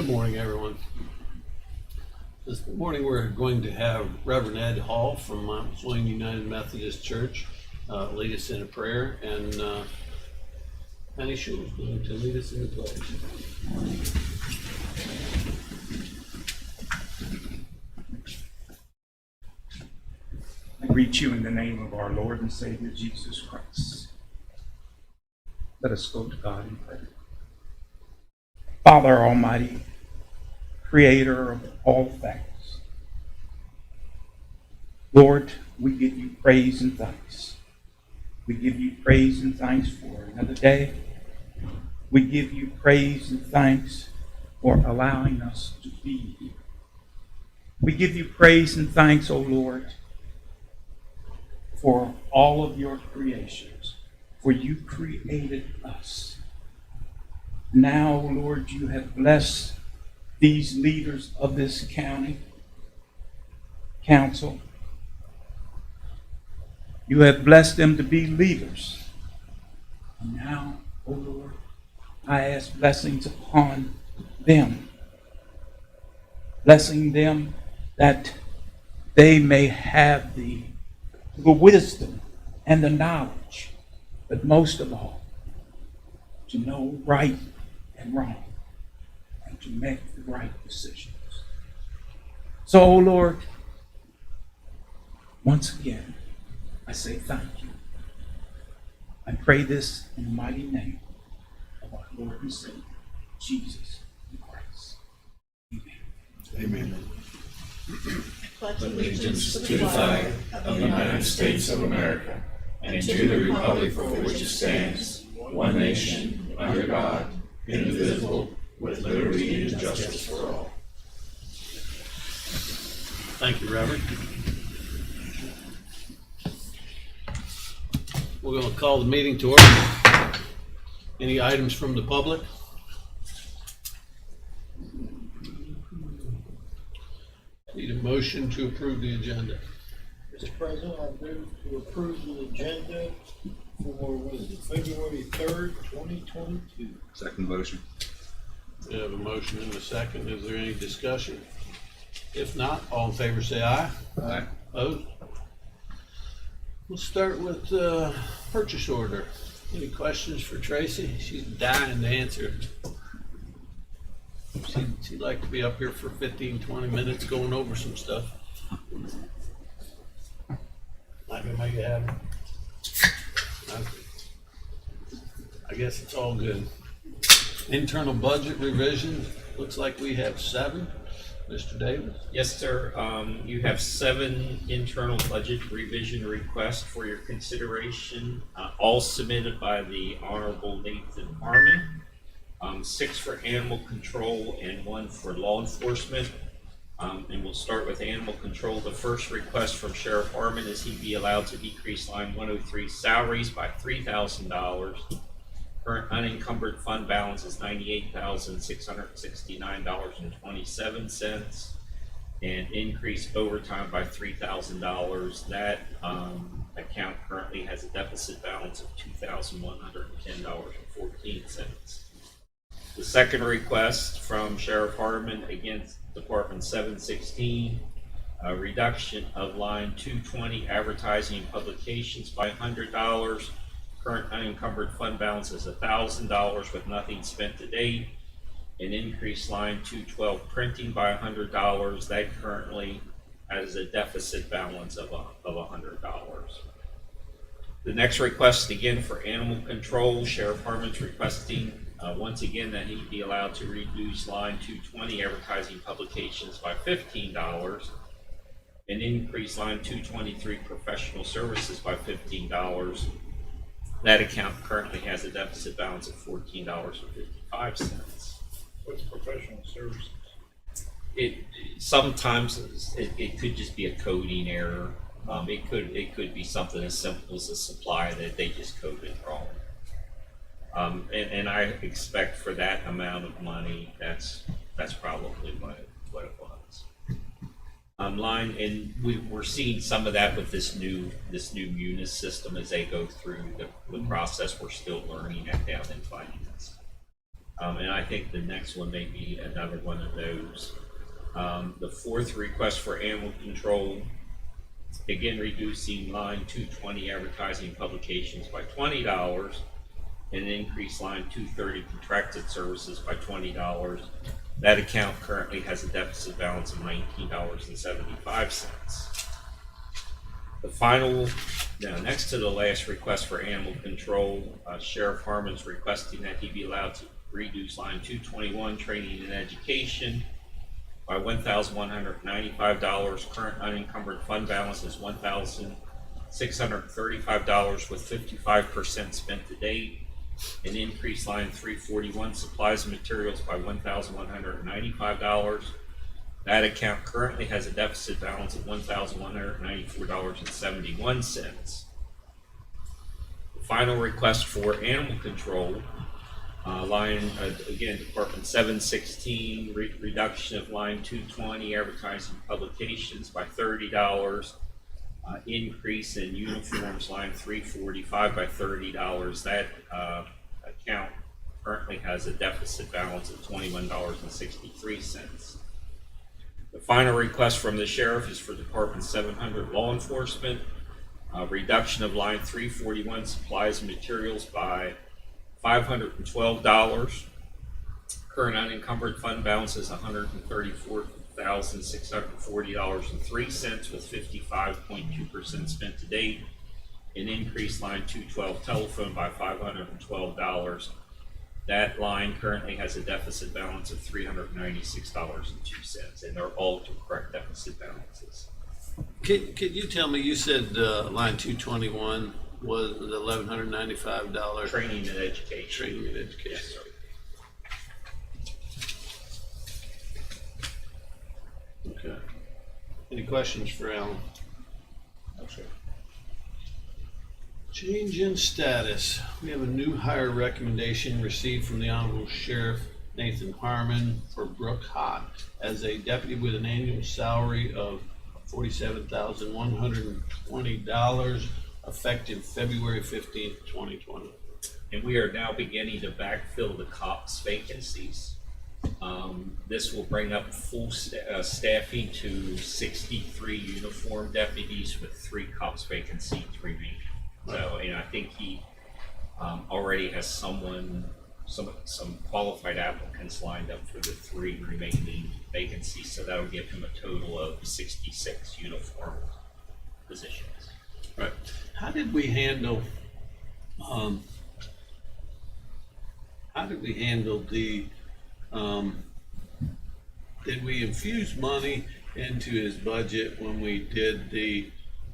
Good morning, everyone. This morning we're going to have Reverend Ed Hall from Mount Swain United Methodist Church lead us in a prayer, and Penny Shule is going to lead us in the pledge. I greet you in the name of our Lord and Savior Jesus Christ. Let us go to God in prayer. Father Almighty, Creator of all things, Lord, we give you praise and thanks. We give you praise and thanks for another day. We give you praise and thanks for allowing us to be here. We give you praise and thanks, O Lord, for all of your creations, for you created us. Now, Lord, you have blessed these leaders of this county council. You have blessed them to be leaders. And now, O Lord, I ask blessings upon them. Blessing them that they may have the wisdom and the knowledge, but most of all, to know right and wrong, and to make the right decisions. So, oh Lord, once again, I say thank you. I pray this in the mighty name of our Lord and Savior, Jesus Christ. Amen. Amen. Pledge allegiance to the flag of the United States of America and to the republic for which it stands, one nation, under God, indivisible, with liberty and justice for all. Thank you, Reverend. We're going to call the meeting to order. Any items from the public? Need a motion to approve the agenda. Mr. President, I move to approve the agenda for, February 3rd, 2022. Second motion. We have a motion and a second. Is there any discussion? If not, all in favor say aye. Aye. Opposed? We'll start with purchase order. Any questions for Tracy? She's dying to answer. She'd like to be up here for 15, 20 minutes going over some stuff. Not gonna make it happen. I guess it's all good. Internal budget revision, looks like we have 7. Mr. Davis? Yes, sir. You have 7 internal budget revision requests for your consideration, all submitted by the Honorable Nathan Harmon. 6 for animal control and 1 for law enforcement. And we'll start with animal control. The first request from Sheriff Harmon is he be allowed to decrease line 103 salaries by $3,000. Current unencumbered fund balance is $98,669.27, and increase overtime by $3,000. That account currently has a deficit balance of $2,110.14. The second request from Sheriff Harmon against Department 716, a reduction of line 220 advertising and publications by $100. Current unencumbered fund balance is $1,000 with nothing spent to date. An increased line 212 printing by $100. That currently has a deficit balance of $100. The next request again for animal control, Sheriff Harmon's requesting once again that he be allowed to reduce line 220 advertising publications by $15. An increase line 223 professional services by $15. That account currently has a deficit balance of $14.55. What's professional services? Sometimes it could just be a coding error. It could be something as simple as a supply that they just coded wrong. And I expect for that amount of money, that's probably what it was. Line, and we're seeing some of that with this new Munis system as they go through the process. We're still learning that down in finance. And I think the next one may be another one of those. The fourth request for animal control, again reducing line 220 advertising publications by $20 and increase line 230 contracted services by $20. That account currently has a deficit balance of $19.75. The final, now next to the last request for animal control, Sheriff Harmon's requesting that he be allowed to reduce line 221 training and education by $1,195. Current unencumbered fund balance is $1,635 with 55% spent to date. An increase line 341 supplies and materials by $1,195. That account currently has a deficit balance of $1,194.71. The final request for animal control, line, again, Department 716, reduction of line 220, advertising publications by $30. Increase in uniforms, line 345 by $30. That account currently has a deficit balance of $21.63. The final request from the sheriff is for Department 700 law enforcement, reduction of line 341 supplies and materials by $512. Current unencumbered fund balance is $134,640.03 with 55.2% spent to date. An increase line 212 telephone by $512. That line currently has a deficit balance of $396.02, and they're all to correct deficit balances. Could you tell me, you said line 221 was $1,195 Training and education. training and education? Yes, sir. Okay. Any questions for Alan? No, sir. Change in status. We have a new hire recommendation received from the Honorable Sheriff Nathan Harmon for Brooke Hott as a deputy with an annual salary of $47,120 effective February 15th, 2020. And we are now beginning to backfill the COPS vacancies. This will bring up full staffing to 63 uniform deputies with 3 COPS vacancies remaining. So, and I think he already has some qualified applicants lined up for the 3 remaining vacancies. So that'll give him a total of 66 uniform positions. Right. How did we handle the did we infuse money into his budget when we did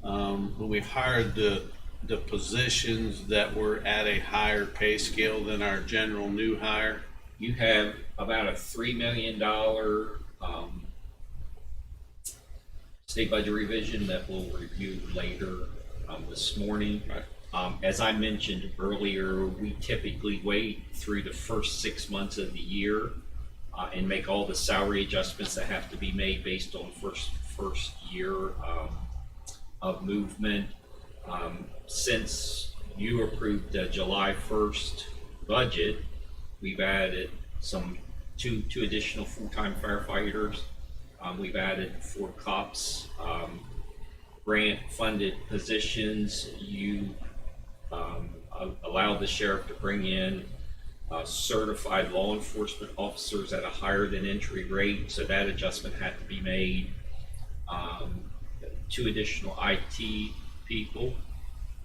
when we hired the positions that were at a higher pay scale than our general new hire? You have about a $3 million state budget revision that we'll review later this morning. Right. As I mentioned earlier, we typically wait through the first 6 months of the year and make all the salary adjustments that have to be made based on first year of movement. Since you approved the July 1st budget, we've added two additional full-time firefighters. We've added 4 COPS grant-funded positions. You allowed the sheriff to bring in certified law enforcement officers at a higher than entry rate, so that adjustment had to be made. 2 additional IT people,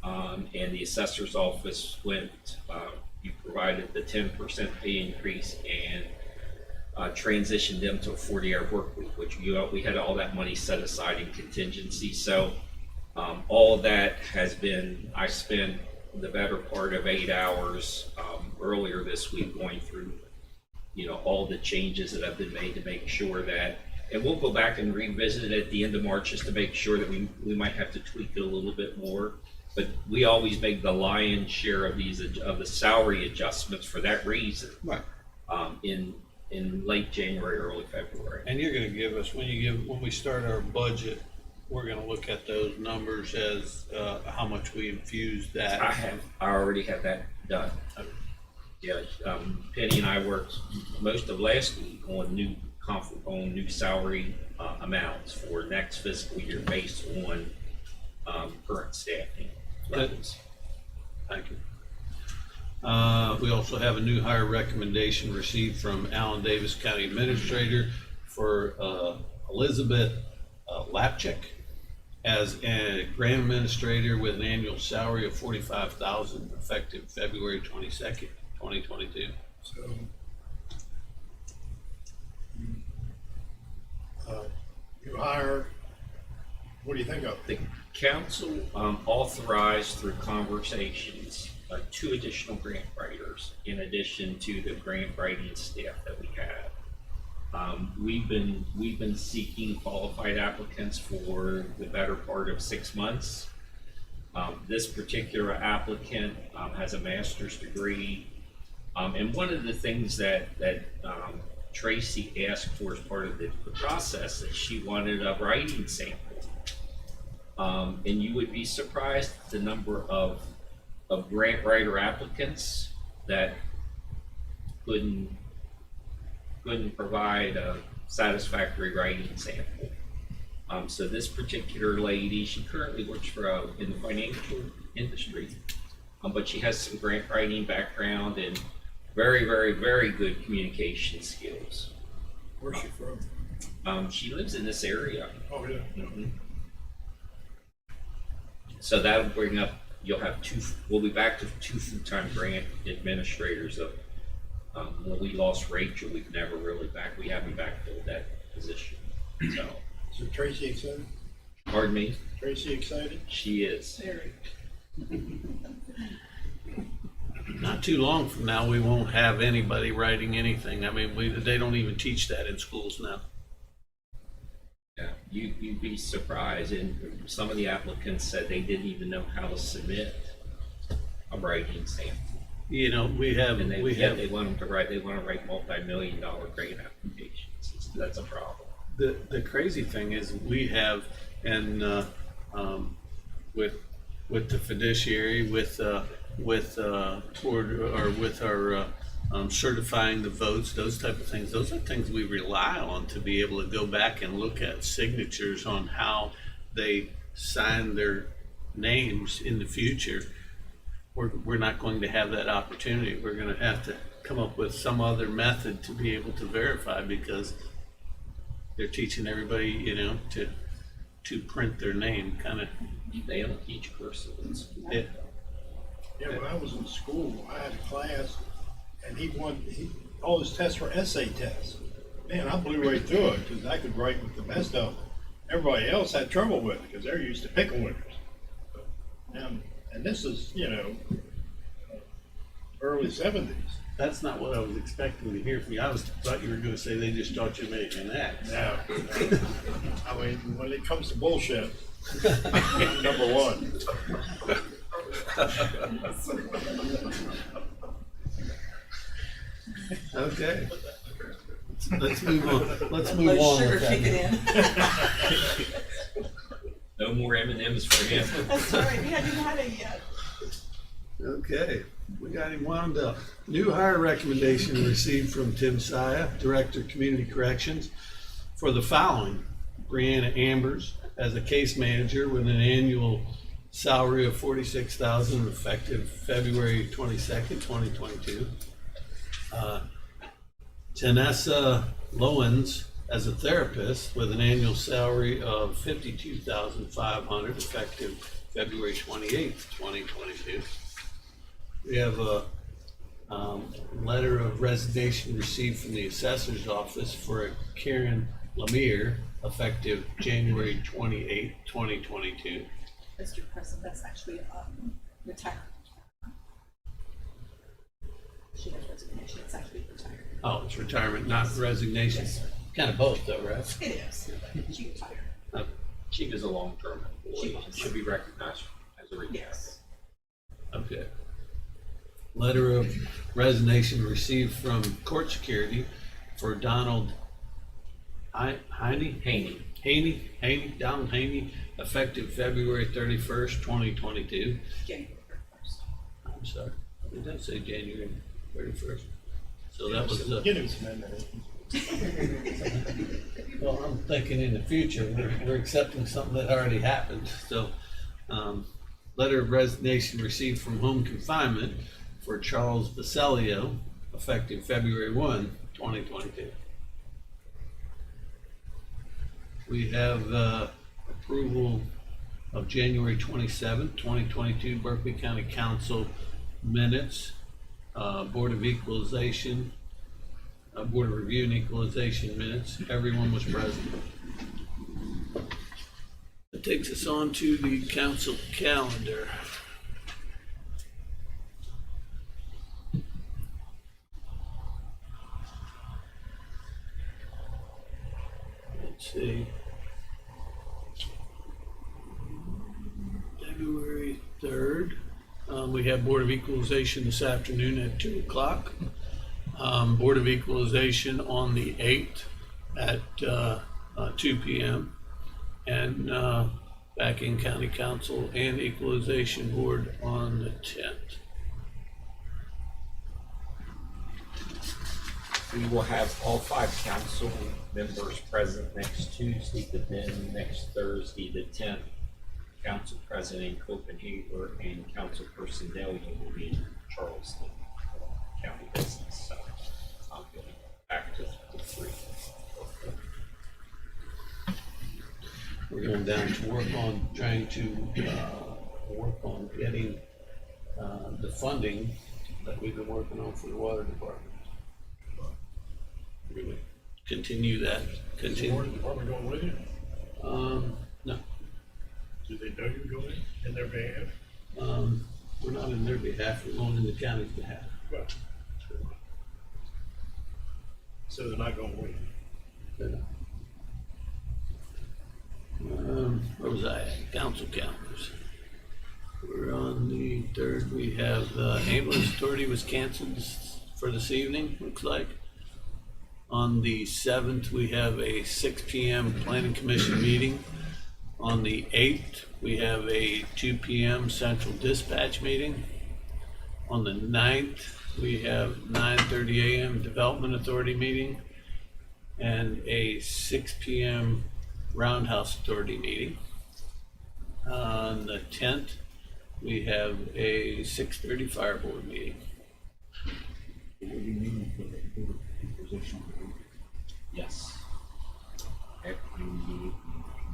and the assessor's office you provided the 10% pay increase and transitioned them to a 40-hour work week, which we had all that money set aside in contingency. So all of that has been, I spent the better part of 8 hours earlier this week going through, all the changes that have been made to make sure that, and we'll go back and revisit it at the end of March just to make sure that we might have to tweak it a little bit more. But we always make the lion's share of the salary adjustments for that reason. Right. In late January, early February. And you're going to give us, when we start our budget, we're going to look at those numbers as how much we infused that. I already have that done. Yeah, Penny and I worked most of last week on new salary amounts for next fiscal year based on current staffing levels. Thank you. We also have a new hire recommendation received from Allen Davis County Administrator for Elizabeth Lapchick as a grant administrator with an annual salary of $45,000 effective February 22nd, 2022. So, you hire, what do you think of? The council authorized through conversations 2 additional grant writers in addition to the grant writing staff that we have. We've been seeking qualified applicants for the better part of 6 months. This particular applicant has a master's degree, and one of the things that Tracy asked for as part of the process is she wanted a writing sample. And you would be surprised at the number of grant writer applicants that couldn't provide a satisfactory writing sample. So this particular lady, she currently works in the financial industry, but she has some grant writing background and very, very, very good communication skills. Where's she from? She lives in this area. Oh, yeah. Mhm. So that'll bring up, we'll be back to 2 full-time grant administrators. When we lost Rachel, we haven't backfilled that position. So Tracy excited? Pardon me? Tracy excited? She is. Very. Not too long from now, we won't have anybody writing anything. I mean, they don't even teach that in schools now. Yeah, you'd be surprised, and some of the applicants said they didn't even know how to submit a writing sample. You know, they want them to write. They want to write multi-million-dollar grant applications. That's a problem. The crazy thing is we have, and with the fiduciary, with our certifying the votes, those type of things. Those are things we rely on to be able to go back and look at signatures on how they sign their names in the future. We're not going to have that opportunity. We're going to have to come up with some other method to be able to verify, because they're teaching everybody, to print their name, kind of. They don't teach cursive in school. Yeah, when I was in school, I had a class, and all his tests were essay tests. Man, I blew right through it because I could write with the best of them. Everybody else had trouble with it because they're used to pickle winners. And this is, early 70s. That's not what I was expecting to hear from you. Thought you were going to say they just taught you make an X. No. I mean, when it comes to bullshit, I'm number one. Okay. Let's move on. Let's move on with that. No more M&Ms for him. That's all right, we haven't had it yet. Okay, we got him wound up. New hire recommendation received from Tim Saya, Director of Community Corrections, for the following: Brianna Ambers as a case manager with an annual salary of $46,000 effective February 22nd, 2022. Janessa Lowens as a therapist with an annual salary of $52,500 effective February 28th, 2022. We have a letter of resignation received from the assessor's office for Karen Lemire effective January 28th, 2022. Mr. President, that's actually retired. She has resignation, it's actually retired. Oh, it's retirement, not resignation. Yes, sir. Kind of both though, right? It is, but she retired. She was a long-term employee. She was. Should be recognized as a retirement. Yes. Okay. Letter of resignation received from court security for Donald Haney, Donald Haney, effective February 31st, 2022. January 1st. I'm sorry, it does say January. 31st. So that was the. Get him some M&Ms. Well, I'm thinking in the future, we're accepting something that already happened, so, letter of resignation received from home confinement for Charles Basilio, effective February 1, 2022. We have, approval of January 27th, 2022 Berkeley County Council minutes, Board of Equalization, Board of Review and Equalization minutes. Everyone was present. That takes us on to the council calendar. Let's see. February 3rd. We have Board of Equalization this afternoon at 2 o'clock. Board of Equalization on the 8th at 2 p.m. And back in County Council and Equalization Board on the 10th. We will have all 5 council members present next Tuesday, but then next Thursday, the 10th, Council President Copenhagen and Council Person Delia will be in Charleston, county business. So I'm going back to 3. We're going down to work on trying to work on getting the funding that we've been working on for the water department. We're going to continue that. Is the water department going with you? No, Do they know you're going in their behalf? we're not in their behalf, we're going in the county's behalf. Right. So they're not going with you? Where was I at? Council calendars. We're on the 3rd. We have ambulance authority was canceled for this evening, looks like. On the 7th, we have a 6 p.m. planning commission meeting. On the 8th, we have a 2 p.m. central dispatch meeting. On the 9th, we have 9:30 a.m. development authority meeting and a 6 p.m. Roundhouse Authority meeting. On the 10th, we have a 6:30 Fire Board meeting. Will you be meeting for the Board of Equalization? Yes.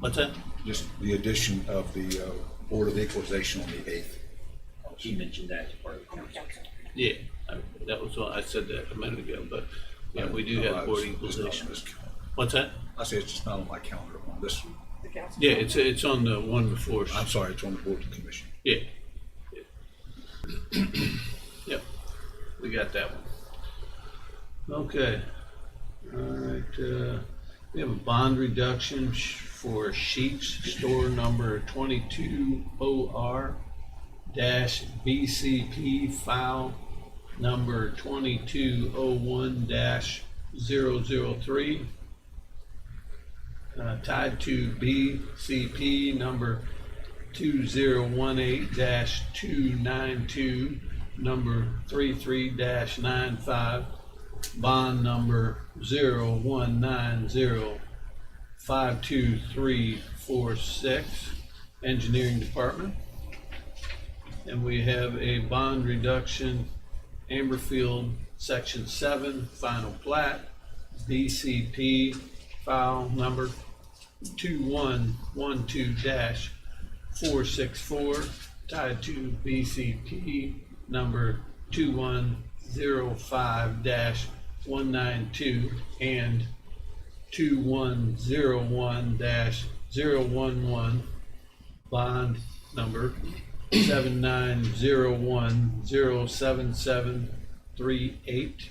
What's that? Just the addition of the Board of Equalization on the 8th. She mentioned that to part of the council. Yeah, that was what I said that a minute ago, but yeah, we do have Board of It's not on Equalization. this calendar. What's that? I say it's just not on my calendar on this. The council. Yeah, it's on the one before. I'm sorry, it's on the Board of Commission. Yeah. Yep, we got that one. Okay, all right, we have a bond reduction for Sheets store number 22 OR-BCP file number 2201-003. Tied to BCP number 2018-292, number 33-95, bond number 0190-52346, Engineering Department. And we have a bond reduction, Amberfield, Section 7, Final Plat, BCP file number 2112-464, tied to BCP number 2105-192 and 2101-011, bond number 7901-07738,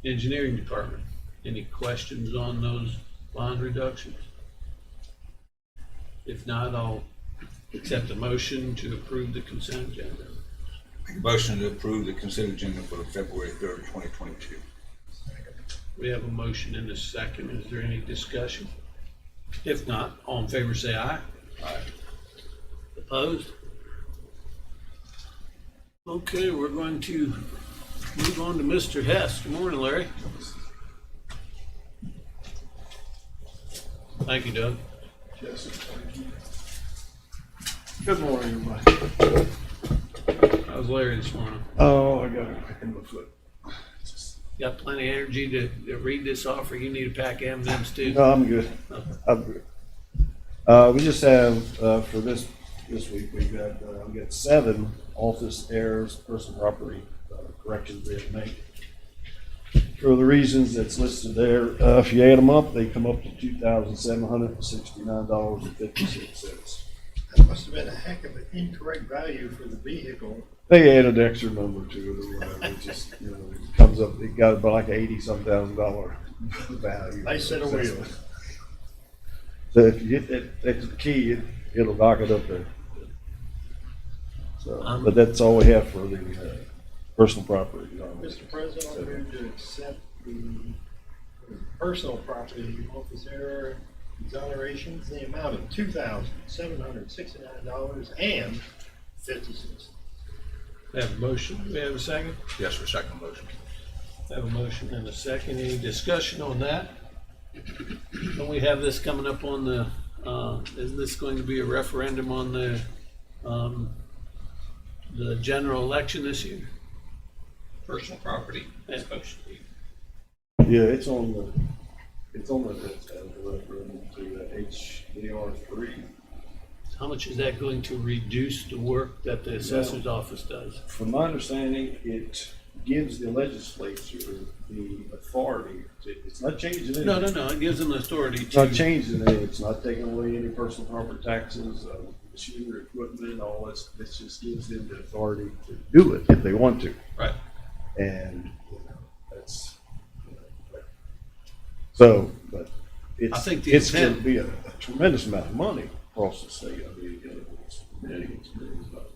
Engineering Department. Any questions on those bond reductions? If not, I'll accept a motion to approve the consent agenda. Make a motion to approve the consent agenda for February 3rd, 2022. We have a motion and a second. Is there any discussion? If not, all in favor say aye. Aye. Opposed? Okay, we're going to Move on to Mr. Hess. Good morning, Larry. Thank you, Doug. Yes, sir. Thank you. Good morning, everybody. How's Larry this morning? Oh, I got a crack in my foot. Got plenty of energy to read this off, or you need a pack of M&Ms too? No, I'm good. I'm good. We just have, for this week, we've got 7 office errors, personal property corrections we have to make. For the reasons that's listed there, if you add them up, they come up to $2,769.56. That must have been a heck of an incorrect value for the vehicle. They added an extra number to it or whatever. It just, it comes up, it got about like $80,000 value. Nice set of wheels. So if you hit that extra key, it'll knock it up there. So, but that's all we have for the personal property. Mr. President, I move to accept the personal property office error exonerations in the amount of $2,769.50. We have a motion. Do we have a second? Yes, sir, second motion. Have a motion and a second. Any discussion on that? Don't we have this coming up on the, isn't this going to be a referendum on the general election this year? Personal property is supposed to be. Yeah, it's on the referendum to HDR3. How much is that going to reduce the work that the assessor's office does? From my understanding, it gives the legislature the authority to, it's not changing anything. No, it gives them the authority It's not to, changing it, it's not taking away any personal property taxes, machinery, equipment, all this, this just gives them the authority to do it if they want to. right. And, that's, so, but I think the it's going intent- to be a tremendous amount of money across the state. I mean, it's millions, but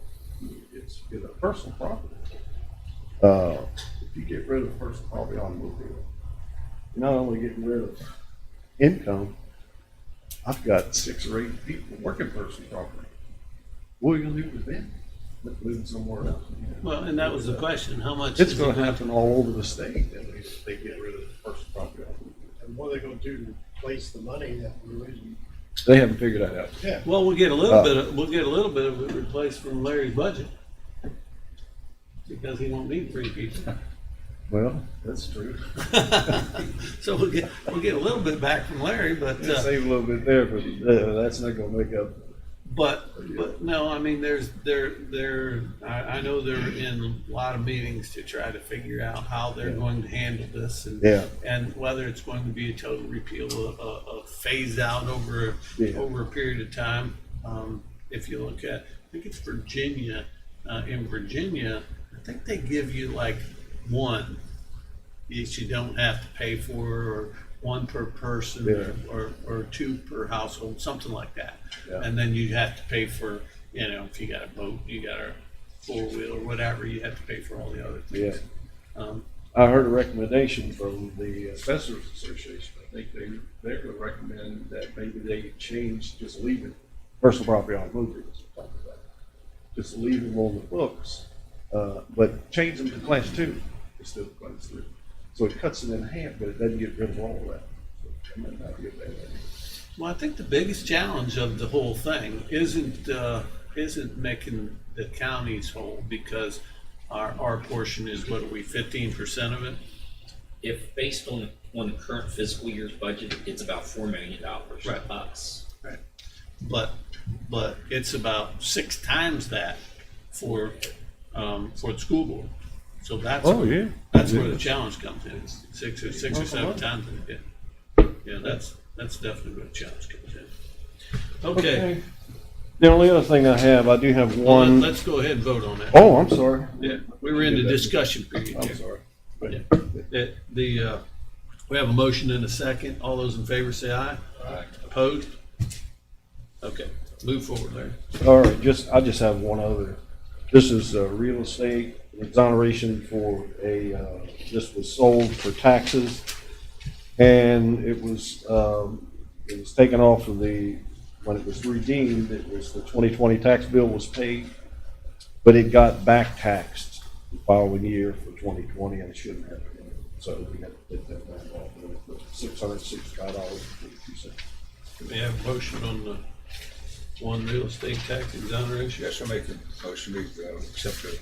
it's a personal property. If you get rid of personal property automobile, you're not only getting rid of income, I've got 6 or 8 people working personal property. What are you gonna do with them? Moving somewhere else? Well, and that was the question, how much? It's is gonna it going happen all over the state, if they get rid of personal property automobile. And what are they gonna do to replace the money that we're losing? They haven't figured that out. Yeah. Well, we'll get a little bit of it replaced from Larry's budget. Because he won't need 3 people. Well, that's true. So we'll get a little bit back from Larry, but, Save a little bit there, but that's not gonna make up. but no, I mean, I know they're in a lot of meetings to try to figure out how they're going to handle this and whether it's going to be a total repeal, a phase out over a period of time. If you look at, I think it's Virginia, in Virginia, I think they give you like 1 each you don't have to pay for, or 1 per person, or 2 per household, something like that. Yeah. And then you have to pay for, if you got a boat, you got a 4-wheel or whatever, you have to pay for all the other things. Yeah. I heard a recommendation from the Assessors Association. I think they're gonna recommend that maybe they change, just leave it, personal property automobiles, just leave them on the books, but change them to class 2 instead of class 3. So it cuts it in half, but it doesn't get rid of all of that. So that might not be a bad idea. Well, I think the biggest challenge of the whole thing isn't making the counties whole, because our portion is, what are we, 15% of it? If based on the current fiscal year's budget, it's about $4 million Right. for us. Right. But it's about 6 times that for the school board. So that's that's where the challenge comes in. It's 6 or 7 times it. Yeah, that's definitely where the challenge comes in. Okay. The only other thing I do have Well, one. let's go ahead and vote on that. Oh, I'm sorry. Yeah, we were in the discussion period I'm here. sorry. Yeah. We have a motion and a second. All those in favor say aye. Aye. Opposed? Okay, move forward, Larry. All right, I just have one other. This is real estate exoneration for this was sold for taxes, and it was taken off of when it was redeemed, it was the 2020 tax bill was paid, but it got back taxed the following year for 2020, and it shouldn't have been. So we have to take that back off, and it's $665.42. Do we have a motion on the one real estate tax exoneration? Yes, I make a motion to accept the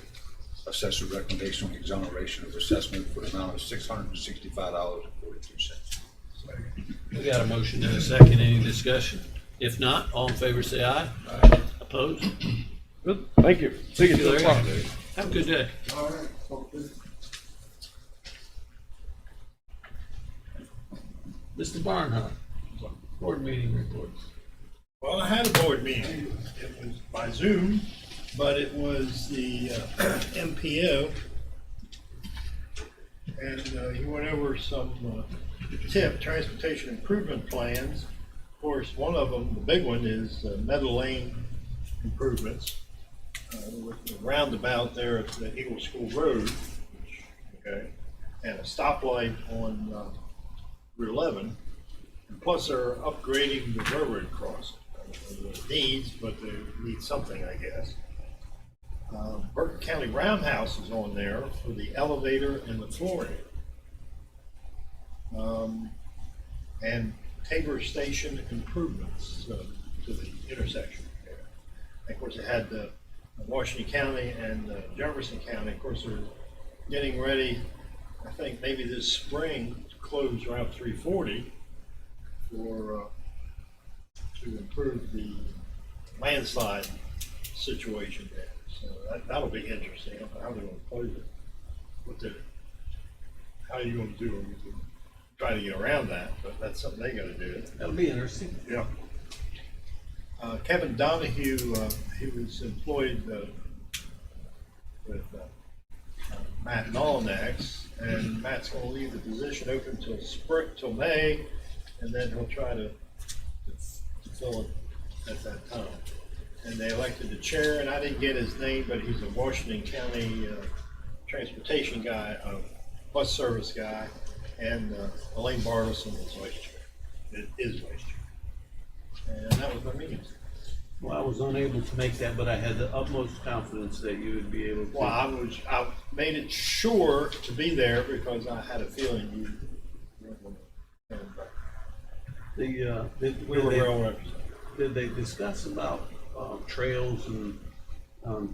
assessor recommendation on exoneration of assessment for the amount of $665.42. We got a motion and a second. Any discussion? If not, all in favor say aye. Opposed? Good, thank you. See you at 2 Larry. o'clock. Have a good day. All right. Mr. Barnhart, board meeting reports. Well, I had a board meeting. It was by Zoom, but it was the MPO. And he went over some transportation improvement plans. Of course, one of them, the big one, is Meadow Lane improvements. With the roundabout there at the Eagle School Road, okay, and a stoplight on Route 11. And plus, they're upgrading the railroad crossing. I don't know what it needs, but they need something, I guess. Berkeley County Roundhouse is on there for the elevator and the flooring. And Tabor Station improvements to the intersection there. And of course, it had the Washington County and Jefferson County. Of course, they're getting ready, I think maybe this spring, to close Route 340 for to improve the landslide situation there. So that'll be interesting. I don't know how they're going to close it. How are you going to do it? We can try to get around that, but that's something they got to do. That'll be interesting. Yeah. Kevin Donahue, he was employed with Matt Nollenex, and Matt's going to leave the position open till May, and then he'll try to fill it at that time. And they elected the chair, and I didn't get his name, but he's a Washington County transportation guy, bus service guy, and Elaine Bartleson is vice chair. It is vice chair. And that was my meeting. Well, I was unable to make that, but I had the utmost confidence that you would be able to. Well, I made it sure to be there because I had a feeling you weren't going to come back. We were well represented. Did they discuss about trails and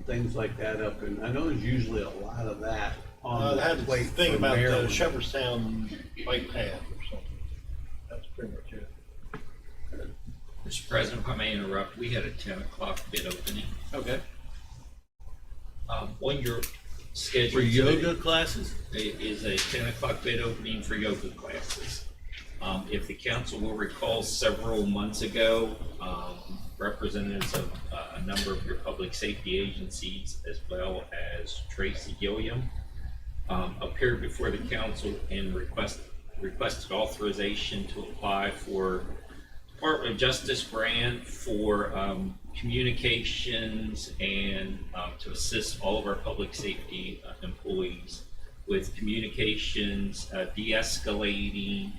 things like that up? And I know there's usually a lot of that on I had the to plate think for about the Maryland. Shepherdstown bike path or something. That's pretty much it. Mr. President, if I may interrupt, we had a 10 o'clock bid opening. Okay. On your schedule For yoga classes? is a 10 o'clock bid opening for yoga classes. If the council will recall, several months ago, representatives of a number of your public safety agencies, as well as Tracy Gilliam, appeared before the council and requested authorization to apply for Department of Justice grant for communications and to assist all of our public safety employees with communications, de-escalating,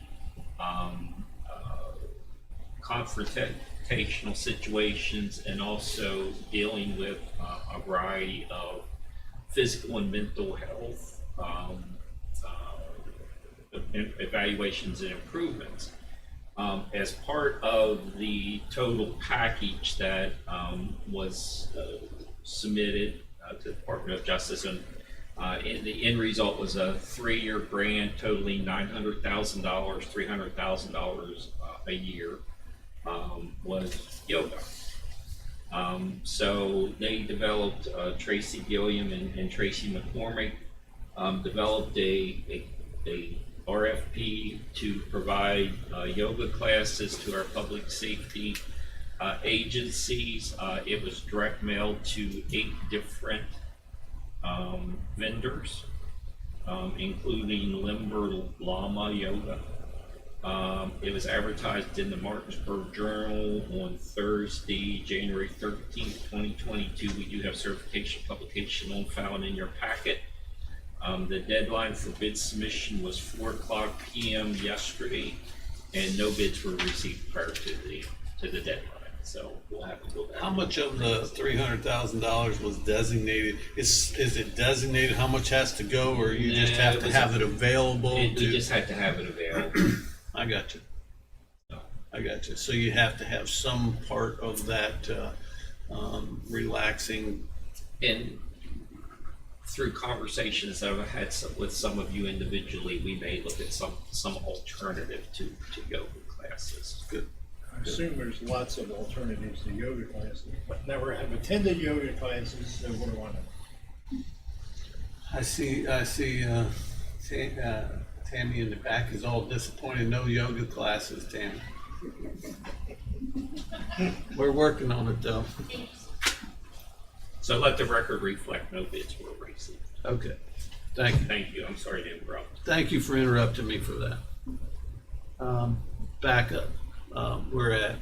confrontational situations, and also dealing with a variety of physical and mental health evaluations and improvements. As part of the total package that was submitted to the Department of Justice, and the end result was a 3-year grant totaling $900,000, $300,000 a year, was yoga. So they developed, Tracy Gilliam and Tracy McCormick developed a RFP to provide yoga classes to our public safety agencies. It was direct mailed to 8 different vendors, including Limber Lama Yoga. It was advertised in the Martinsburg Journal on Thursday, January 13th, 2022. We do have certification publication on file and in your packet. The deadline for bid submission was 4:00 p.m. yesterday, and no bids were received prior to the deadline. so we'll have to go back. How much of the $300,000 was designated? Is it designated how much has to go, or you just Nah, have it to was- have it available? We to? just had to have it available. I got you. I got you. So you have to have some part of that relaxing. And through conversations that I've had with some of you individually, we may look at some alternative to yoga classes. Good. I assume there's lots of alternatives to yoga classes, but never have attended yoga classes, so what do I know? I see. Tammy in the back is all disappointed. No yoga classes, Tammy. We're working on it though. So let the record reflect no bids were received. Okay. Thank you. Thank you. I'm sorry to interrupt. Thank you for interrupting me for that. Back up. We're at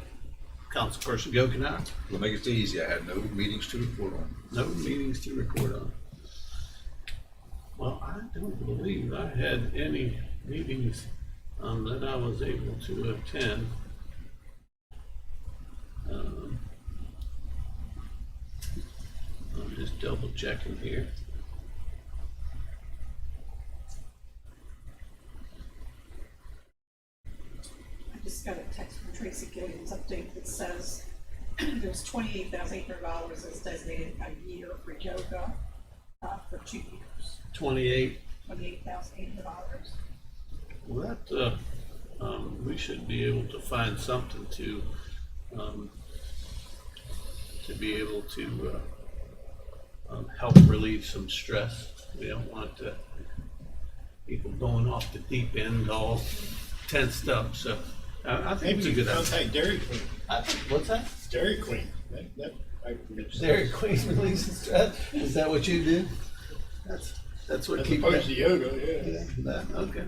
Councilperson Gokenhour. We'll make it easy. I had no meetings to report on. No meetings to report on. Well, I don't believe I had any meetings that I was able to attend. I'm just double checking here. I just got a text from Tracy Gilliam's update that says there's $28,800 is designated a year for yoga for 2 years. 28. $28,800. Well, that, we should be able to find something to be able to help relieve some stress. We don't want people going off the deep end all tensed up, so I think it's a Maybe good idea. contact Dairy Queen. What's that? Dairy Queen. I Dairy Queen releasing stress? Is that what you do? That's what As keeps opposed to yoga, yeah. Okay.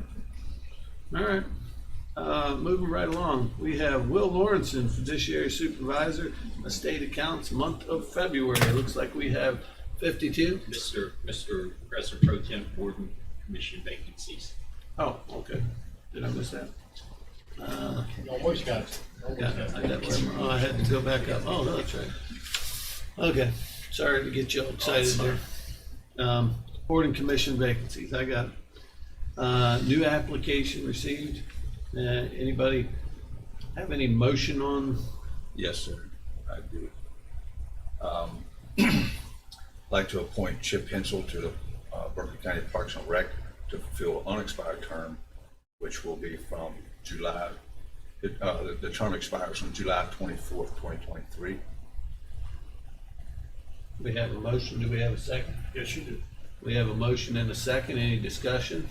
All right. Moving right along, we have Will Lawrenson, Fiduciary Supervisor, Estate Accounts, month of February. It looks like we have 52. Mr. President Pro Tem, Board and Commission vacancies. Oh, okay. Did I miss that? You almost got it. Almost Yeah, got I it. got one. Oh, I had to go back up. Oh, no, that's right. Okay, sorry to get you all excited there. Board and commission vacancies, I got new application received. Anybody have any motion on? Yes, sir, I do. Like to appoint Chip Hensel to the Berkeley County Parks and Rec to fulfill an unexpired term, which will be from July, the term expires on July 24th, 2023. We have a motion, do we have a second? Yes, you do. We have a motion and a second, any discussion?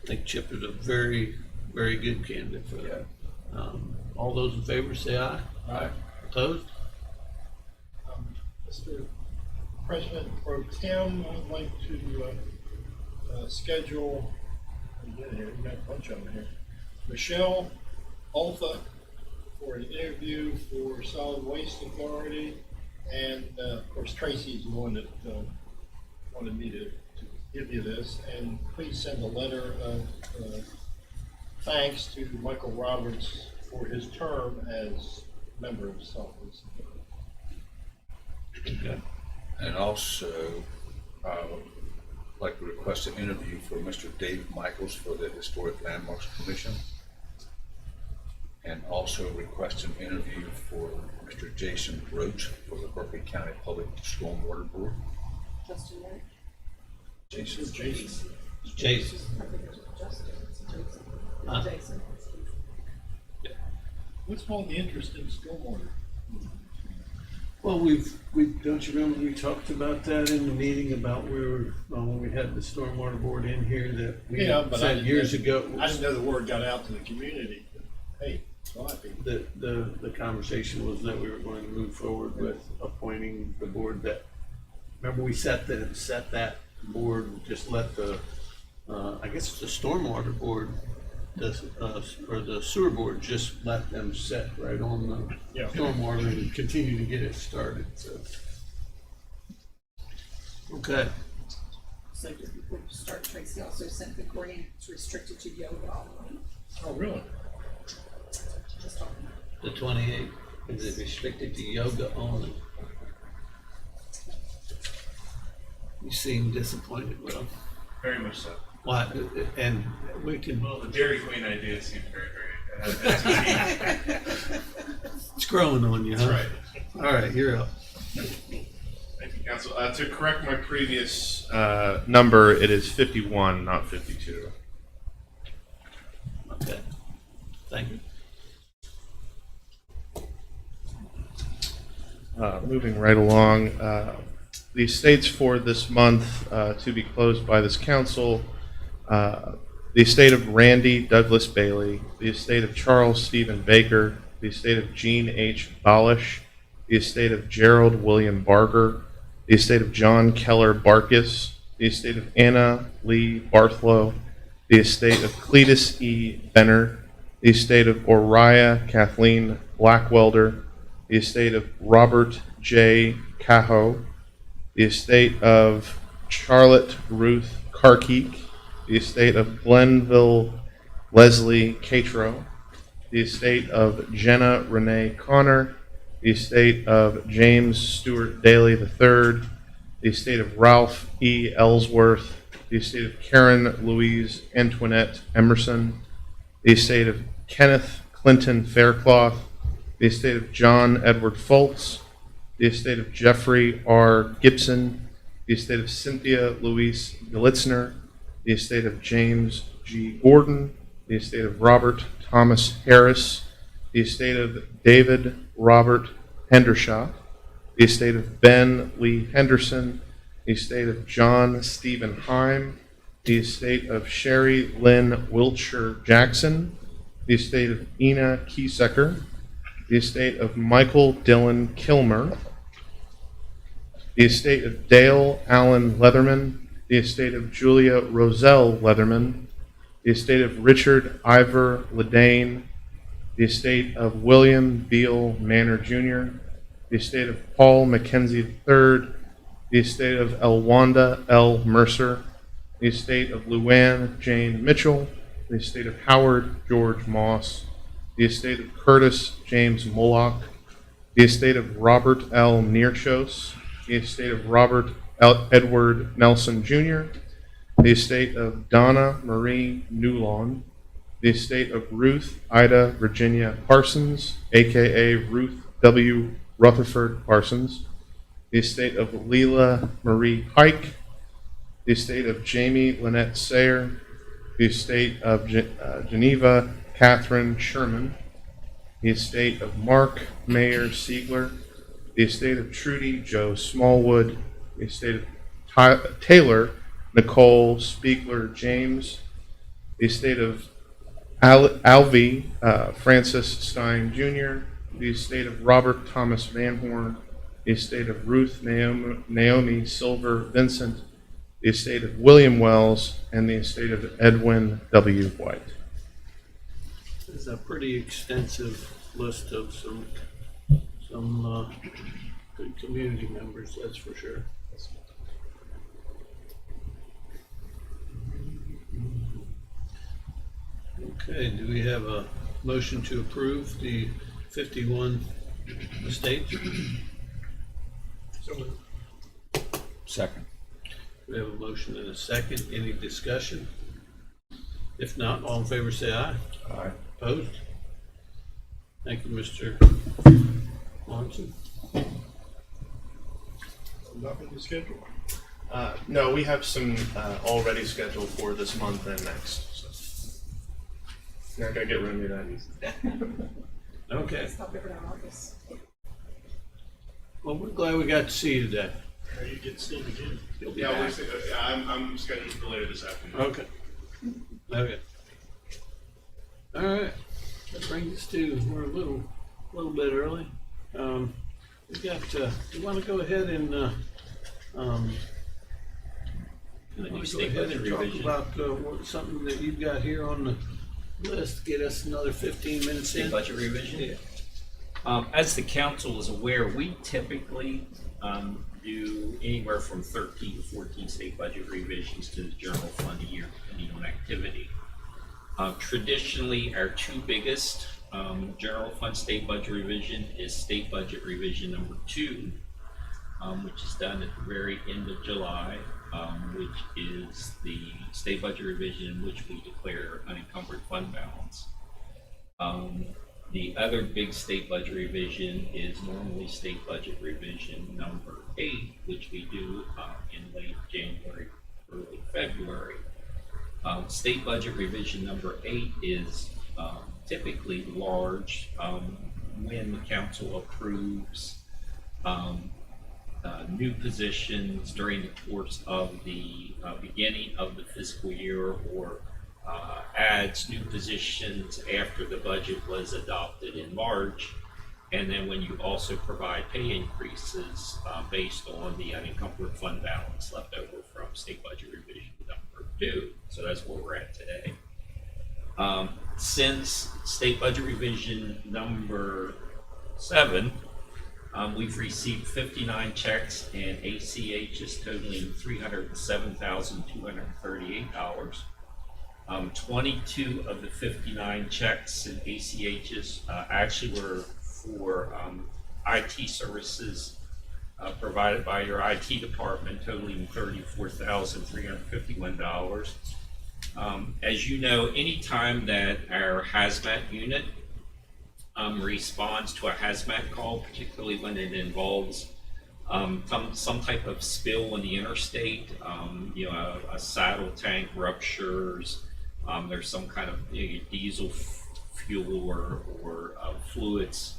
I think Chip is a very, very good candidate for that. All those in favor say aye. Aye. Opposed? Mr. President Pro Tem, I'd like to schedule, we got a bunch of them here. Michelle Alpha for an interview for Solid Waste Authority. And of course, Tracy's the one that wanted me to give you this. And please send a letter of thanks to Michael Roberts for his term as member of Solid Waste Authority. Okay. And also, like to request an interview for Mr. Dave Michaels for the Historic Landmarks Commission. And also request an interview for Mr. Jason Roach for the Berkeley County Public Stormwater Board. Justin Roach. Jason. Jason. Jason. I think it was Justin. It's Jason. Huh? Jason. What's all the interest in stormwater? Well, don't you remember we talked about that in the meeting about when we had the stormwater board in here that we But I said didn't years know- ago. I didn't know the word got out to the community. Hey, a lot of people. The conversation was that we were going to move forward with appointing the board that, remember we set that board, just let the, I guess it's the stormwater board, or the sewer board, just let them set right on the Yeah. stormwater and continue to get it started, so. Okay, So just before you start, Tracy also sent the grant. It's restricted to yoga only. Oh, really? Just talking. the 28. Is it restricted to yoga only? You seem disappointed, Will. Very much so. What? And we can, Well, the Dairy Queen idea seemed very, it's growing on you, huh? That's right. All right, you're up. Thank you, Council. To correct my previous number, it is 51, not 52. Okay. Thank you. Moving right along, the estates for this month to be closed by this council, the estate of Randy Douglas Bailey, the estate of Charles Stephen Baker, the estate of Jean H. Balish, the estate of Gerald William Barger, the estate of John Keller Barkis, the estate of Anna Lee Barthlow, the estate of Cletus E. Benner, the estate of Oriah Kathleen Blackwelder, the estate of Robert J. Cahoe, the estate of Charlotte Ruth Carkeek, the estate of Glenville Leslie Catro, the estate of Jenna Renee Connor, the estate of James Stewart Daly III, the estate of Ralph E. Ellsworth, the estate of Karen Louise Antoinette Emerson, the estate of Kenneth Clinton Faircloth, the estate of John Edward Foltz, the estate of Jeffrey R. Gibson, the estate of Cynthia Louise Galitzner, the estate of James G. Gordon, the estate of Robert Thomas Harris, the estate of David Robert Hendershot, the estate of Ben Lee Henderson, the estate of John Stephen Heim, the estate of Sherry Lynn Wiltshire Jackson, the estate of Ina Kiesecker, the estate of Michael Dillon Kilmer, the estate of Dale Allen Leatherman, the estate of Julia Roselle Leatherman, the estate of Richard Ivor Ledane, the estate of William Beal Manor Jr., the estate of Paul Mackenzie III, the estate of Elwanda L. Mercer, the estate of Luann Jane Mitchell, the estate of Howard George Moss, the estate of Curtis James Moloch, the estate of Robert L. Nearchos, the estate of Robert Edward Nelson Jr., the estate of Donna Marie Newlawn, the estate of Ruth Ida Virginia Parsons, a.k.a. Ruth W. Rutherford Parsons, the estate of Leela Marie Pike, the estate of Jamie Lynette Sayer, the estate of Geneva Catherine Sherman, the estate of Mark Mayer Siegler, the estate of Trudy Joe Smallwood, the estate of Taylor Nicole Spiegler James, the estate of Alvy Francis Stein Jr., the estate of Robert Thomas Van Horn, the estate of Ruth Naomi Silver Vincent, the estate of William Wells, and the estate of Edwin W. White. It's a pretty extensive list of some good community members, that's for sure. Okay, do we have a motion to approve the 51 estates? Second. We have a motion and a second. Any discussion? If not, all in favor say aye. Aye. Opposed? Thank you, Mr. Lawson. Nothing to schedule. No, we have some already scheduled for this month and next. So. Not gonna get rid of me that easy. Okay. Stop every August. Well, we're glad we got to see you today. Or you get still again. You'll be Yeah, back. I'm scheduled for later this afternoon. Okay. Okay. All right. That brings us to, we're a little bit early. We got, you want to go ahead and, go state ahead budget and talk revision. about something that you've got here on the list, get us another 15 minutes in. State budget revision? Yeah. As the council is aware, we typically do anywhere from 13 to 14 state budget revisions to the general fund a year, depending on activity. Traditionally, our two biggest General fund state budget revision is state budget revision number 2, which is done at the very end of July, which is the state budget revision in which we declare unencumbered fund balance. The other big state budget revision is normally state budget revision number 8, which we do in late January, early February. State budget revision number 8 is typically large when the council approves new positions during the course of the beginning of the fiscal year, or adds new positions after the budget was adopted in March, and then when you also provide pay increases based on the unencumbered fund balance left over from state budget revision number 2. So that's where we're at today. Since state budget revision number 7, we've received 59 checks and ACHs totaling $307,238. 22 of the 59 checks and ACHs actually were for IT services provided by your IT department, totaling $34,351. As you know, anytime that our hazmat unit responds to a hazmat call, particularly when it involves some type of spill on the interstate, a saddle tank ruptures, there's some kind of diesel fuel or fluids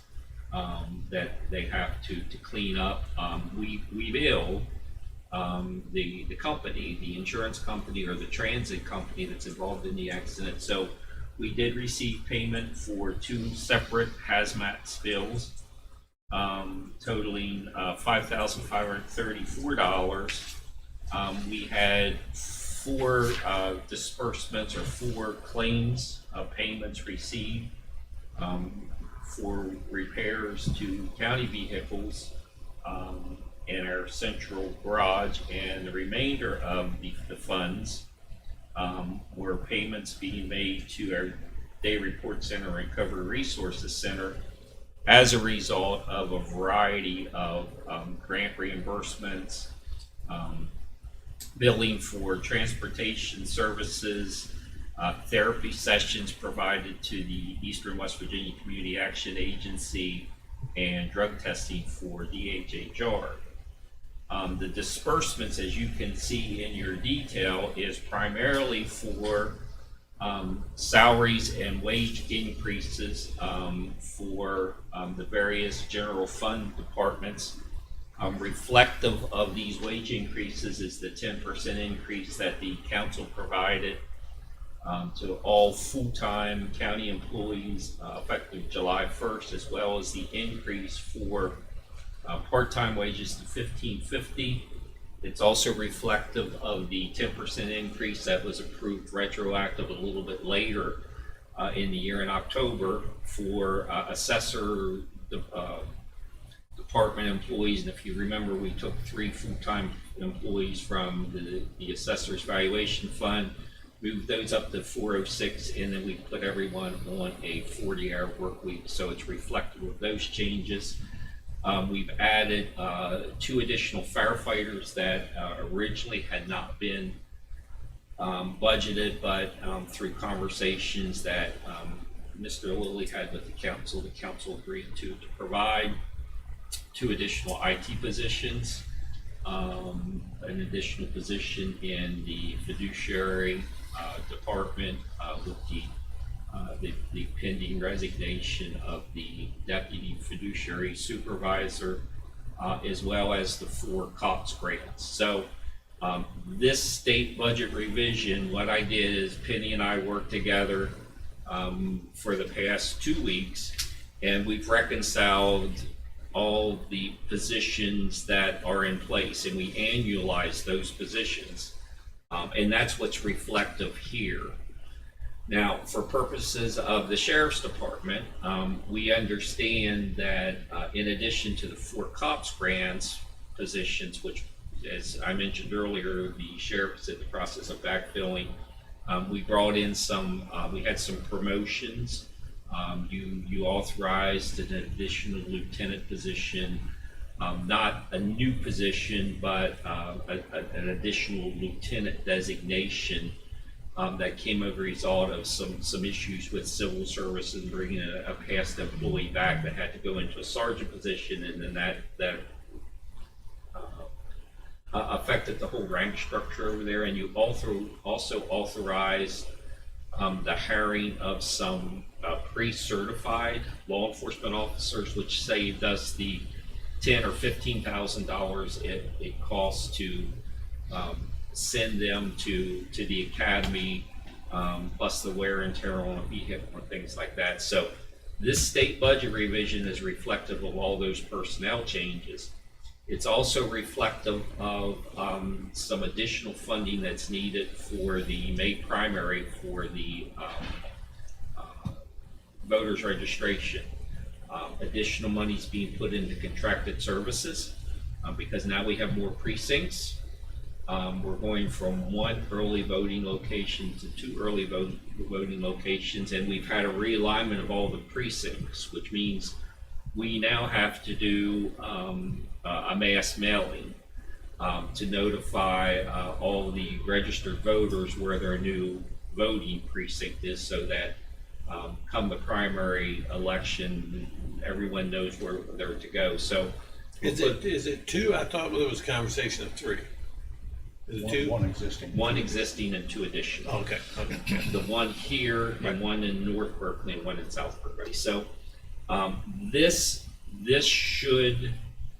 that they have to clean up. We bill the company, the insurance company or the transit company that's involved in the accident. So we did receive payment for 2 separate hazmat spills, totaling $5,534. We had 4 disbursements or 4 claims payments received for repairs to county vehicles in our central garage, and the remainder of the funds were payments being made to our Day Report Center and Recovery Resources Center as a result of a variety of grant reimbursements, billing for transportation services, therapy sessions provided to the Eastern West Virginia Community Action Agency, and drug testing for DHHR. The disbursements, as you can see in your detail, is primarily for salaries and wage increases for the various general fund departments. Reflective of these wage increases is the 10% increase that the council provided to all full-time county employees effective July 1st, as well as the increase for part-time wages to $15.50. It's also reflective of the 10% increase that was approved retroactive a little bit later in the year in October for assessor department employees. And if you remember, we took 3 full-time employees from the assessor's valuation fund, moved those up to 406, and then we put everyone on a 40-hour work week. So it's reflective of those changes. We've added 2 additional firefighters that originally had not been budgeted, but through conversations that Mr. Lilly had with the council agreed to provide 2 additional IT positions, an additional position in the fiduciary department with the pending resignation of the deputy fiduciary supervisor, as well as the 4 COPS grants. So this state budget revision, what I did is Penny and I worked together for the past 2 weeks, and we've reconciled all the positions that are in place, and we annualize those positions, and that's what's reflective here. Now, for purposes of the Sheriff's Department, we understand that in addition to the 4 COPS grants positions, which, as I mentioned earlier, the sheriff is in the process of backfilling, we brought in we had some promotions You authorized an additional lieutenant position, not a new position, but an additional lieutenant designation that came as a result of some issues with civil service and bringing a past employee back that had to go into a sergeant position, and then that affected the whole rank structure over there. And you also authorized the hiring of some pre-certified law enforcement officers, which saved us the $10,000 or $15,000 it costs to send them to the academy, plus the wear and tear on a vehicle and things like that. So this state budget revision is reflective of all those personnel changes. It's also reflective of some additional funding that's needed for the May primary for the voters registration. Additional money's being put into contracted services because now we have more precincts. We're going from one early voting location to two early voting locations, and we've had a realignment of all the precincts, which means we now have to do a mass mailing to notify all the registered voters where their new voting precinct is, so that come the primary election, everyone knows where they're to go. So Is it two? I thought there was a conversation of three. Is it two? One existing. one existing and two additional. Okay. The one here and one in North Berkeley and one in South Berkeley. So this should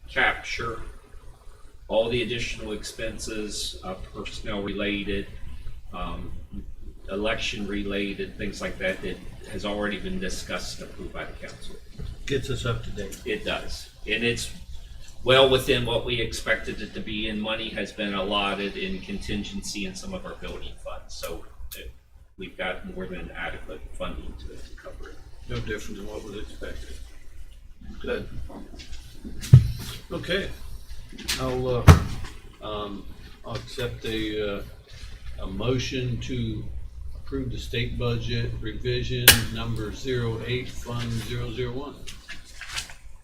capture all the additional expenses, personnel related, election related, things like that has already been discussed and approved by the council. Gets us up to date. It does, and it's well within what we expected it to be, and money has been allotted in contingency in some of our building funds. So we've got more than adequate funding to cover it. No different than what was expected. Good. Okay. I'll accept a motion to approve the state budget revision number 08 Fund 001.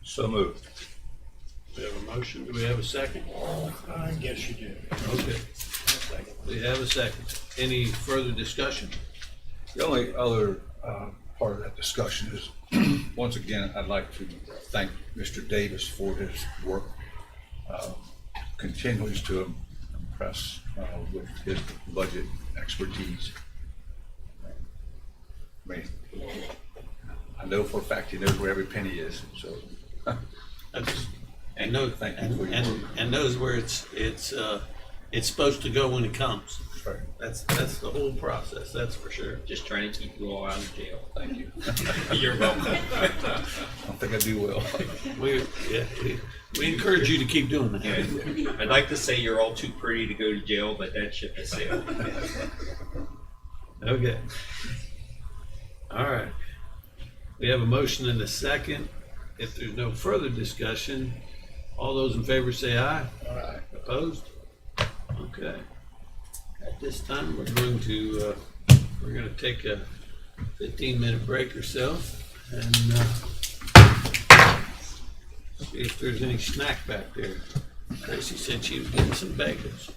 So moved. We have a motion. Do we have a second? I guess you do. Okay. We have a second. Any further discussion? The only other part of that discussion is, once again, I'd like to thank Mr. Davis for his work. Continues to impress with his budget expertise. I mean, I know for a fact he knows where every penny is, so. And knows, Thank you for your work. and knows where it's supposed to go when it comes. Right. That's the whole process. That's for sure. Just trying to keep you all out of jail. Thank you. You're welcome. I don't think I do well. We encourage you to keep doing that. Yeah. I'd like to say you're all too pretty to go to jail, but that ship has sailed. Okay. All right. We have a motion and a second. If there's no further discussion, all those in favor say aye. Aye. Opposed? Okay. At this time, we're going to take a 15-minute break or so and see if there's any snack back there. Tracy said she was getting some bagels.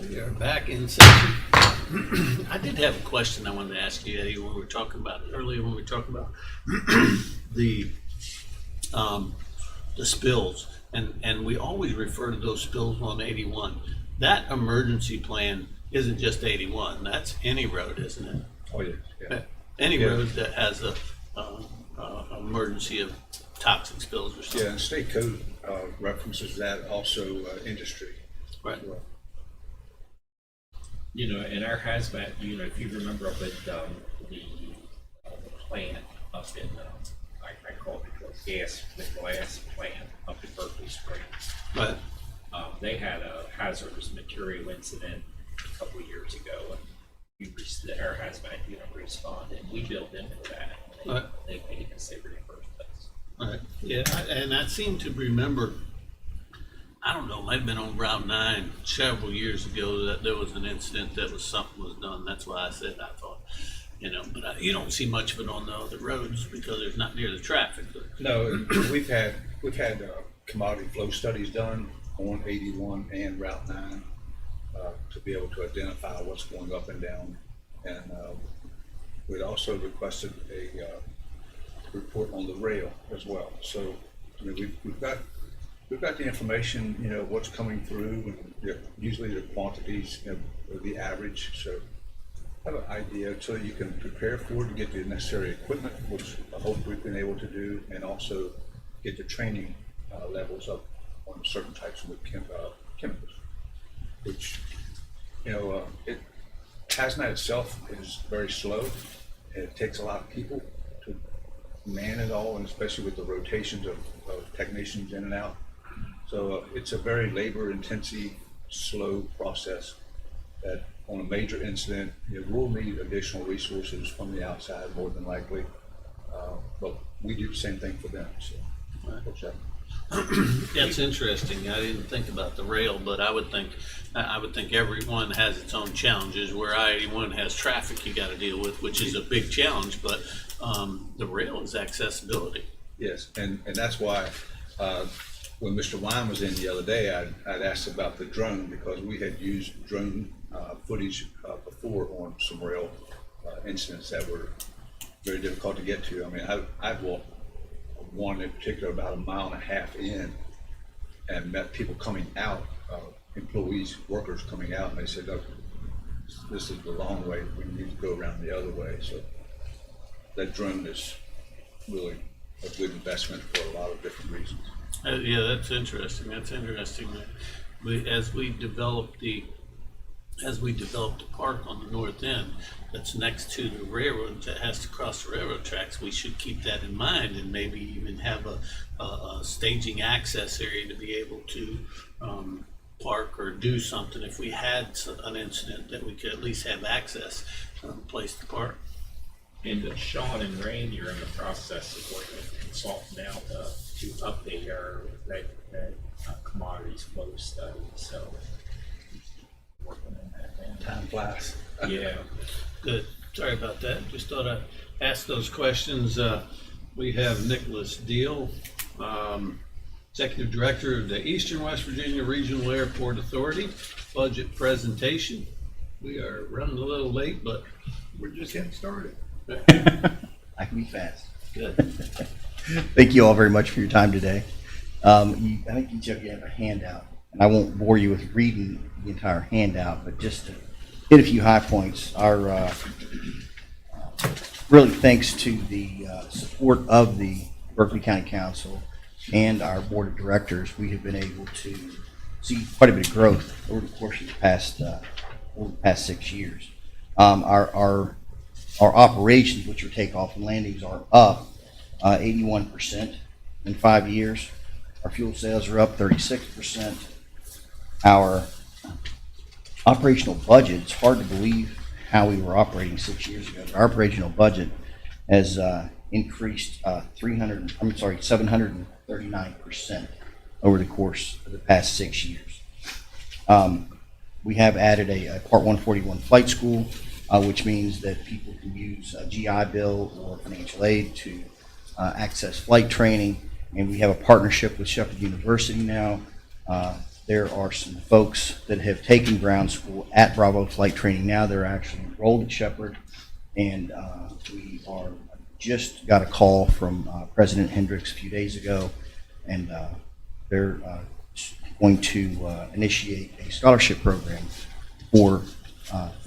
We are back in session. I did have a question I wanted to ask you, Eddie, when we were talking about earlier, when we were talking about the spills, and we always refer to those spills on 81. That emergency plan isn't just 81. That's any road, isn't it? Oh, yeah, yeah. Any Yeah. road that has a emergency of toxic spills or Yeah, something. and state code references that, also industry. Right. You know, in our hazmat, you know, if you remember up at the plant up in, I call it the glass plant up in Berkeley Springs. Right. They had a hazardous material incident a couple of years ago, and our hazmat unit responded. We billed them for that. Right. They paid us, they reimbursed us. Right. Yeah, and I seem to remember, I don't know, might have been on Route 9 several years ago that there was an incident that was something was done. That's why I said I thought, you know, but you don't see much of it on the other roads because there's not near the traffic. No, we've had commodity flow studies done on 81 and Route 9 to be able to identify what's going up and down. And we'd also requested a report on the rail as well. So, I mean, we've got the information, you know, what's coming through, and usually the quantities, you know, the average. So have an idea so you can prepare for it, to get the necessary equipment, which I hope we've been able to do, and also get the training levels up on certain types of chemicals, which, you know, hazmat itself is very slow, and it takes a lot of people to man it all, and especially with the rotations of technicians in and out. So it's a very labor-intensive, slow process that on a major incident, you know, we'll need additional resources from the outside more than likely, but we do the same thing for them. So, That's interesting. I didn't think about the rail, but I would think everyone has its own challenges. Where I-81 has traffic you got to deal with, which is a big challenge, but the rail is accessibility. Yes, and that's why when Mr. Wine was in the other day, I'd asked about the drone, because we had used drone footage before on some rail incidents that were very difficult to get to. I mean, I've walked one in particular about a mile and a half in and met people coming out, employees, workers coming out, and they said, "Look, this is the long way. We need to go around the other way." So that drone is really a good investment for a lot of different reasons. Yeah, that's interesting. As we develop the park on the north end that's next to the railroad that has to cross the railroad tracks, we should keep that in mind, and maybe even have a staging access area to be able to park or do something if we had an incident, that we could at least have access place to park. And Sean and Randy are in the process of working with a consultant now to update our commodities flow study. So working on that now. Time flies. Yeah. Good. Sorry about that. Just thought I'd ask those questions. We have Nicholas Deal, Executive Director of the Eastern West Virginia Regional Airport Authority, budget presentation. We are running a little late, but We're just getting started. I can be fast. good. Thank you all very much for your time today. I think each of you have a handout, and I won't bore you with reading the entire handout, but just to hit a few high points. Our really thanks to the support of the Berkeley County Council and our Board of Directors, we have been able to see quite a bit of growth over the course of the past 6 years. Our operations, which are takeoff and landings, are up 81% in 5 years. Our fuel sales are up 36%. Our operational budget, it's hard to believe how we were operating 6 years ago. Our operational budget has increased 739% over the course of the past 6 years. We have added a Part 141 flight school, which means that people can use a GI Bill or financial aid to access flight training. And we have a partnership with Shepherd University now there are some folks that have taken ground school at Bravo Flight Training now. They're actually enrolled at Shepherd, and we are just got a call from President Hendricks a few days ago, and they're going to initiate a scholarship program for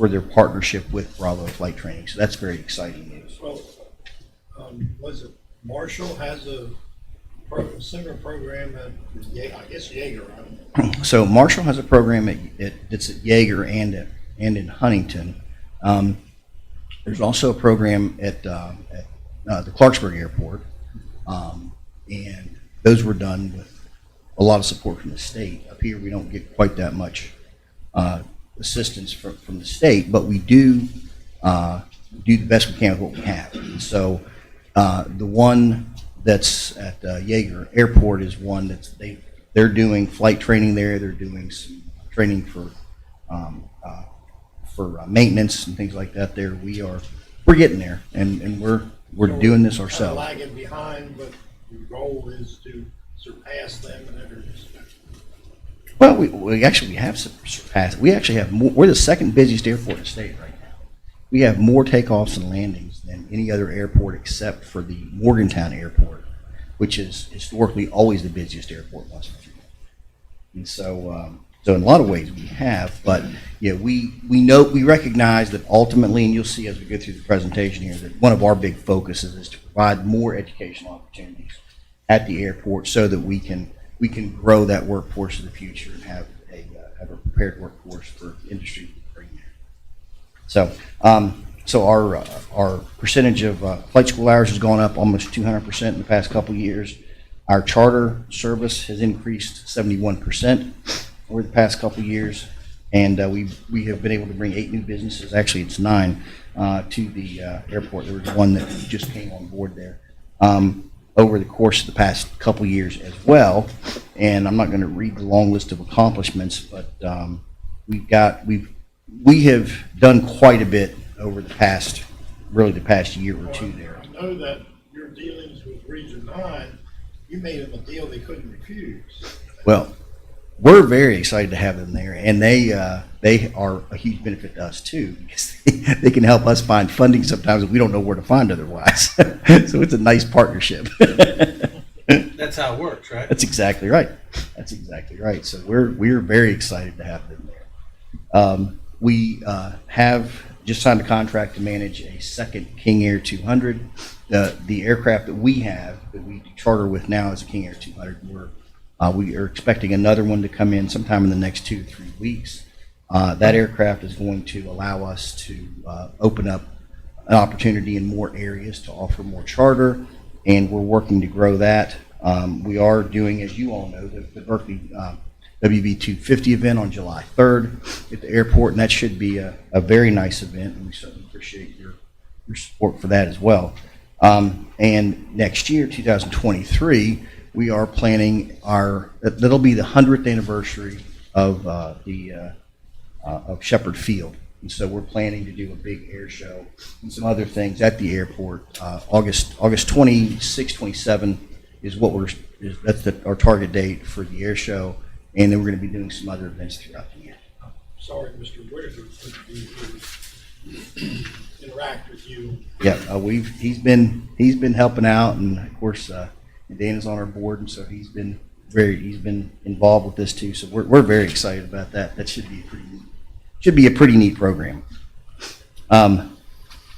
their partnership with Bravo Flight Training. So that's very exciting news. Well, was it Marshall has a similar program at, I guess, Jaeger, I don't know. So Marshall has a program that's at Jaeger and in Huntington. There's also a program at the Clarksburg Airport, and those were done with a lot of support from the state. Up here, we don't get quite that much assistance from the state, but we do do the best we can with what we have. And so the one that's at Jaeger Airport is one that's they're doing flight training there. They're doing some training for maintenance and things like that. There, we're getting there, and we're doing this ourselves. Kind of lagging behind, but the goal is to surpass them in every respect. Well, we actually have surpassed. We actually have more. We're the second busiest airport in the state right now. We have more takeoffs and landings than any other airport except for the Morgantown Airport, which is historically always the busiest airport in West Virginia. And so, so in a lot of ways we have, but yeah, we recognize that ultimately, and you'll see as we go through the presentation here, that one of our big focuses is to provide more educational opportunities at the airport so that we can grow that workforce of the future and have a prepared workforce for industry to bring there. So, so our percentage of flight school hours has gone up almost 200% in the past couple of years. Our charter service has increased 71% over the past couple of years, and we have been able to bring 8 new businesses. Actually, it's 9 to the airport. There was one that just came on board there over the course of the past couple of years as well. And I'm not going to read the long list of accomplishments, but we have done quite a bit over the past year or two there. I know that your dealings with Region 9, you made them a deal they couldn't refuse. Well, we're very excited to have them there, and they are a huge benefit to us too, because they can help us find funding sometimes that we don't know where to find otherwise. So it's a nice partnership. That's how it works, right? That's exactly right. That's exactly right. So we're very excited to have them there. We have just signed a contract to manage a second King Air 200. The aircraft that we have, that we charter with now, is a King Air 200. We are expecting another one to come in sometime in the next 2 to 3 weeks. That aircraft is going to allow us to open up an opportunity in more areas to offer more charter, and we're working to grow that. We are doing, as you all know, the Berkeley WV 250 event on July 3rd at the airport, and that should be a very nice event, and we certainly appreciate your support for that as well. And next year, 2023, we are planning that'll be the 100th anniversary of Shepherd Field. And so we're planning to do a big air show and some other things at the airport. August 26, 27 is that's our target date for the air show. And then we're going to be doing some other events throughout the year. Sorry, Mr. Whitaker, to interact with you. Yeah, he's been helping out, and of course, Dana's on our board, and so he's been involved with this too. So we're very excited about that. That should be a pretty neat program. Some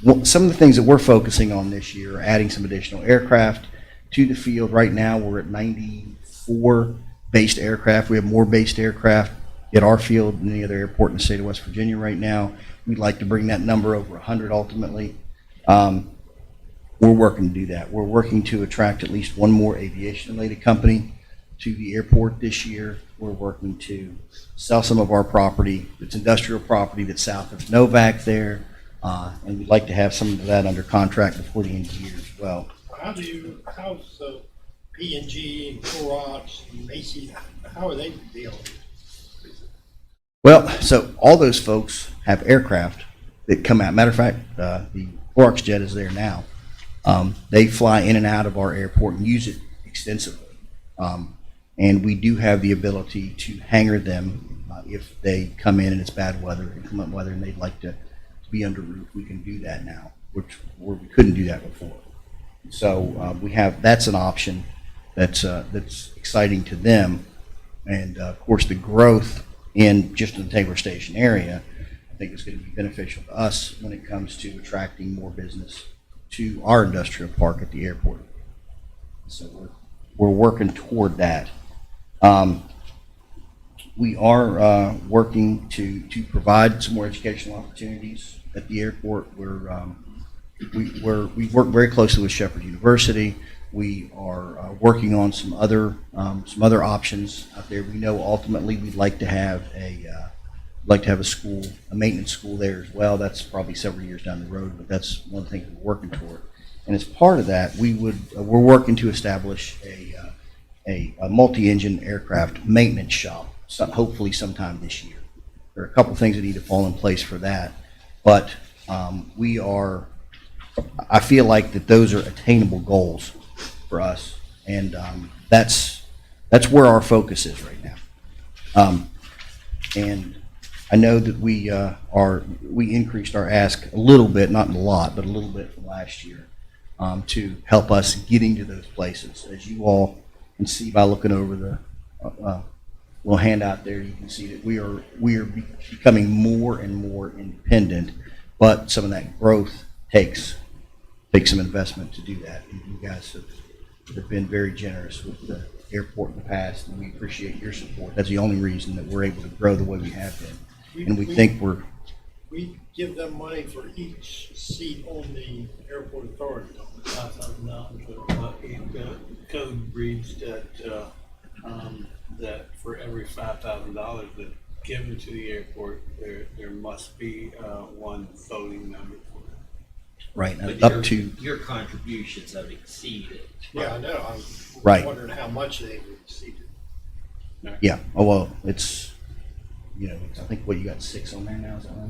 of the things that we're focusing on this year are adding some additional aircraft to the field. Right now, we're at 94 based aircraft. We have more based aircraft at our field than any other airport in the state of West Virginia right now. We'd like to bring that number over 100 ultimately. We're working to do that. We're working to attract at least one more aviation-related company to the airport this year. We're working to sell some of our property. It's industrial property that's south of Novak there, and we'd like to have some of that under contract before the end of the year as well. How's P&G, Clorox, Macy's, how are they dealing? Well, so all those folks have aircraft that come out. Matter of fact, the Clorox jet is there now. They fly in and out of our airport and use it extensively. And we do have the ability to hangar them if they come in and it's bad weather, inclement weather, and they'd like to be under roof. We can do that now, where we couldn't do that before. So we have, that's an option that's exciting to them. And of course, the growth in just in the Taylor Station area, I think is going to be beneficial to us when it comes to attracting more business to our industrial park at the airport. So we're working toward that. We are working to provide some more educational opportunities at the airport. We work very closely with Shepherd University. We are working on some other options out there. We know ultimately we'd like to have a school, a maintenance school there as well. That's probably several years down the road, but that's one thing we're working toward. And as part of that, we're working to establish a multi-engine aircraft maintenance shop, hopefully sometime this year. There are a couple things that need to fall in place for that, but I feel like that those are attainable goals for us, and that's where our focus is right now. And I know that we increased our ask a little bit, not a lot, but a little bit from last year, to help us getting to those places. As you all can see by looking over the little handout there, you can see that we are becoming more and more independent, but some of that growth takes some investment to do that. And you guys have been very generous with the airport in the past, and we appreciate your support. That's the only reason that we're able to grow the way we have been. And we think we give them money for each seat on the airport authority. $5,000. Code reads that for every $5,000 that's given to the airport, there must be one voting member for it. right But up to your contributions have exceeded. Yeah, I know. I'm Right. wondering how much they've exceeded. yeah. Oh well, it's I think what you got 6 on there now. Is that right?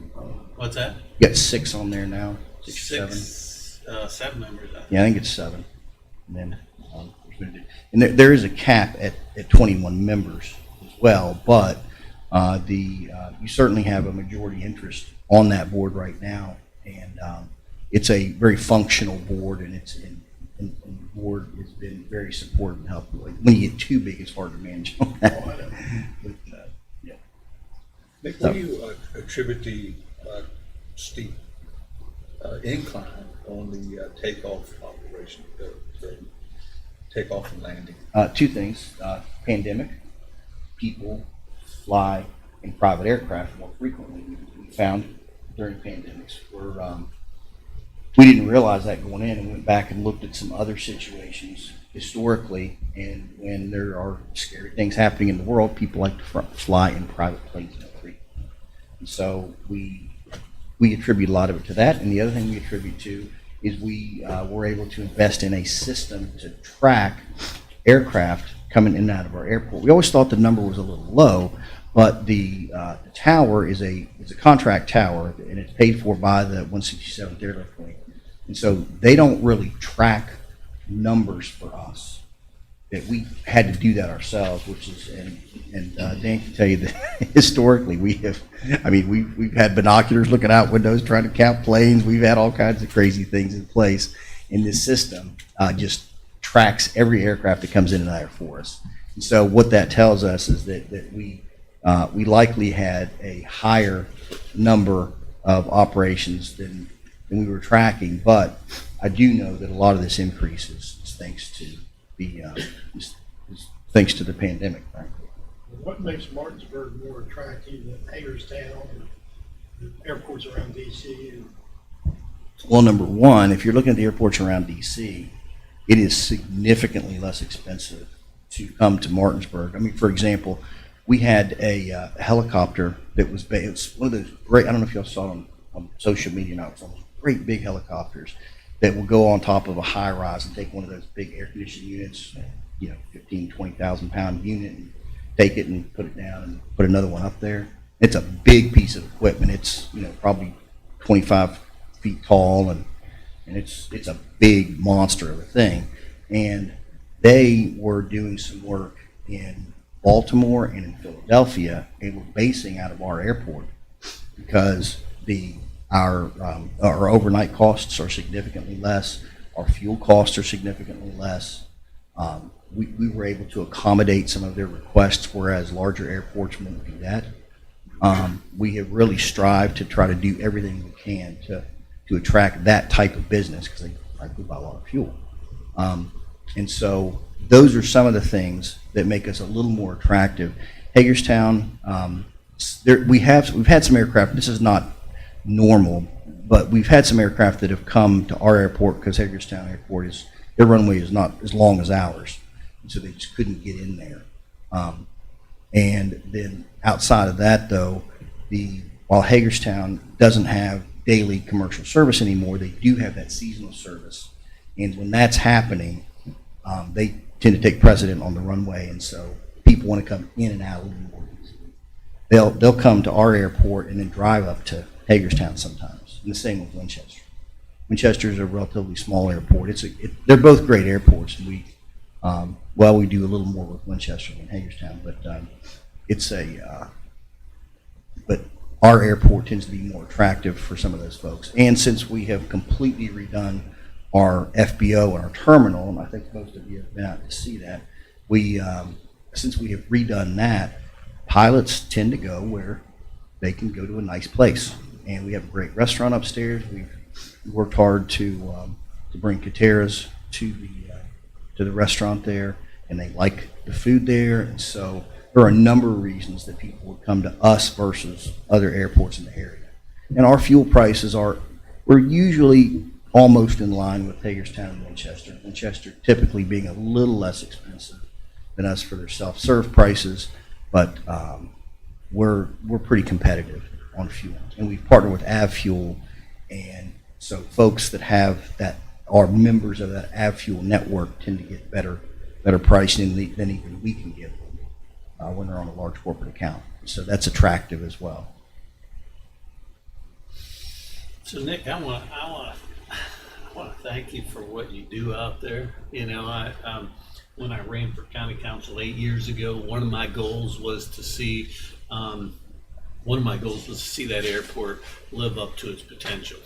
What's that? You got 6 on there now. 6 or 7. 7 members. I think. Yeah, I think it's 7. And then, and there is a cap at 21 members as well, but you certainly have a majority interest on that board right now, and it's a very functional board, and and the board has been very supportive and helpful. When you get too big, it's hard to manage on that. Oh, I know. But, yeah. Nick, what do you attribute the steep incline on the takeoff operation, the takeoff and landing? 2 things. Pandemic, people fly in private aircraft more frequently. We found during pandemics where we didn't realize that going in, and went back and looked at some other situations historically, and when there are scary things happening in the world, people like to fly in private planes more frequently. And so we attribute a lot of it to that, and the other thing we attribute to is we were able to invest in a system to track aircraft coming in and out of our airport. We always thought the number was a little low, but the tower is a contract tower, and it's paid for by the 167th Airlift Wing. And so they don't really track numbers for us. That we had to do that ourselves, which is, and Dan can tell you that historically we've had binoculars looking out windows trying to count planes. We've had all kinds of crazy things in place, and this system just tracks every aircraft that comes in and out for us. And so what that tells us is that we likely had a higher number of operations than we were tracking, but I do know that a lot of this increase is thanks to the pandemic, frankly. What makes Martinsburg more attractive than Hagerstown or the airports around D.C.? Well, number one, if you're looking at the airports around D.C., it is significantly less expensive to come to Martinsburg. I mean, for example, we had a helicopter that was it was one of those great, I don't know if y'all saw it on social media now, it's one of those great big helicopters that will go on top of a high rise and take one of those big air conditioning units, 15, 20,000 pound unit, and take it and put it down and put another one up there. It's a big piece of equipment. It's, probably 25 feet tall, and it's a big monster of a thing. And they were doing some work in Baltimore and in Philadelphia, and we're basing out of our airport because our overnight costs are significantly less, our fuel costs are significantly less. We were able to accommodate some of their requests, whereas larger airports wouldn't do that. We have really strived to try to do everything we can to attract that type of business because they frankly buy a lot of fuel. And so those are some of the things that make us a little more attractive. Hagerstown, we've had some aircraft. This is not normal, but we've had some aircraft that have come to our airport because Hagerstown Airport their runway is not as long as ours, so they just couldn't get in there. And then outside of that, though, while Hagerstown doesn't have daily commercial service anymore, they do have that seasonal service. And when that's happening, they tend to take precedent on the runway, and so people want to come in and out a little more easily. They'll come to our airport and then drive up to Hagerstown sometimes. And the same with Winchester. Winchester is a relatively small airport. They're both great airports, and we do a little more with Winchester than Hagerstown, but but our airport tends to be more attractive for some of those folks. And since we have completely redone our FBO and our terminal, and I think most of you have been out to see that, since we have redone that, pilots tend to go where they can go to a nice place. And we have a great restaurant upstairs. We've worked hard to bring Kateras to the restaurant there, and they like the food there. And so there are a number of reasons that people would come to us versus other airports in the area. And our fuel prices we're usually almost in line with Hagerstown and Winchester. Winchester typically being a little less expensive than us for their self-serve prices, but we're pretty competitive on fuel. And we've partnered with AvFuel, and so folks that are members of that AvFuel network tend to get better pricing than even we can give them when they're on a large corporate account. So that's attractive as well. So Nick, I want to thank you for what you do out there. You know, when I ran for county council 8 years ago, one of my goals was to see that airport live up to its potential.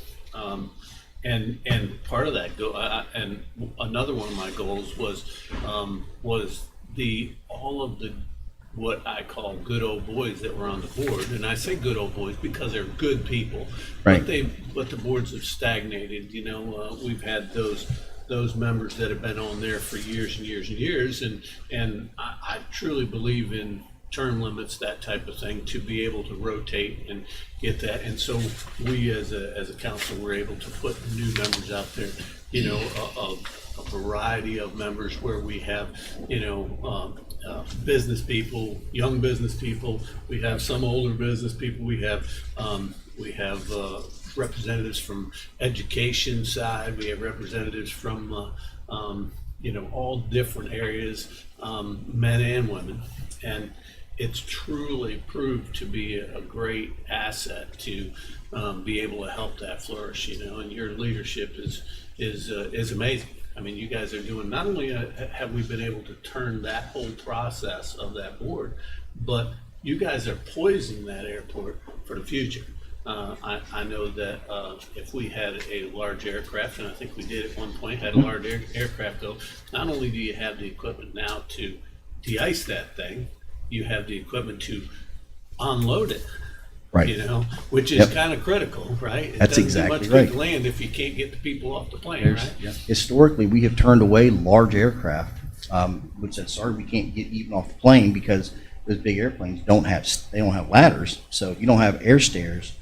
And part of that and another one of my goals was all of the what I call good old boys that were on the board, and I say good old boys because they're good people, right? But the boards have stagnated. You know, we've had those members that have been on there for years and years and years, and I truly believe in term limits, that type of thing, to be able to rotate and get that. And so we as a council were able to put new members out there, you know, a variety of members where we have, you know, business people, young business people, we have some older business people, we have representatives from education side, we have representatives from you know, all different areas, men and women, and it's truly proved to be a great asset to be able to help that flourish, you know, and your leadership is amazing. I mean, you guys are doing, not only have we been able to turn that whole process of that board, but you guys are poising that airport for the future. I know that if we had a large aircraft, and I think we did at one point, had a large aircraft go, not only do you have the equipment now to de-ice that thing, you have the equipment to unload it. Right. You know, which is kind of critical, right? It That's doesn't exactly do much right. good land if you can't get the people off the plane, right? Yeah. Historically, we have turned away large aircraft, which said, sorry, we can't get even off the plane because those big airplanes don't have ladders. So if you don't have air stairs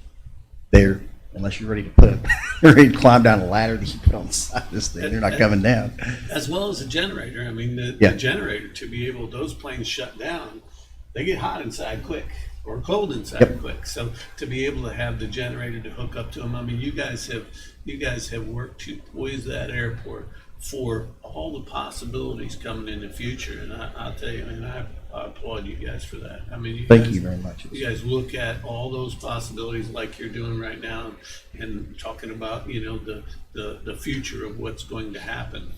there, unless you're ready to climb down a ladder that you put on the side of this thing, they're not coming down. As well as a generator. I mean, the generator, to be able, those planes shut down, they get hot inside quick or cold inside quick. So to be able to have the generator to hook up to them, I mean, you guys have worked to poise that airport for all the possibilities coming in the future. And I'll tell you, I mean, I applaud you guys for that. I mean, Thank you very much. You guys look at all those possibilities like you're doing right now, and talking about, you know, the future of what's going to happen.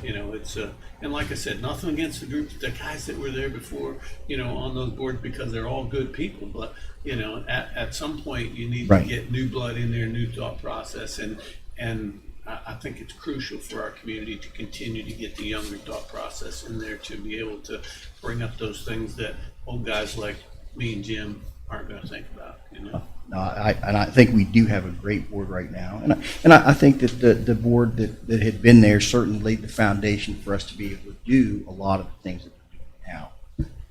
You know, it's and like I said, nothing against the group, the guys that were there before, you know, on those boards, because they're all good people. But you know, at some point, you need Right. to get new blood in there, new thought process, and I think it's crucial for our community to continue to get the younger thought process in there to be able to bring up those things that old guys like me and Jim aren't going to think about. You know. No, I think we do have a great board right now, and I think that the board that had been there certainly laid the foundation for us to be able to do a lot of the things that we're doing now.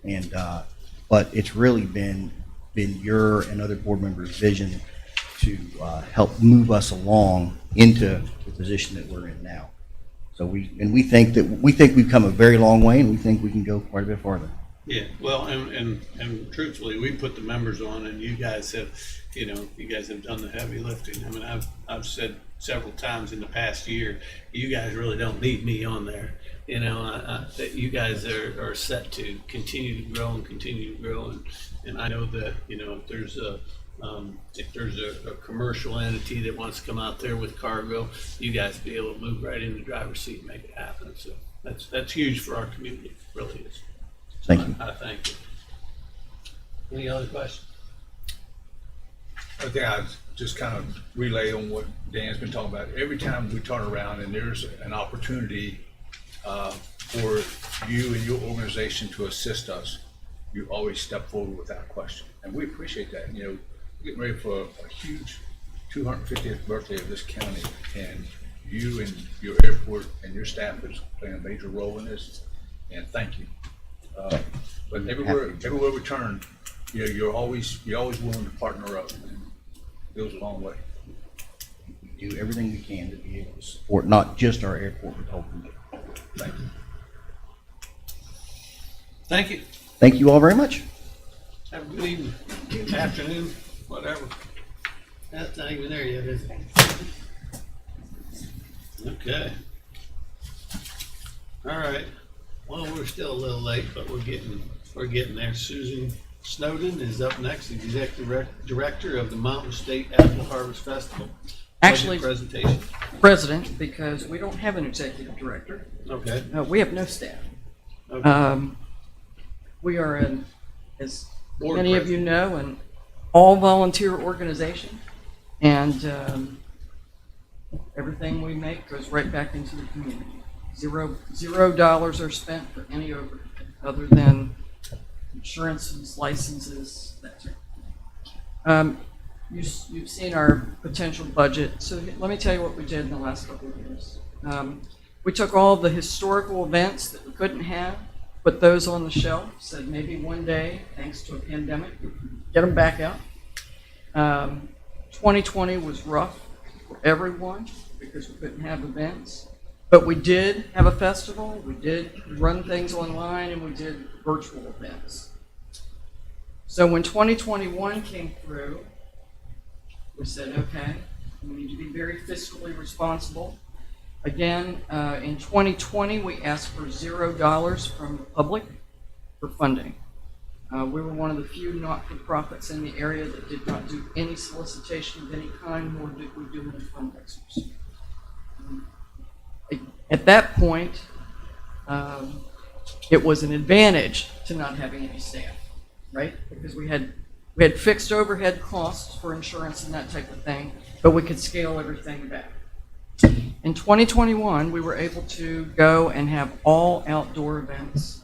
And but it's really been your and other board members' vision to help move us along into the position that we're in now. So we think we've come a very long way, and we think we can go quite a bit farther. Yeah, well, and truthfully, we put the members on, and you guys have, you know, you guys have done the heavy lifting. I mean, I've said several times in the past year, you guys really don't need me on there. You know, that you guys are set to continue to grow and continue to grow, and I know that, you know, if there's a commercial entity that wants to come out there with cargo, you guys be able to move right in the driver's seat and make it happen. So that's huge for our community, it really is. Thank you. I thank you. Any other questions? I think I'd just kind of relay on what Dan's been talking about. Every time we turn around and there's an opportunity for you and your organization to assist us, you always step forward without question. And we appreciate that. You know, we're getting ready for a huge 250th birthday of this county, and you and your airport and your staff is playing a major role in this, and thank you. But everywhere we turn, you know, you're always willing to partner up, and it goes a long way. We do everything we can to be able to support not just our airport, but the whole community. Thank you. Thank you. Thank you all very much. Have a good evening, afternoon, whatever. That's not even there yet, is it? Okay. All right. Well, we're still a little late, but we're getting there. Susan Snowden is up next, Executive Director of the Mountain State Apple Harvest Festival. Actually, Budget presentation. president, because we don't have an executive director. Okay. We have no staff. Okay. We are, as Board many of you know, an all-volunteer organization, and everything we make goes right back into the community. $0 are spent for any overhead other than insurances, licenses, that sort of thing. You've seen our potential budget. So let me tell you what we did in the last couple of years. We took all the historical events that we couldn't have, put those on the shelf, said maybe one day, thanks to a pandemic, we can get them back out. 2020 was rough for everyone because we couldn't have events. But we did have a festival, we did run things online, and we did virtual events. So when 2021 came through, we said, okay, we need to be very fiscally responsible. Again, in 2020, we asked for $0 from the public for funding. We were one of the few not-for-profits in the area that did not do any solicitation of any kind, nor did we do any fundraisers. At that point, it was an advantage to not having any staff, right? Because we had fixed overhead costs for insurance and that type of thing, but we could scale everything back. In 2021, we were able to go and have all outdoor events.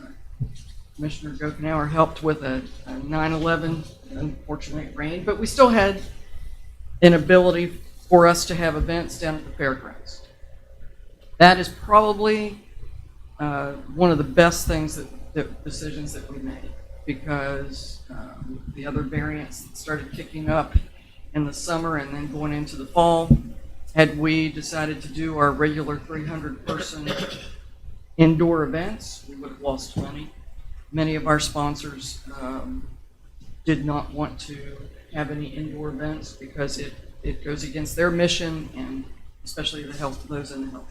Commissioner Gokenauer helped with a 9/11, unfortunately it rained, but we still had an ability for us to have events down at the fairgrounds. That is probably one of the best things decisions that we made, because the other variants that started kicking up in the summer and then going into the fall, had we decided to do our regular 300-person indoor events, we would have lost money. Many of our sponsors did not want to have any indoor events because it goes against their mission, and especially the health of those in the healthcare.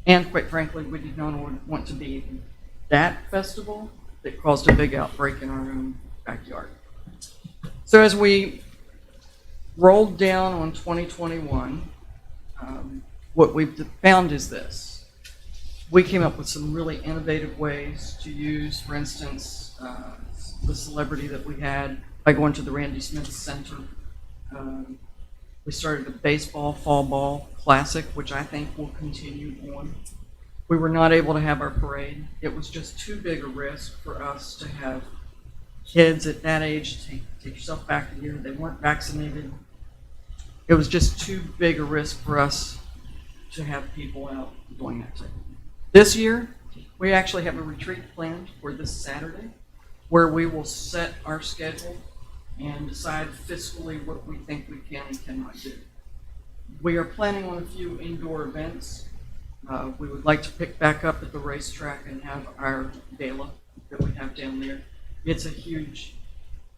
And quite frankly, we did not want to be that festival that caused a big outbreak in our own backyard. So as we rolled down on 2021, what we've found is this. we came up with some really innovative ways to use, for instance, the celebrity that we had by going to the Randy Smith Center. We started a baseball fall ball classic, which I think will continue on. We were not able to have our parade. It was just too big a risk for us to have kids at that age. Take yourself back a year. They weren't vaccinated. It was just too big a risk for us to have people out doing that type of thing. This year, we actually have a retreat planned for this Saturday where we will set our schedule and decide fiscally what we think we can and cannot do. We are planning on a few indoor events. We would like to pick back up at the racetrack and have our gala that we have down there. It's a huge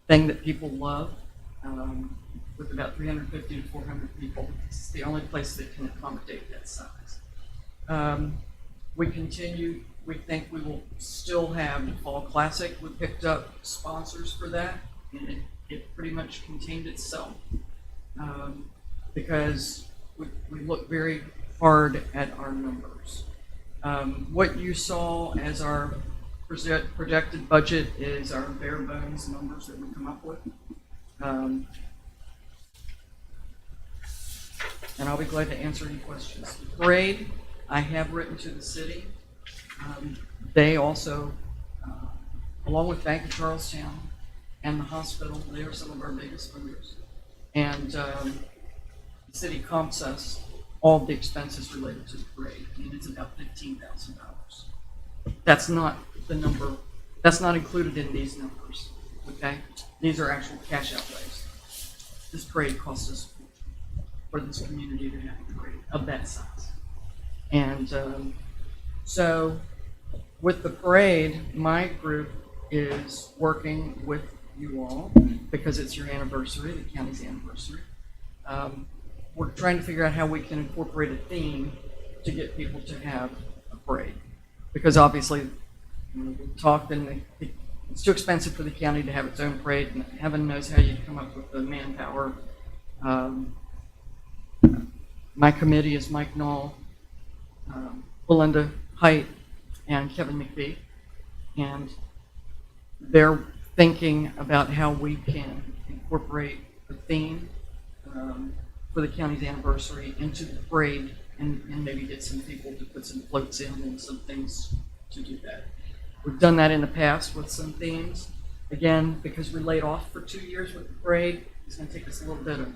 thing that people love, with about 350 to 400 people. It's the only place that can accommodate that size. We think we will still have the Fall Classic. We picked up sponsors for that, and it pretty much contained itself, because we look very hard at our numbers. What you saw as our projected budget is our bare bones numbers that we come up with. And I'll be glad to answer any questions. The parade, I have written to the city. They also, along with Bank of Charlestown and the hospital, they are some of our biggest funders. And the city comps us all of the expenses related to the parade, and it's about $15,000. That's not the number, that's not included in these numbers, okay? These are actual cash outlays. This parade costs us for this community to have a parade of that size. And so with the parade, my group is working with you all because it's your anniversary, the county's anniversary. We're trying to figure out how we can incorporate a theme to get people to have a parade. Because obviously, we talked and it's too expensive for the county to have its own parade, and heaven knows how you come up with the manpower. My committee is Mike Knoll, Belinda Height, and Kevin McBee, and they're thinking about how we can incorporate the theme for the county's anniversary into the parade, and maybe get some people to put some floats in and some things to do that. We've done that in the past with some themes. Again, because we laid off for 2 years with the parade, it's going to take us a little bit of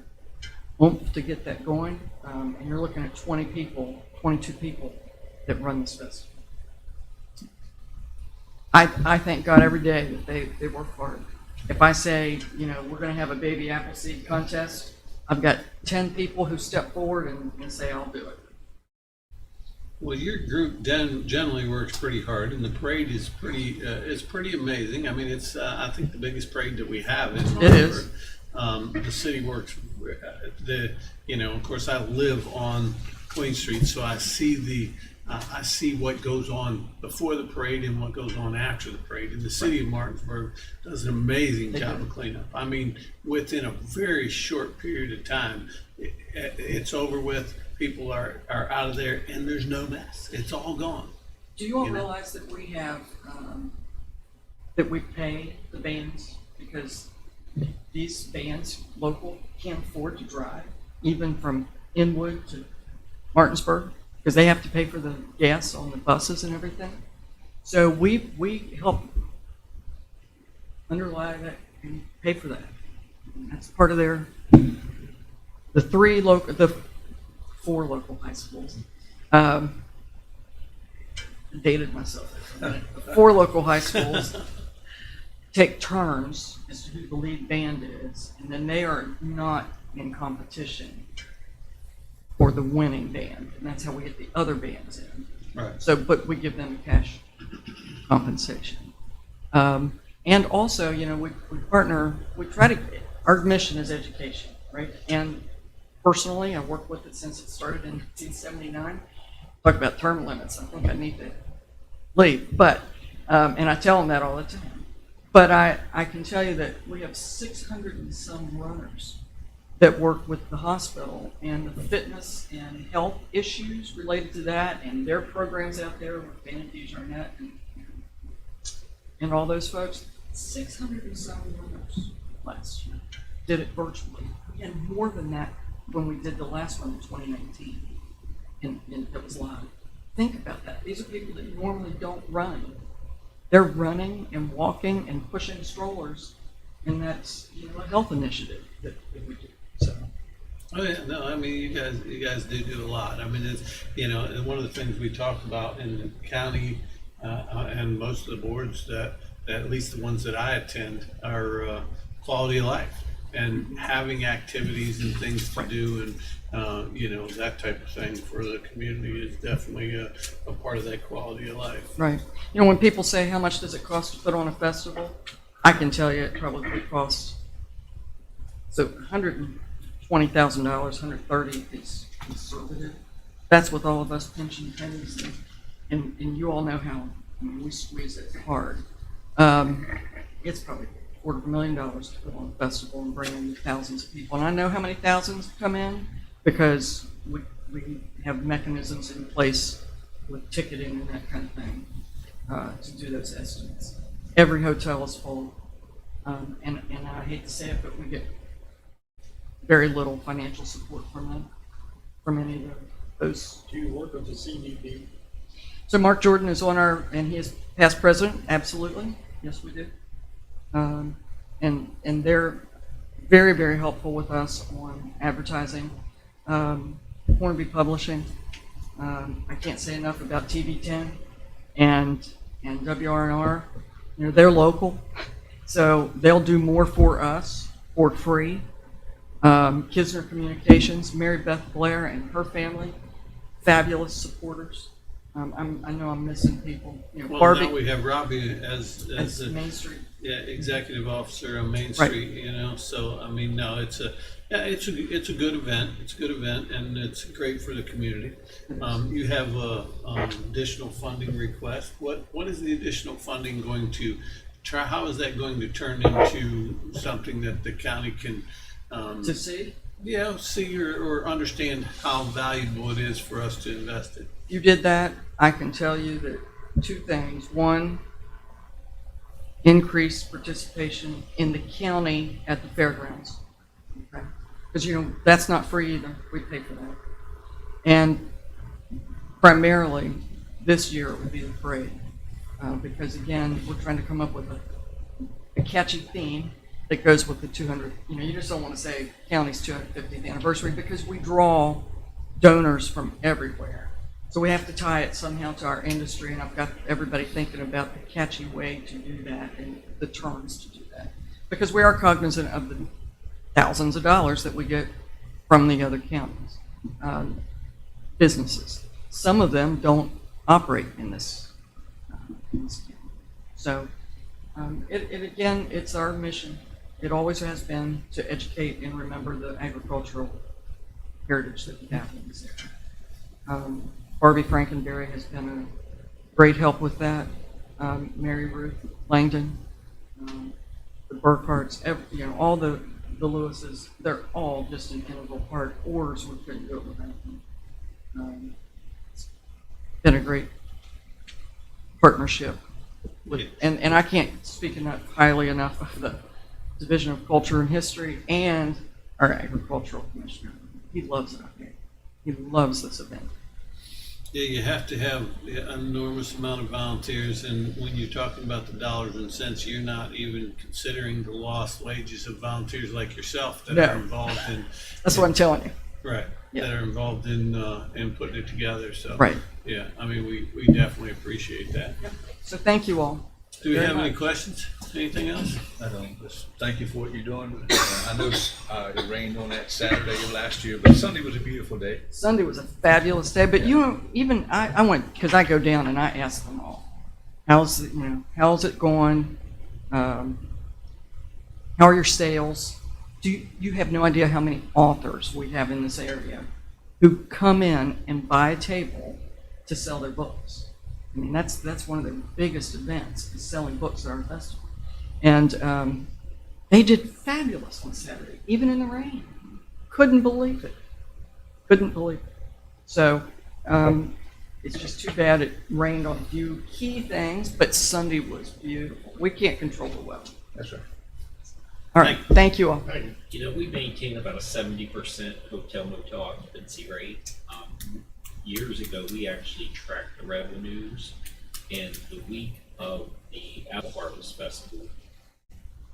oomph to get that going. And you're looking at 20 people, 22 people that run this festival. I thank God every day that they work hard. If I say, we're going to have a baby apple seed contest, I've got 10 people who step forward and say, I'll do it. Well, your group generally works pretty hard, and the parade is pretty amazing. I mean, it's I think the biggest parade that we have is It is. The city works. Of course, I live on Queen Street, so I see what goes on before the parade and what goes on after the parade. And the city of Martinsburg does an amazing job of cleanup. I mean, within a very short period of time, it's over with. People are out of there, and there's no mess. It's all gone. Do you all realize that we have, that we pay the bands because these bands, local, can't afford to drive, even from Inwood to Martinsburg, because they have to pay for the gas on the buses and everything. So we help underlie that and pay for that. That's part of the 4 local high schools. Dated myself there for a minute. The 4 local high schools take turns as to who the lead band is, and then they are not in competition for the winning band, and that's how we get the other bands in. Right. So, but we give them cash compensation. And also, we partner, our mission is education, right? And personally, I've worked with it since it started in 1979. Talk about term limits. I think I need to leave, but, and I tell them that all the time. But I can tell you that we have 600 and some runners that work with the hospital, and the fitness and health issues related to that, and their programs out there with Vanity Jarnett and all those folks. 600 and some members last year did it virtually. We had more than that when we did the last one in 2019, and it was live. Think about that. These are people that normally don't run. They're running and walking and pushing strollers, and that's, you know, a health initiative that we do. So. Oh yeah, no, I mean, you guys do a lot. I mean, it's, you know, and one of the things we talk about in the county, and most of the boards that at least the ones that I attend, are quality of life and having activities and things to do, and you know, that type of thing for the community is definitely a part of that quality of life. Right. You know, when people say, how much does it cost to put on a festival? I can tell you it probably costs, so $120,000, $130,000 is conservative. That's with all of us pinching pennies, and you all know how, I mean, we squeeze it hard. It's probably $250,000 to put on a festival and bring in thousands of people. And I know how many thousands come in because we have mechanisms in place with ticketing and that kind of thing to do those estimates. Every hotel is full, and I hate to say it, but we get very little financial support from them, from any of those. Do you work with the CDP? So Mark Jordan is on our, and he is past president, absolutely. Yes, we do. And they're very, very helpful with us on advertising. Hornby Publishing, I can't say enough about TV10 and WRNR. You know, they're local, so they'll do more for us for free. Kisner Communications, Mary Beth Blair and her family, fabulous supporters. I know I'm missing people. You know, Well, Barbie, now we have Robbie as the Main Street. executive officer on Main Right. Street. You know, so I mean, no, it's a good event. It's a good event, and it's great for the community. You have a additional funding request. What is the additional funding going to try? How is that going to turn into something that the county can To see, see or understand how valuable it is for us to invest in? if you did that, I can tell you that two things. One, increased participation in the county at the fairgrounds. Okay? Because, you know, that's not free either. We pay for that. And primarily, this year it would be the parade. Because, again, we're trying to come up with a catchy theme that goes with the 200. You know, you just don't want to say county's 250th anniversary because we draw donors from everywhere. So we have to tie it somehow to our industry, and I've got everybody thinking about the catchy way to do that and the terms to do that. Because we are cognizant of the thousands of dollars that we get from the other counties, businesses. Some of them don't operate in this county. So again, it's our mission. It always has been to educate and remember the agricultural heritage that we have in this area. Barbie Frankenberry has been a great help with that. Mary Ruth Langdon, the Burkharts, you know, all the Lewises, they're all just an integral part. Oars, we couldn't do it without them. It's been a great partnership. And I can't speak highly enough of the Division of Culture and History and our agricultural commissioner. He loves it up here. He loves this event. Yeah, you have to have an enormous amount of volunteers, and when you're talking about the dollars and cents, you're not even considering the lost wages of volunteers like yourself that are involved in. That's what I'm telling you. Right. Yeah. That are involved in putting it together. So. Right. Yeah, I mean, we definitely appreciate that. Yep. So thank you all. Do we Very have any much. questions? Anything else? I don't, just thank you for what you're doing. I know it rained on that Saturday of last year, but Sunday was a beautiful day. Sunday was a fabulous day, but you know, even I went, because I go down and I ask them all, how's it going? How are your sales? You have no idea how many authors we have in this area who come in and buy a table to sell their books. I mean, that's one of the biggest events, is selling books at our festival. And they did fabulous on Saturday, even in the rain. couldn't believe it. Couldn't believe it. So, it's just too bad it rained on a few key things, but Sunday was beautiful. We can't control the weather. That's right. All right, thank you all. Thank you. You know, we maintain about a 70% hotel motel occupancy rate. Years ago, we actually tracked the revenues, and the week of the Apple Harvest Festival,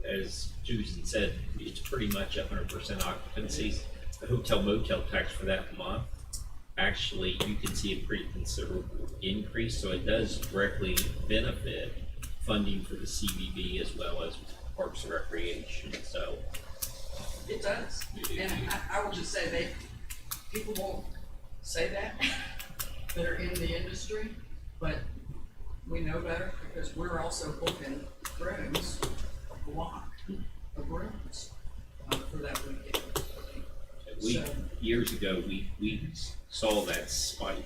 as Susan said, it's pretty much 100% occupancy. The hotel motel tax for that month, actually, you can see a pretty considerable increase, so it does directly benefit funding for the CBB as well as Parks and Recreation. So It does. And I will just say people won't say that are in the industry, but we know better because we're also booking rooms, a block of rooms for that weekend. years ago, we saw that spike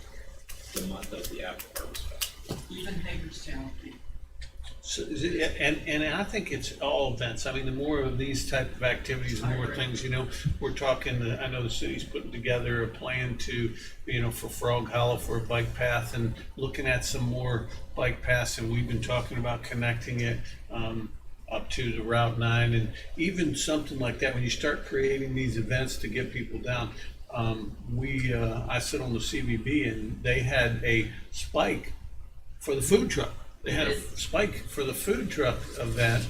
the month of the Apple Harvest Festival. Even Hagerstown. So, and I think it's all events. I mean, the more of these type of activities, the more things, we're talking, I know the city's putting together a plan to, for Frog Hollow for a bike path and looking at some more bike paths. And we've been talking about connecting it up to the Route 9 and even something like that. When you start creating these events to get people down, I sit on the CBB and they had a spike for the food truck. They had a spike for the food truck event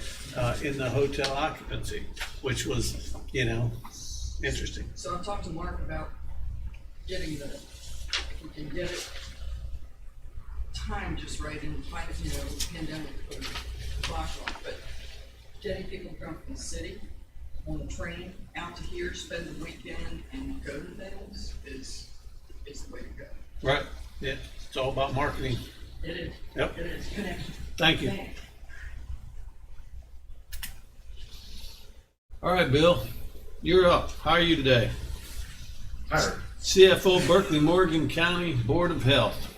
in the hotel occupancy, which was, interesting. So I've talked to Mark about getting if we can get it timed just right and find the pandemic put the box on, but getting people to come from the city on the train out to here, spend the weekend and go to things is the way to go. Right, yeah, it's all about marketing. It is. Yep. It is. Connection. Thank you. All right, Bill, you're up. How are you today? Tired. CFO, Berkeley Morgan County Board of Health.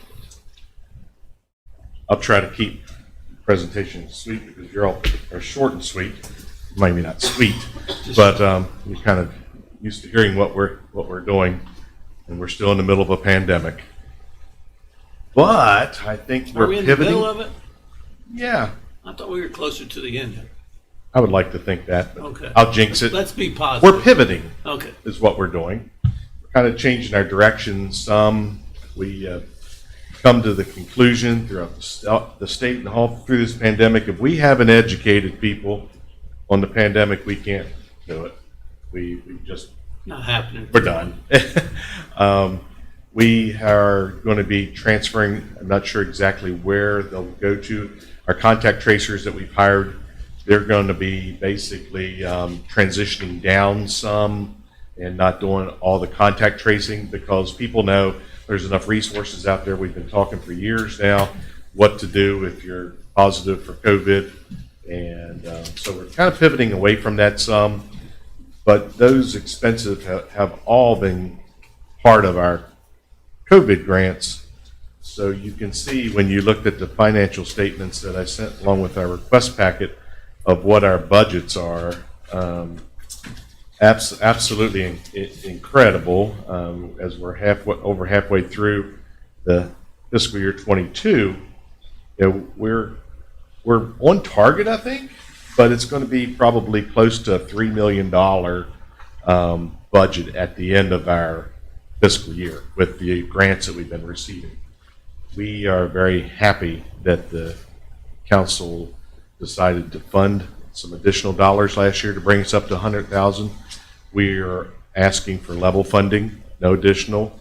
I'll try to keep the presentation sweet because you're all are short and sweet. Maybe not sweet, but you're kind of used to hearing what we're doing, and we're still in the middle of a pandemic. But I think Are we're we in pivoting. the middle of it? Yeah, I thought we were closer to the end. I would like to think that, but Okay. I'll jinx it. Let's be positive. We're pivoting. Okay. Is what we're doing. We're kind of changing our direction some. We come to the conclusion throughout the state and all through this pandemic, if we haven't educated people on the pandemic, we can't do it. We just, Not happening. we're done. We are going to be transferring, I'm not sure exactly where they'll go to. Our contact tracers that we've hired, they're going to be basically transitioning down some and not doing all the contact tracing because people know there's enough resources out there. We've been talking for years now what to do if you're positive for COVID. And so we're kind of pivoting away from that some. But those expenses have all been part of our COVID grants. So you can see when you looked at the financial statements that I sent along with our request packet of what our budgets are, absolutely incredible. As we're over halfway through the fiscal year 22, we're on target, I think, but it's going to be probably close to a $3 million budget at the end of our fiscal year with the grants that we've been receiving. We are very happy that the council decided to fund some additional dollars last year to bring us up to $100,000. We are asking for level funding, no additional,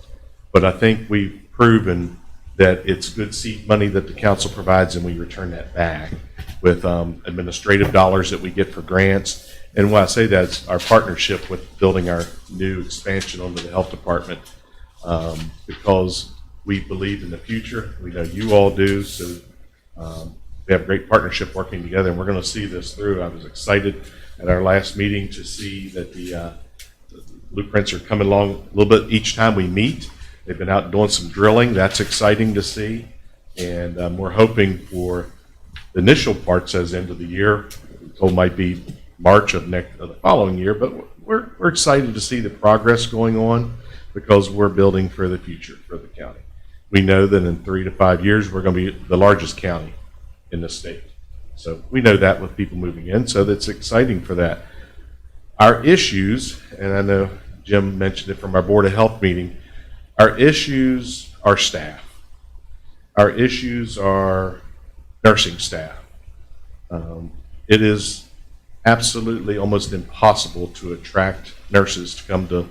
but I think we've proven that it's good seed money that the council provides and we return that back with administrative dollars that we get for grants. And when I say that, it's our partnership with building our new expansion onto the health department because we believe in the future. We know you all do, so we have a great partnership working together, and we're going to see this through. I was excited at our last meeting to see that the blueprints are coming along a little bit each time we meet. They've been out doing some drilling. That's exciting to see, and we're hoping for the initial parts as end of the year. We're told might be March of the following year, but we're excited to see the progress going on because we're building for the future for the county. We know that in 3 to 5 years, we're going to be the largest county in the state. So we know that with people moving in, so that's exciting for that. Our issues, and I know Jim mentioned it from our Board of Health meeting, our issues are staff. Our issues are nursing staff. It is absolutely almost impossible to attract nurses to come to.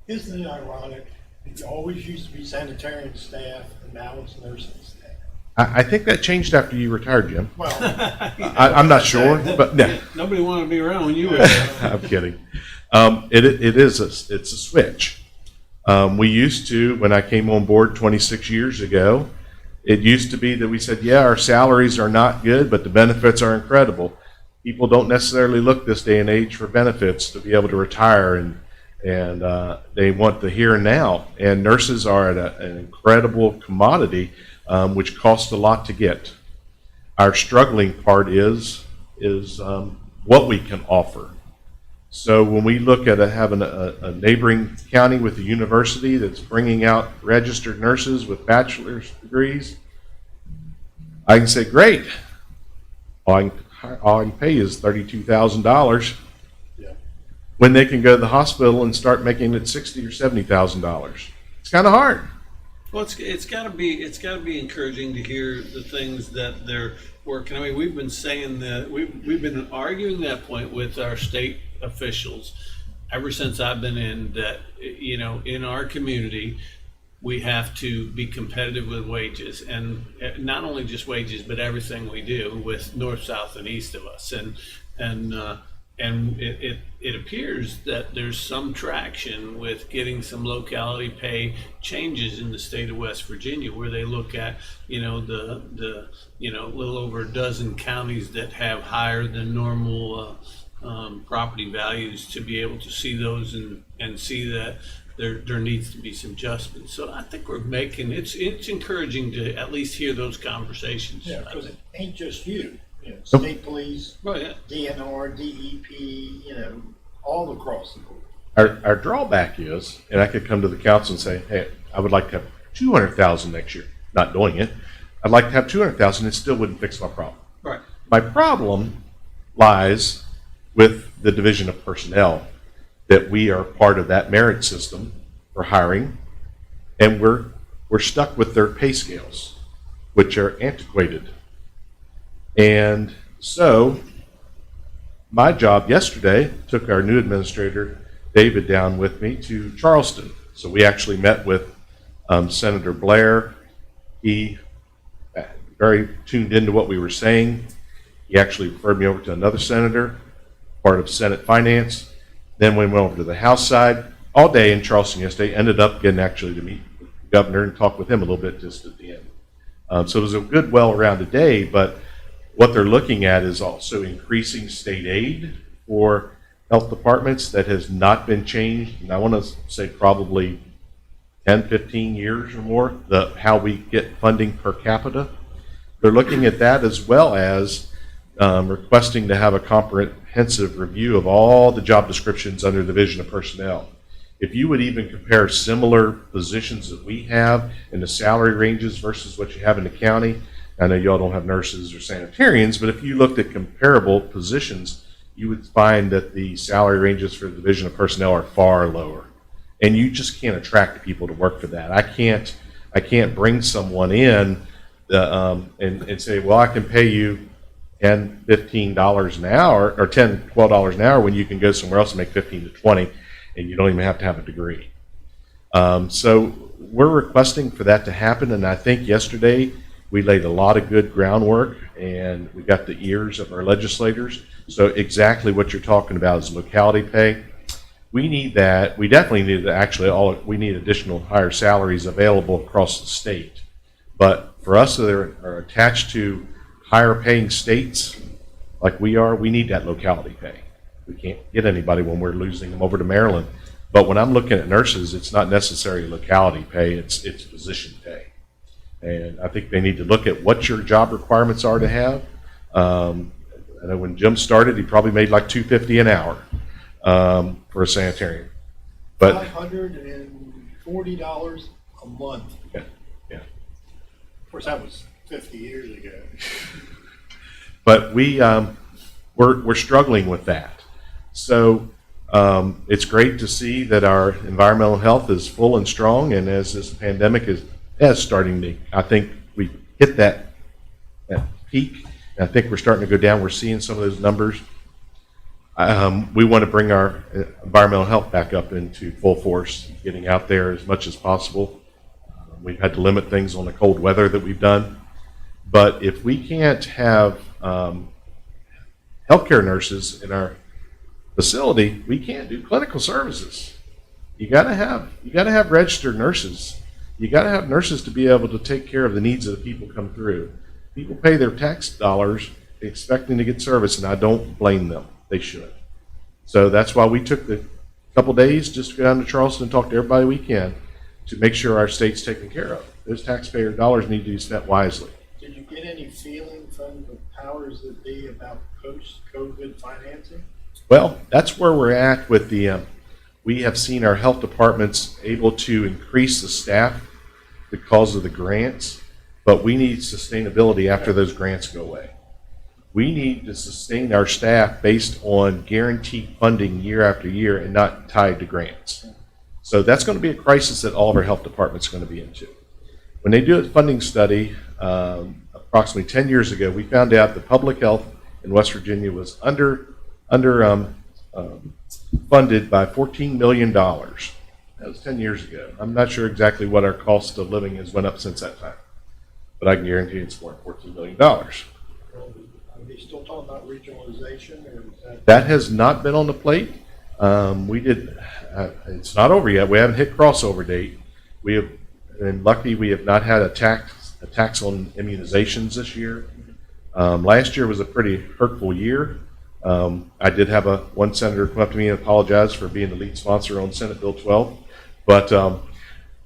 Isn't it ironic? It always used to be sanitarian staff, and now it's nursing staff. I think that changed after you retired, Jim. Well, I'm not sure, but no. Nobody wanted to be around when you were there. I'm kidding. It's a switch. We used to, when I came on board 26 years ago, it used to be that we said, yeah, our salaries are not good, but the benefits are incredible. People don't necessarily look this day and age for benefits to be able to retire, and they want the here and now. And nurses are at an incredible commodity, which costs a lot to get. Our struggling part is what we can offer. So when we look at having a neighboring county with a university that's bringing out registered nurses with bachelor's degrees, I can say, great. All I can pay is $32,000. yeah. When they can go to the hospital and start making it $60,000 or $70,000. It's kind of hard. Well, it's got to be encouraging to hear the things that they're working. I mean, we've been saying that we've been arguing that point with our state officials ever since I've been in, that in our community we have to be competitive with wages, and not only just wages but everything we do with north, south, and east of us, and it appears that there's some traction with getting some locality pay changes in the state of West Virginia, where they look at the little over a dozen counties that have higher than normal property values, to be able to see those and see that there needs to be some adjustments. So I think we're making it's encouraging to at least hear those conversations. Yeah, because it ain't just you. State police, Oh, yeah. DNR, DEP, all across the board. Our drawback is, and I could come to the council and say, hey, I would like to have 200,000 next year. Not doing it. I'd like to have 200,000. It still wouldn't fix my problem. Right. My problem lies with the division of personnel, that we are part of that merit system for hiring, and we're stuck with their pay scales, which are antiquated. And so my job yesterday took our new administrator, David, down with me to Charleston. So we actually met with Senator Blair. He very tuned into what we were saying. He actually referred me over to another senator, part of Senate Finance. Then we went over to the House side all day in Charleston yesterday. Ended up getting actually to meet with the governor and talk with him a little bit just at the end. So it was a good, well-rounded day, but what they're looking at is also increasing state aid for health departments that has not been changed. And I want to say probably 10, 15 years or more, how we get funding per capita. They're looking at that, as well as requesting to have a comprehensive review of all the job descriptions under the Division of Personnel. If you would even compare similar positions that we have in the salary ranges versus what you have in the county, I know y'all don't have nurses or sanitarians, but if you looked at comparable positions, you would find that the salary ranges for the Division of Personnel are far lower. And you just can't attract people to work for that. I can't bring someone in and say, well, I can pay you $10, $15 an hour, or $10, $12 an hour, when you can go somewhere else and make 15 to 20, and you don't even have to have a degree. So we're requesting for that to happen, and I think yesterday we laid a lot of good groundwork, and we got the ears of our legislators. So exactly what you're talking about is locality pay. We need that. We definitely need we need additional higher salaries available across the state. But for us that are attached to higher paying states like we are, we need that locality pay. We can't get anybody when we're losing them over to Maryland. But when I'm looking at nurses, it's not necessarily locality pay, it's position pay. And I think they need to look at what your job requirements are to have. I know when Jim started, he probably made like $250 an hour. for a sanitarium. But $540 a month. yeah, yeah. Of course, that was 50 years ago. But we're struggling with that. So it's great to see that our environmental health is full and strong, and as this pandemic is starting to, I think we hit that peak, and I think we're starting to go down. We're seeing some of those numbers. We want to bring our environmental health back up into full force, getting out there as much as possible. We've had to limit things on the cold weather that we've done. But if we can't have healthcare nurses in our facility, we can't do clinical services. You got to have registered nurses. You got to have nurses to be able to take care of the needs of the people come through. People pay their tax dollars expecting to get service, and I don't blame them. They should. So that's why we took the couple days just to go down to Charleston and talk to everybody we can to make sure our state's taken care of. Those taxpayer dollars need to be spent wisely. Did you get any feeling from the powers that be about post-COVID financing? Well, that's where we're at with the, we have seen our health departments able to increase the staff because of the grants, but we need sustainability after those grants go away. We need to sustain our staff based on guaranteed funding year after year and not tied to grants. So that's going to be a crisis that all of our health departments are going to be into. When they do a funding study, approximately 10 years ago, we found out that public health in West Virginia was funded by $14 million. That was 10 years ago. I'm not sure exactly what our cost of living has went up since that time, but I can guarantee it's more than $14 million. Are they still talking about regionalization, or is that? That has not been on the plate. It's not over yet. We haven't hit crossover date. We have, and luckily we have not had a tax on immunizations this year. Last year was a pretty hurtful year. I did have one senator come up to me and apologize for being the lead sponsor on Senate Bill 12, but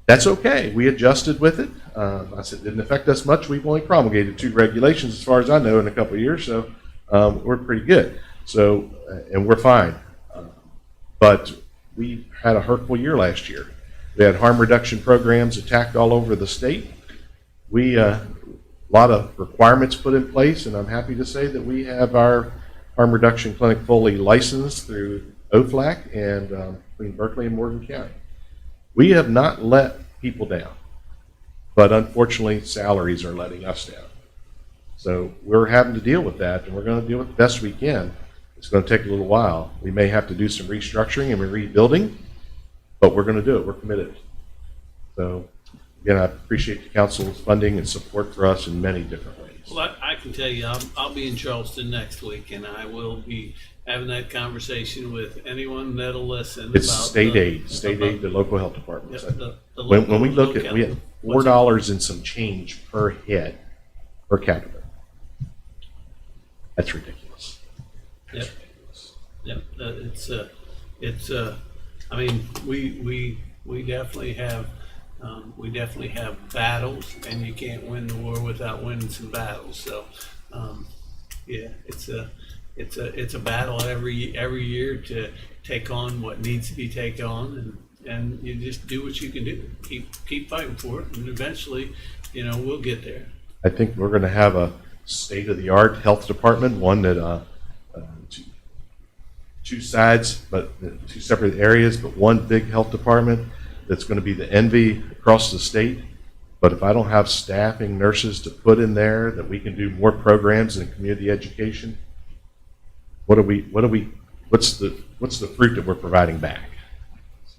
that's okay. We adjusted with it. I said it didn't affect us much. We've only promulgated 2 regulations, as far as I know, in a couple of years, so we're pretty good. So, and we're fine. But we had a hurtful year last year. We had harm reduction programs attacked all over the state. We a lot of requirements put in place, and I'm happy to say that we have our harm reduction clinic fully licensed through OFLAC and between Berkeley and Morgan County. We have not let people down, but unfortunately salaries are letting us down. So we're having to deal with that, and we're going to deal with it the best we can. It's going to take a little while. We may have to do some restructuring and rebuilding, but we're going to do it. We're committed. So again, I appreciate the council's funding and support for us in many different ways. Well, I can tell you, I'll be in Charleston next week, and I will be having that conversation with anyone that'll listen. It's about state aid to local health departments. the When we look at, local- we have $4 and some change per head per capita. That's ridiculous. Yep. Yep. I mean, we definitely have battles, and you can't win the war without winning some battles. So, yeah, it's a battle every year to take on what needs to be taken on, and you just do what you can do. Keep fighting for it, and eventually, we'll get there. I think we're going to have a state-of-the-art health department, one that two sides, but 2 separate areas, but one big health department that's going to be the envy across the state. But if I don't have staffing nurses to put in there, that we can do more programs in community education, what's the fruit that we're providing back?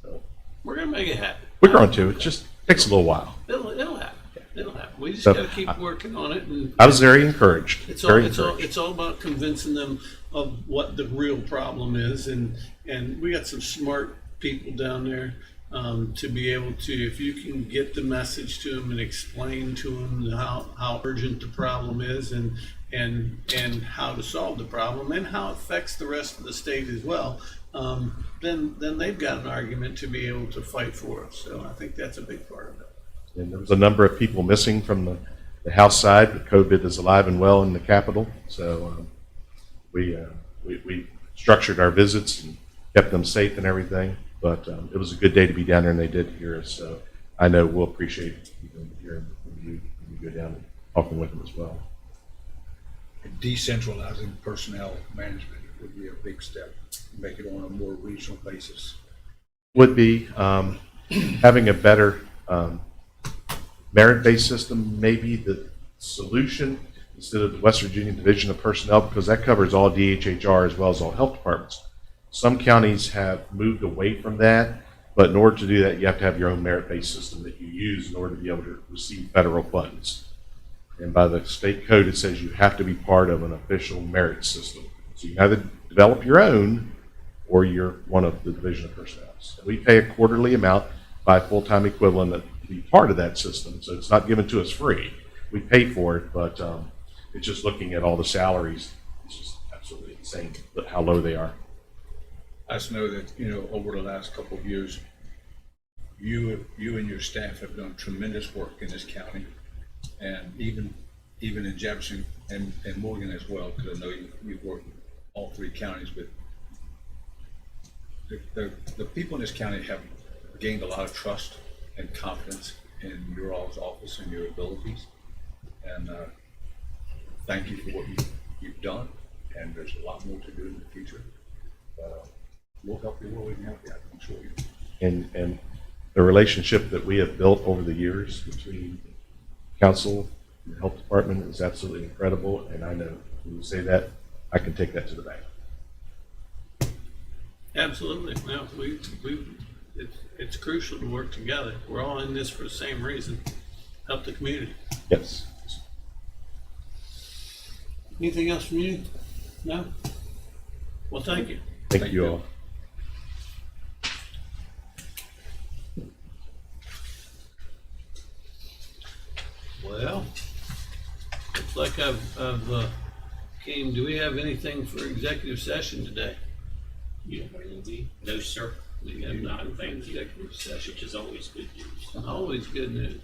So We're gonna make it happen. we're going to. It just takes a little while. It'll happen. It'll happen. We just So, gotta keep working on it. And I was very encouraged. It's very encouraged. it's all about convincing them of what the real problem is, and we got some smart people down there to be able to, if you can get the message to them and explain to them how urgent the problem is, and how to solve the problem, and how it affects the rest of the state as well, then they've got an argument to be able to fight for us. So I think that's a big part of it. And there was a number of people missing from the House side, but COVID is alive and well in the Capitol. So we structured our visits and kept them safe and everything. But it was a good day to be down there, and they did hear us. So I know we'll appreciate hearing from you when you go down and talking with them as well. Decentralizing personnel management would be a big step. Make it on a more regional basis. Would be having a better merit-based system, maybe the solution instead of the West Virginia Division of Personnel, because that covers all DHHR as well as all health departments. Some counties have moved away from that, but in order to do that, you have to have your own merit-based system that you use in order to be able to receive federal funds. And by the state code, it says you have to be part of an official merit system. So you either develop your own, or you're one of the Division of Personnel. So we pay a quarterly amount by full-time equivalent to be part of that system. So it's not given to us free. We pay for it, but it's just looking at all the salaries. It's just absolutely insane how low they are. I just know that, over the last couple of years, you and your staff have done tremendous work in this county, and even in Jefferson and Morgan as well, because I know you've worked in all three counties. But the people in this county have gained a lot of trust and confidence in your all's office and your abilities. And thank you for what you've done. And there's a lot more to do in the future. We'll help you where we can help you, I can assure you. And the relationship that we have built over the years between council and the health department is absolutely incredible. And I know when you say that, I can take that to the bank. Absolutely. Well, it's crucial to work together. We're all in this for the same reason, help the community. Yes. Anything else from you? No? Well, thank you. Thank you all. Well, looks like I've came. Do we have anything for executive session today? Yeah, no, sir. We have not for Thank you. executive session. Which is always good news. Always good news.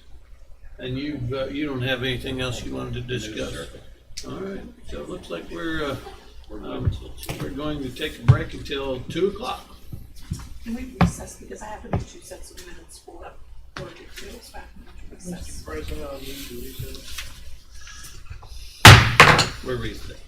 And you don't have anything else you wanted to discuss? No, sir. All right. So it looks like we're We're good until 2. we're going to take a break until 2:00. Can we recess, because I have to do 2 sets of minutes for the appeals back in recess. President, I'll leave you, he said. We're recessed.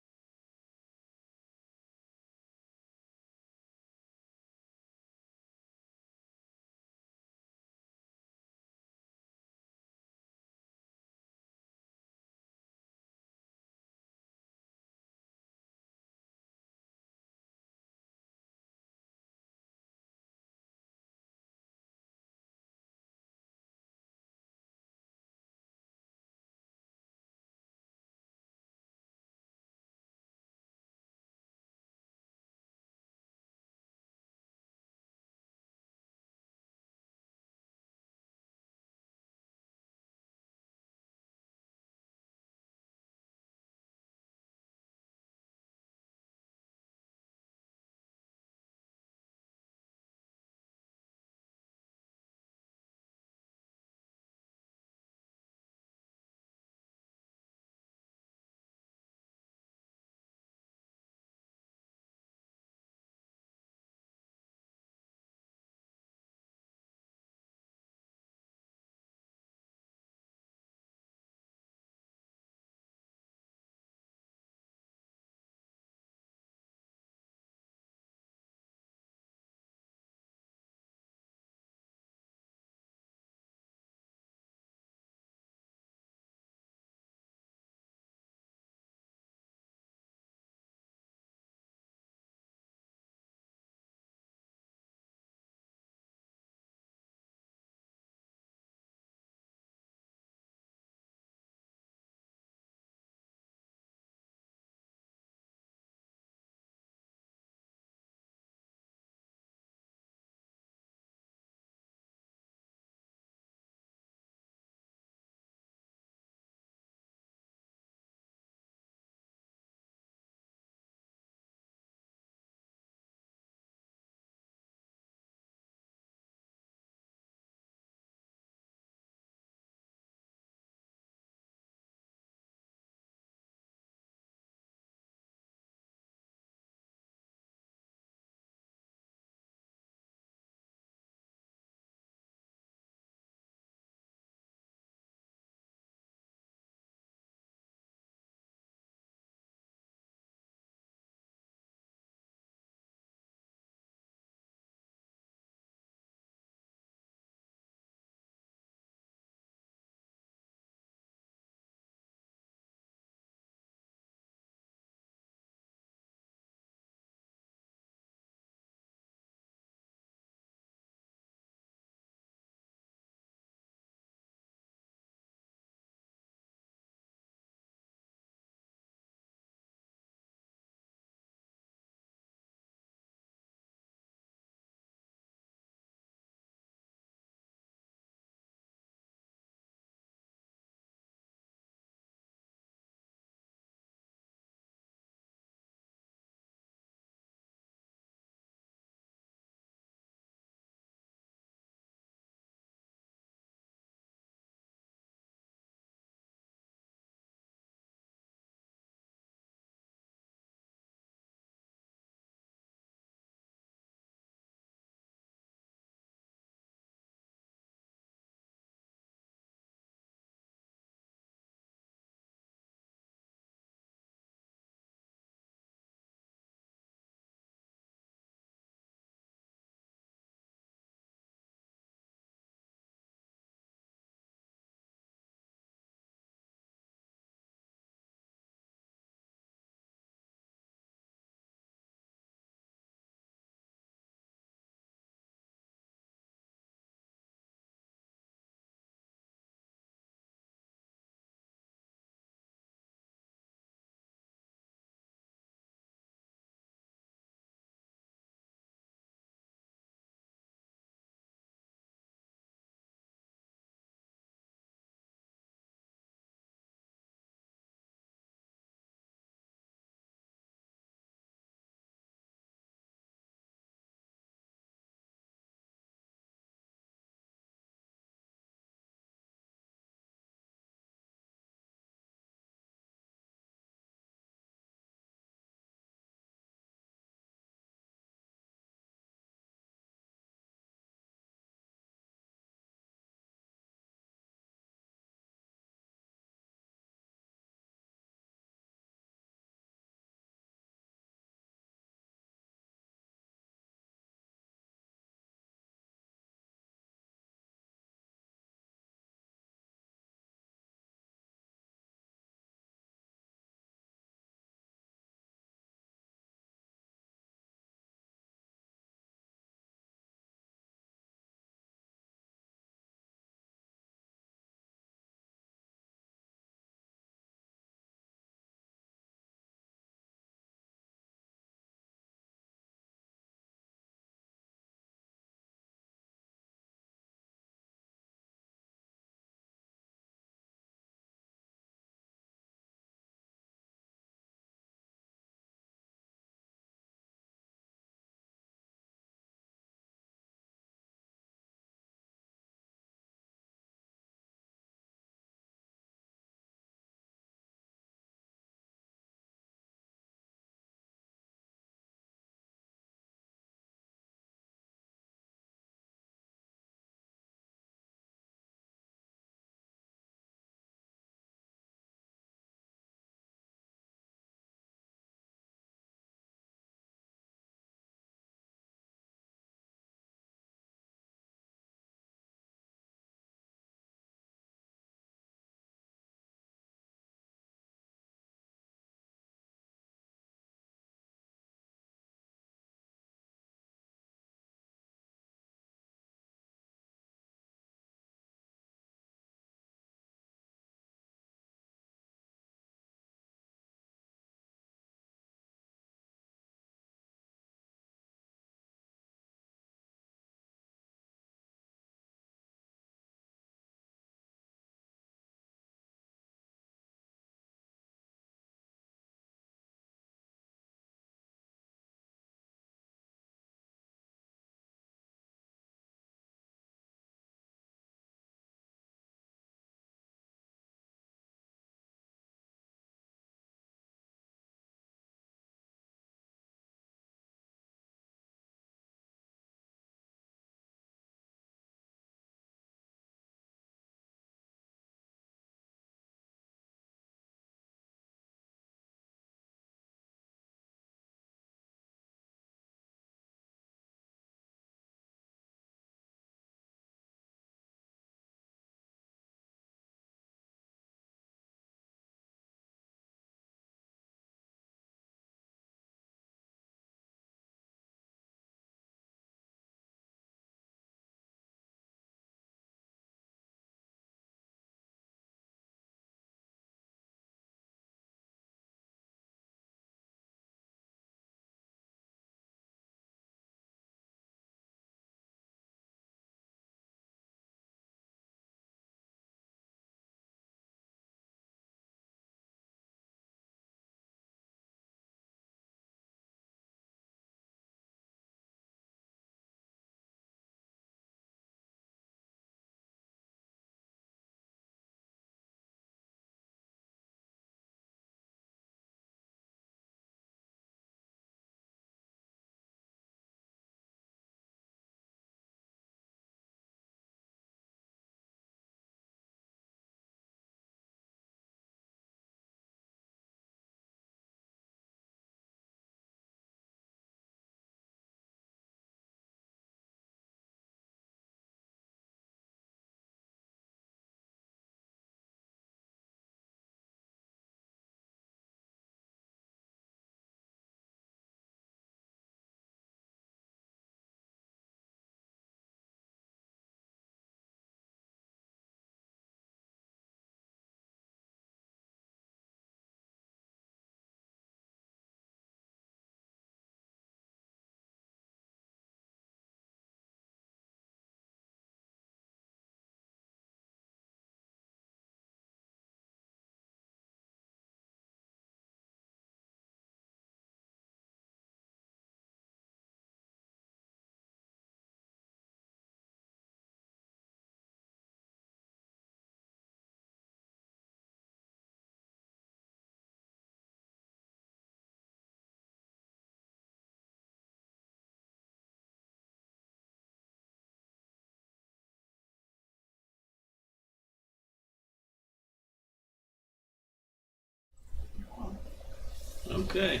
Okay,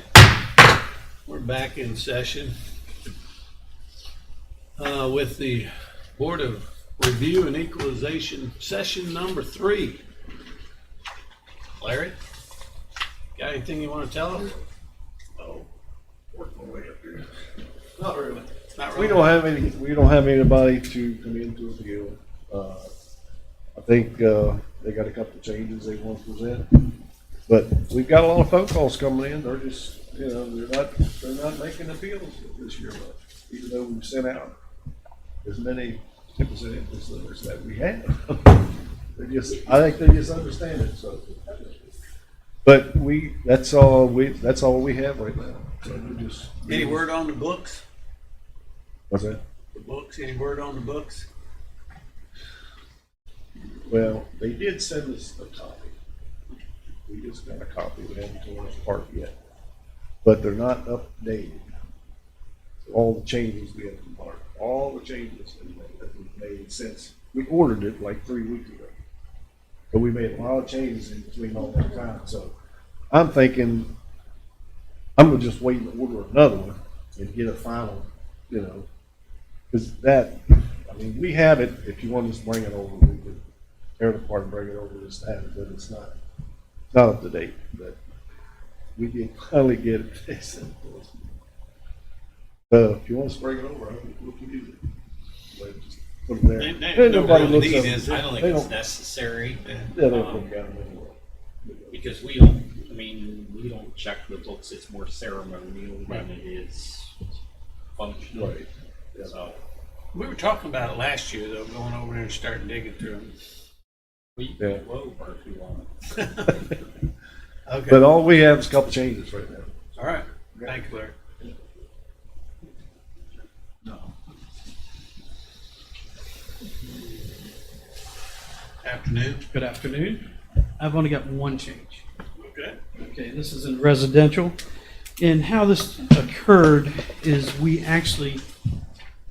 we're back in session with the Board of Review and Equalization, session number 3. Larry, got anything you want to tell us? Oh, work my way up here. Not really. Not We really. don't have anybody to come into appeal. I think, they got a couple of changes they want to present. But we've got a lot of phone calls coming in. They're just, you know, they're not making appeals this year much, even though we've sent out as many representatives letters that we have. I think they just understand it, so. But that's all we have right now. So we just. Any word on the books? What's that? The books, any word on the books? Well, they did send us a copy. We just got a copy. We haven't torn it apart yet. But they're not updated. All the changes we have to mark, all the changes that we've made since we ordered it like 3 weeks ago. But we made a lot of changes in between all that time. So I'm thinking I'm gonna just wait and order another one and get a final, you know, because that, I mean, we have it. If you want us to bring it over, we could tear it apart and bring it over just to have it, but it's not up to date. But we did finally get it fixed. If you want us to bring it over, we can do it. But just put it there. They Ain't don't nobody really looks need at it, it. is it? I don't think They it's don't- necessary. Yeah, they don't um, put down anyway. Because we don't check the books. It's more ceremonial than it is functional. Right. Yeah. So We were talking about it last year, though, going over there and starting digging through them. we Yeah. can go over if you want. Okay. But all we have is a couple changes right now. All right. Thank you, Larry. Afternoon. Good afternoon. I've only got one change. Okay. Okay, this is in residential. And how this occurred is we actually,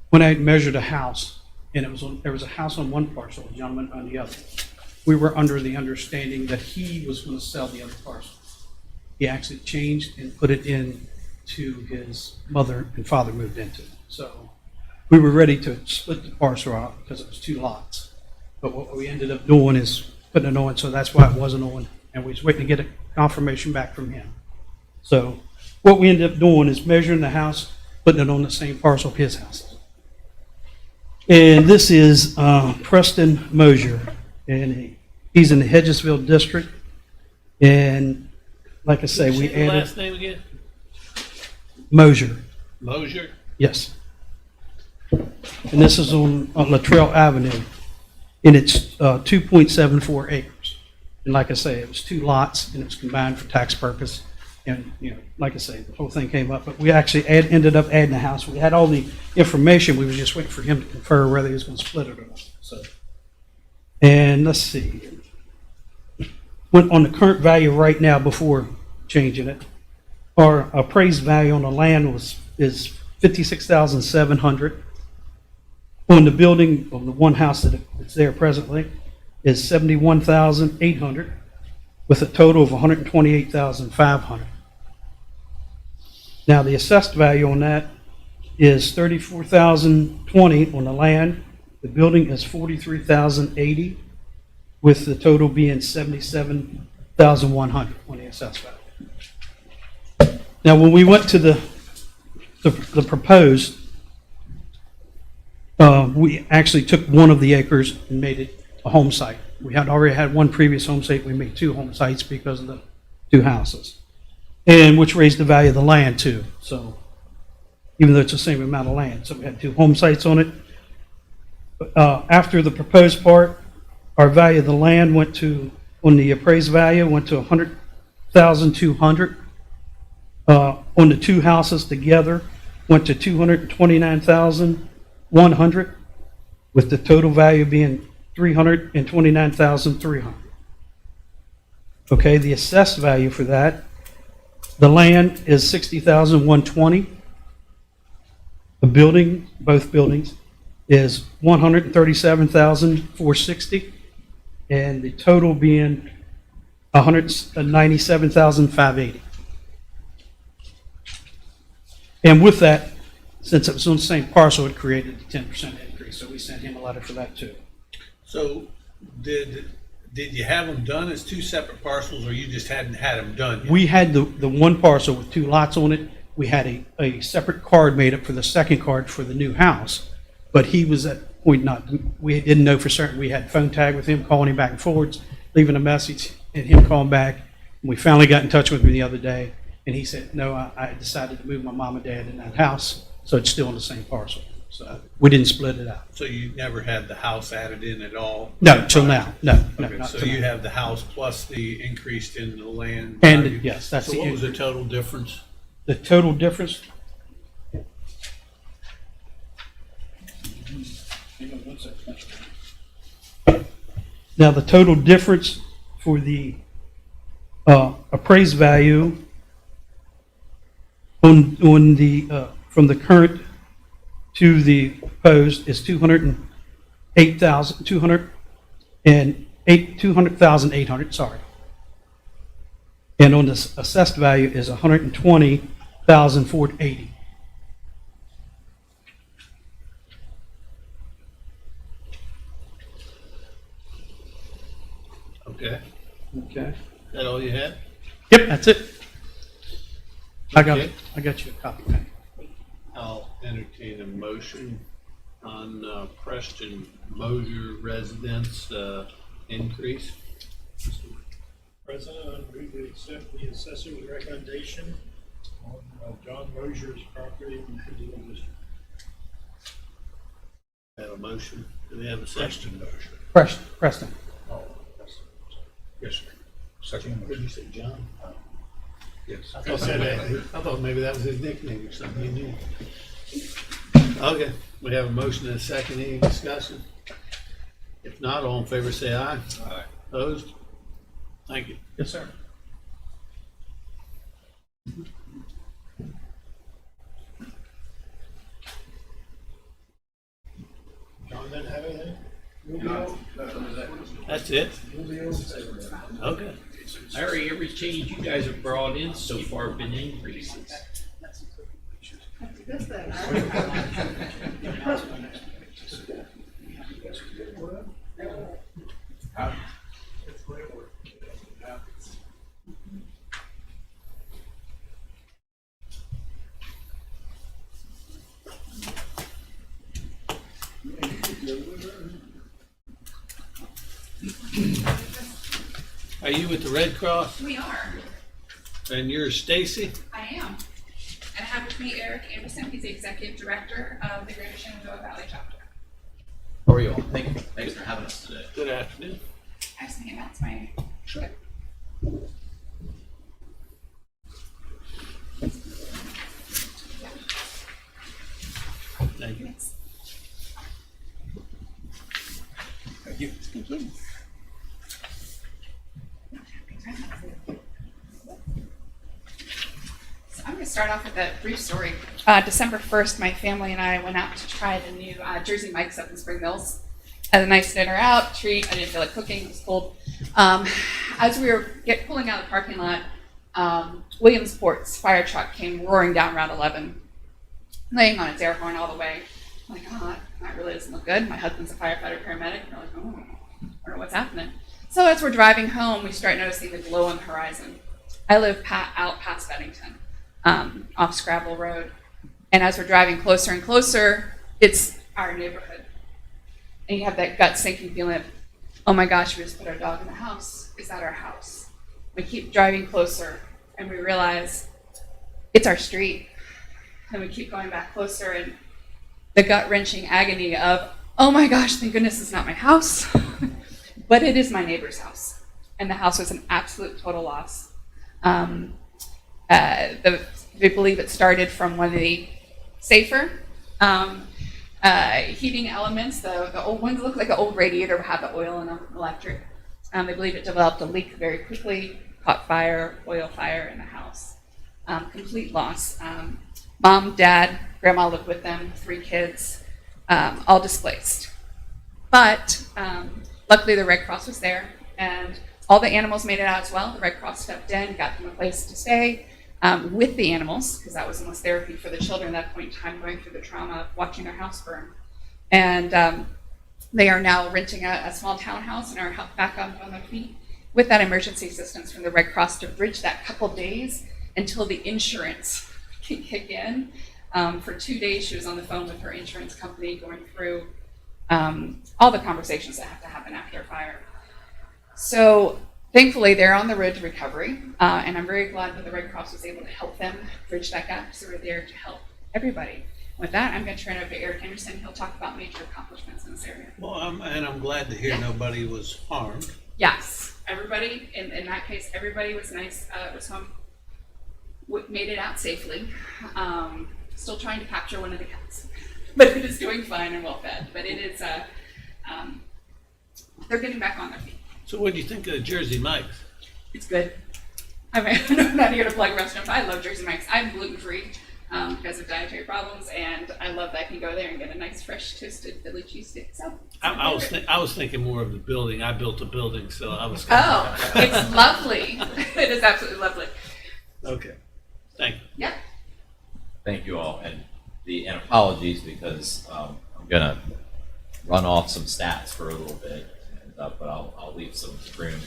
when I measured a house, and there was a house on one parcel, a gentleman on the other. We were under the understanding that he was going to sell the other parcel. He actually changed and put it in to his mother and father moved into it. So we were ready to split the parcel out because it was 2 lots. But what we ended up doing is putting it on, so that's why it wasn't on, and we was waiting to get a confirmation back from him. So what we ended up doing is measuring the house, putting it on the same parcel his house. And this is Preston Mosier, and he's in the Hedgesville district. And like I say, we Say the last added name again? Mosier, Mosier? yes. And this is on Latrell Avenue, and it's 2.74 acres. And like I say, it was 2 lots, and it was combined for tax purpose. And, you know, like I say, the whole thing came up, but we actually ended up adding a house. We had all the information. We were just waiting for him to confer whether he was going to split it or not. So, and let's see. Went on the current value right now before changing it. Our appraised value on the land is $56,700. On the building of the one house that's there presently is $71,800, with a total of $128,500. Now, the assessed value on that is $34,020 on the land. The building is $43,080, with the total being $77,100 on the assessed value. Now, when we went to the proposed, we actually took one of the acres and made it a home site. We had already had one previous home site. We made 2 home sites because of the 2 houses, and which raised the value of the land too. So even though it's the same amount of land, so we had 2 home sites on it. After the proposed part, our value of the land went to, on the appraised value, went to $100,200. On the 2 houses together, went to $229,100, with the total value being $329,300. Okay, the assessed value for that, the land is $60,120. The building, both buildings, is $137,460, and the total being $197,580. And with that, since it was on the same parcel, it created the 10% increase. So we sent him a letter for that too. So did you have them done as two separate parcels, or you just hadn't had them done yet? We had the one parcel with 2 lots on it. We had a separate card made up for the second card for the new house, but he was at that point not, we didn't know for certain. We had phone tag with him, calling him back and forwards, leaving a message, and him calling back. And we finally got in touch with him the other day, and he said, no, I decided to move my mom and dad in that house, so it's still on the same parcel. So we didn't split it out. So you never had the house added in at all? No, till now, no, Okay, not so till you now. have the house plus the increase in the land And, value. yes, that's So the what was the increase. total difference? The total difference. Now, the total difference for the appraised value on the, from the current to the proposed is 200,800, sorry. And on the assessed value is 120,480. Okay, Okay. that all you had? Yep, that's it. Okay. I got you a copy, Penny. I'll entertain a motion on Preston Mosier residence increase. President, I move to accept the assessor's recommendation on John Mosier's property in the Shenandoah district. Have a motion, do we have a second? Preston. Oh, yes, sir. Second What did you say, John? Yes. I thought maybe that was his nickname or something you knew. Okay, we have a motion and a second, any discussion? If not, all in favor say aye. Aye. Opposed? Thank you. Yes, sir. John didn't have anything? That's it? Okay. Larry, every change you guys have brought in so far have been increases. Are you with the Red Cross? We are. And you're Stacy? I am. And I have with me Eric Anderson. He's the executive director of the Greater Shenandoah Valley chapter. How are you all? Thanks for having us today. Good afternoon. I just think that's my. Sure. Thank you. Thank you. Thank you. So I'm going to start off with a brief story. December 1st, my family and I went out to try the new Jersey Mike's up in Spring Mills. Had a nice dinner out, treat. I didn't feel like cooking, it was cold. As we were pulling out of the parking lot, Williamsport's fire truck came roaring down Route 11, laying on its air horn all the way. I'm like, oh, that really doesn't look good. My husband's a firefighter paramedic. We're like, oh, I don't know what's happening. So as we're driving home, we start noticing the glow on the horizon. I live out past Bennington, off Scrabble Road. And as we're driving closer and closer, it's our neighborhood. And you have that gut-sinking feeling of, oh my gosh, we just put our dog in the house. Is that our house? We keep driving closer, and we realize it's our street. And we keep going back closer, and the gut-wrenching agony of, oh my gosh, thank goodness it's not my house. But it is my neighbor's house. And the house was an absolute total loss. We believe it started from one of the safer heating elements. The old ones look like an old radiator, have the oil in them, electric. They believe it developed a leak very quickly, caught fire, oil fire in the house. Complete loss. Mom, dad, grandma lived with them, 3 kids, all displaced. But luckily the Red Cross was there, and all the animals made it out as well. The Red Cross stepped in, got them a place to stay. with the animals, because that was almost therapy for the children at that point in time, going through the trauma of watching their house burn. And they are now renting a small townhouse and are back on their feet with that emergency assistance from the Red Cross to bridge that couple days until the insurance can kick in. For 2 days, she was on the phone with her insurance company going through all the conversations that have to happen after a fire. So thankfully, they're on the road to recovery, and I'm very glad that the Red Cross was able to help them bridge that gap, so we're there to help everybody. With that, I'm going to turn it over to Eric Henderson. He'll talk about major accomplishments in this area. Well, and I'm glad to hear nobody was harmed. Yes, everybody, in that case, everybody was nice, was home, made it out safely. Still trying to capture one of the cats, but it is doing fine and well fed. But it is, they're getting back on their feet. So what do you think of Jersey Mike's? It's good. I mean, I'm not here to plug a restaurant, but I love Jersey Mike's. I'm gluten-free because of dietary problems, and I love that I can go there and get a nice, fresh, toasted Philly cheesesteak. So I was thinking more of the building. I built a building, so I was. Oh, it's lovely. It is absolutely lovely. Okay, thank you. Yeah. Thank you all, and apologies because I'm gonna run off some stats for a little bit, but I'll leave some room.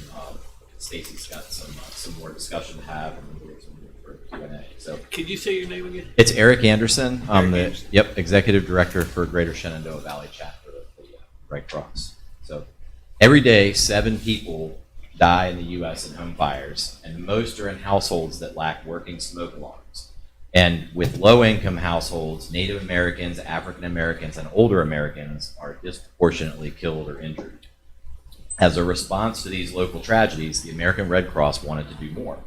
Stacy's got some more discussion to have, and we'll leave some room for Q&A. So, Could you say your name again? it's Eric Anderson. I'm Eric Anderson. Executive Director for Greater Shenandoah Valley Chapter of the Red Cross. So, every day, 7 people die in the U.S. in home fires, and most are in households that lack working smoke alarms. And with low-income households, Native Americans, African Americans, and older Americans are disproportionately killed or injured. As a response to these local tragedies, the American Red Cross wanted to do more.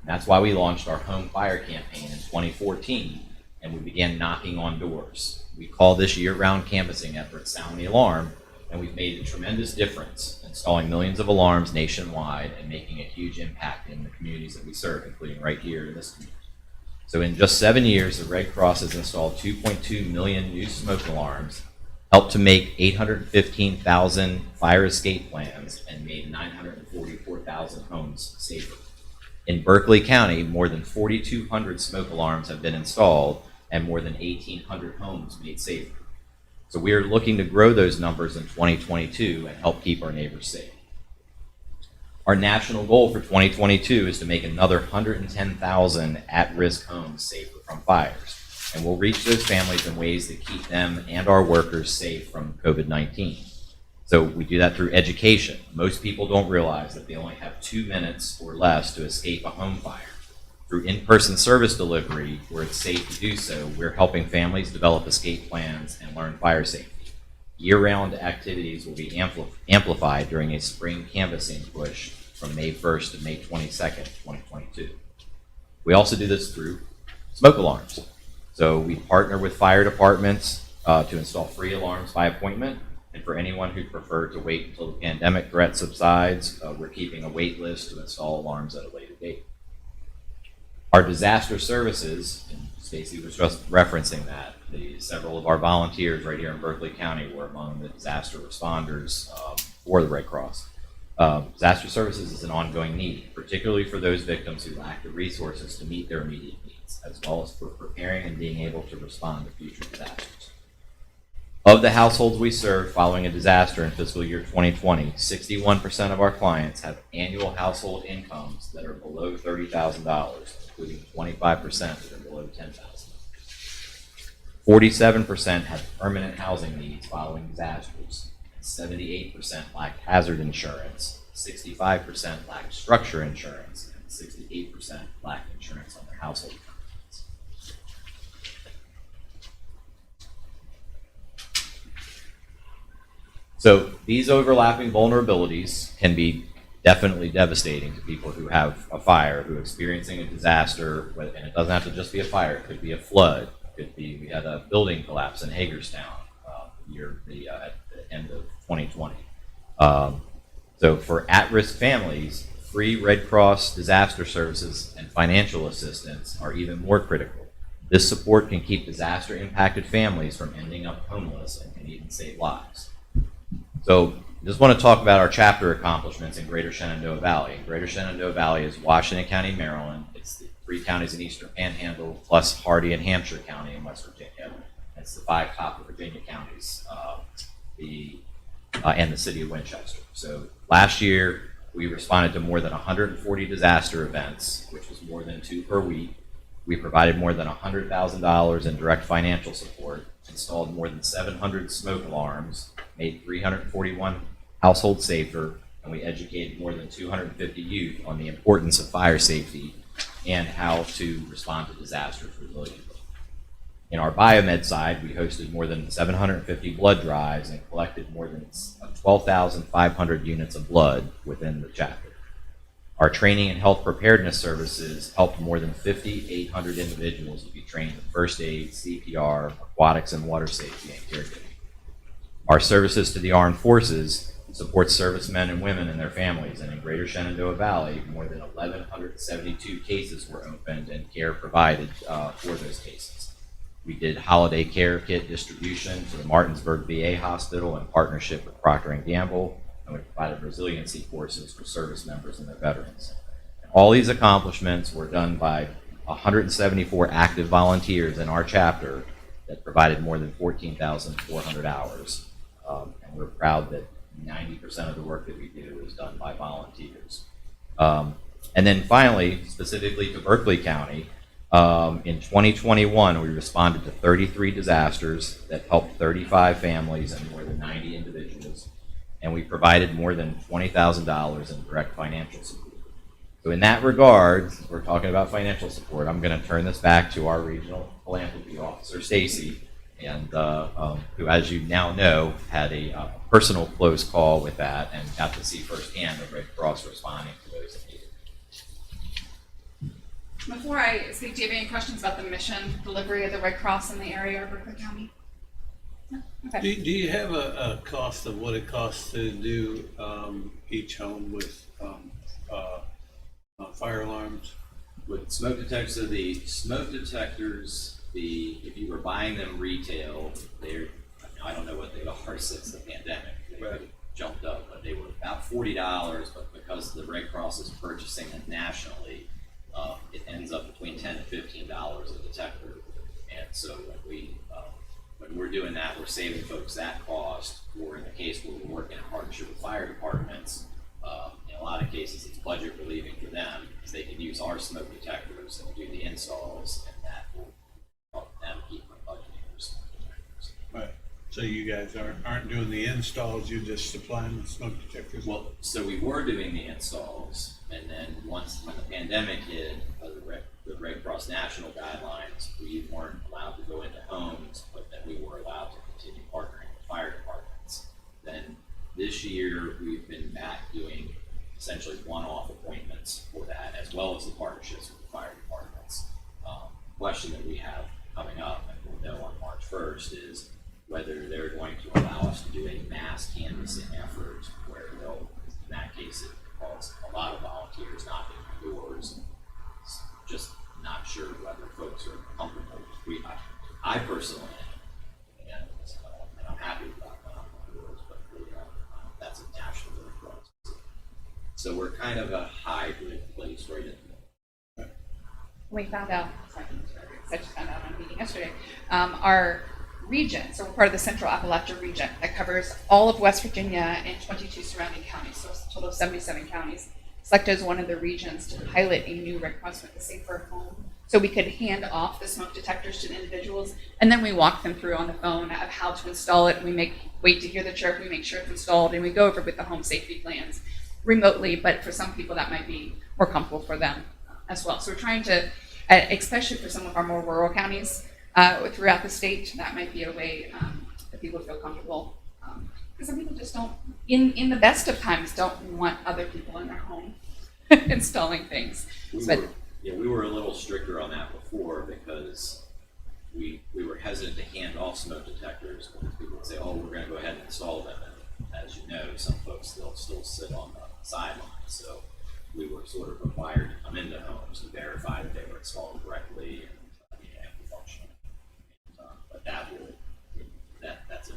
And that's why we launched our Home Fire campaign in 2014, and we began knocking on doors. We call this year-round canvassing effort Sound the Alarm, and we've made a tremendous difference, installing millions of alarms nationwide and making a huge impact in the communities that we serve, including right here in this community. So in just 7 years, the Red Cross has installed 2.2 million new smoke alarms, helped to make 815,000 fire escape plans, and made 944,000 homes safer. In Berkeley County, more than 4,200 smoke alarms have been installed and more than 1,800 homes made safer. So we are looking to grow those numbers in 2022 and help keep our neighbors safe. Our national goal for 2022 is to make another 110,000 at-risk homes safer from fires. And we'll reach those families in ways that keep them and our workers safe from COVID-19. So we do that through education. Most people don't realize that they only have 2 minutes or less to escape a home fire. Through in-person service delivery, where it's safe to do so, we're helping families develop escape plans and learn fire safety. Year-round activities will be amplified during a spring canvassing push from May 1st to May 22nd, 2022. We also do this through smoke alarms. So we partner with fire departments to install free alarms by appointment. And for anyone who'd prefer to wait until the pandemic threat subsides, we're keeping a wait list to install alarms at a later date. Our disaster services, and Stacy was just referencing that, several of our volunteers right here in Berkeley County were among the disaster responders for the Red Cross. Disaster services is an ongoing need, particularly for those victims who lack the resources to meet their immediate needs, as well as for preparing and being able to respond to future disasters. Of the households we serve following a disaster in fiscal year 2020, 61% of our clients have annual household incomes that are below $30,000, including 25% that are below $10,000. 47% have permanent housing needs following disasters. 78% lack hazard insurance, 65% lack structure insurance, and 68% lack insurance on their household contents. So these overlapping vulnerabilities can be definitely devastating to people who have a fire, who are experiencing a disaster, and it doesn't have to just be a fire, it could be a flood, it could be, we had a building collapse in Hagerstown at the end of 2020. So for at-risk families, free Red Cross disaster services and financial assistance are even more critical. This support can keep disaster-impacted families from ending up homeless and can even save lives. So I just want to talk about our chapter accomplishments in Greater Shenandoah Valley. Greater Shenandoah Valley is Washington County, Maryland. It's the 3 counties in Eastern Panhandle, plus Hardy and Hampshire County in West Virginia. That's the 5 top of Virginia counties, and the city of Winchester. So last year, we responded to more than 140 disaster events, which was more than 2 per week. We provided more than $100,000 in direct financial support, installed more than 700 smoke alarms, made 341 households safer, and we educated more than 250 youth on the importance of fire safety and how to respond to disasters resiliently. In our biomed side, we hosted more than 750 blood drives and collected more than 12,500 units of blood within the chapter. Our training and health preparedness services helped more than 5,800 individuals to be trained in first aid, CPR, aquatics, and water safety and caregiving. Our services to the armed forces support servicemen and women and their families, and in Greater Shenandoah Valley, more than 1,172 cases were opened and care provided for those cases. We did holiday care kit distribution to the Martinsburg VA hospital in partnership with Procter & Gamble, and we provided resiliency courses for service members and their veterans. And all these accomplishments were done by 174 active volunteers in our chapter that provided more than 14,400 hours. And we're proud that 90% of the work that we do is done by volunteers. And then finally, specifically to Berkeley County, in 2021, we responded to 33 disasters that helped 35 families and more than 90 individuals, and we provided more than $20,000 in direct financial support. So in that regard, we're talking about financial support. I'm going to turn this back to our regional philanthropy officer, Stacy, and who, as you now know, had a personal close call with that and got to see firsthand the Red Cross responding to those in need. Before I speak, do you have any questions about the mission delivery of the Red Cross in the area of Berkeley County? No? Okay. Do you have a cost of what it costs to do each home with fire alarms? With smoke detectors, so the smoke detectors, if you were buying them retail, I don't know what they are since the pandemic. They jumped up, but they were about $40. But because the Red Cross is purchasing them nationally, it ends up between $10 to $15 a detector. And so when we're doing that, we're saving folks that cost. Or in the case where we're working in partnership with fire departments, in a lot of cases it's budget relieving for them because they can use our smoke detectors and do the installs, and that will help them keep from budgeting for smoke detectors. Right. So you guys aren't doing the installs, you're just supplying the smoke detectors? Well, so we were doing the installs, and then when the pandemic hit, the Red Cross national guidelines, we weren't allowed to go into homes, but then we were allowed to continue partnering with fire departments. Then this year, we've been back doing essentially one-off appointments for that, as well as the partnerships with the fire departments. Question that we have coming up, and we'll know on March 1st, is whether they're going to allow us to do a mass canvassing effort where they'll, in that case, it involves a lot of volunteers knocking on doors. Just not sure whether folks are comfortable. I personally am, and I'm happy about knocking on doors, but that's a national Red Cross. So we're kind of a hybrid place right in the middle. We found out, I just found out on a meeting yesterday, our region, so we're part of the Central Appalachia region that covers all of West Virginia and 22 surrounding counties, so it's a total of 77 counties, selected as one of the regions to pilot a new Red Cross with the Safer Home. So we could hand off the smoke detectors to the individuals, and then we walk them through on the phone of how to install it. We wait to hear the chirp, we make sure it's installed, and we go over with the home safety plans remotely, but for some people that might be more comfortable for them as well. So we're trying to, especially for some of our more rural counties throughout the state, that might be a way that people feel comfortable. Because some people just don't, in the best of times, don't want other people in their home installing things. We were a little stricter on that before because we were hesitant to hand off smoke detectors because people would say, oh, we're going to go ahead and install them. And as you know, some folks, they'll still sit on the sidelines. So we were sort of required to come into homes to verify that they were installed correctly and functional. But that's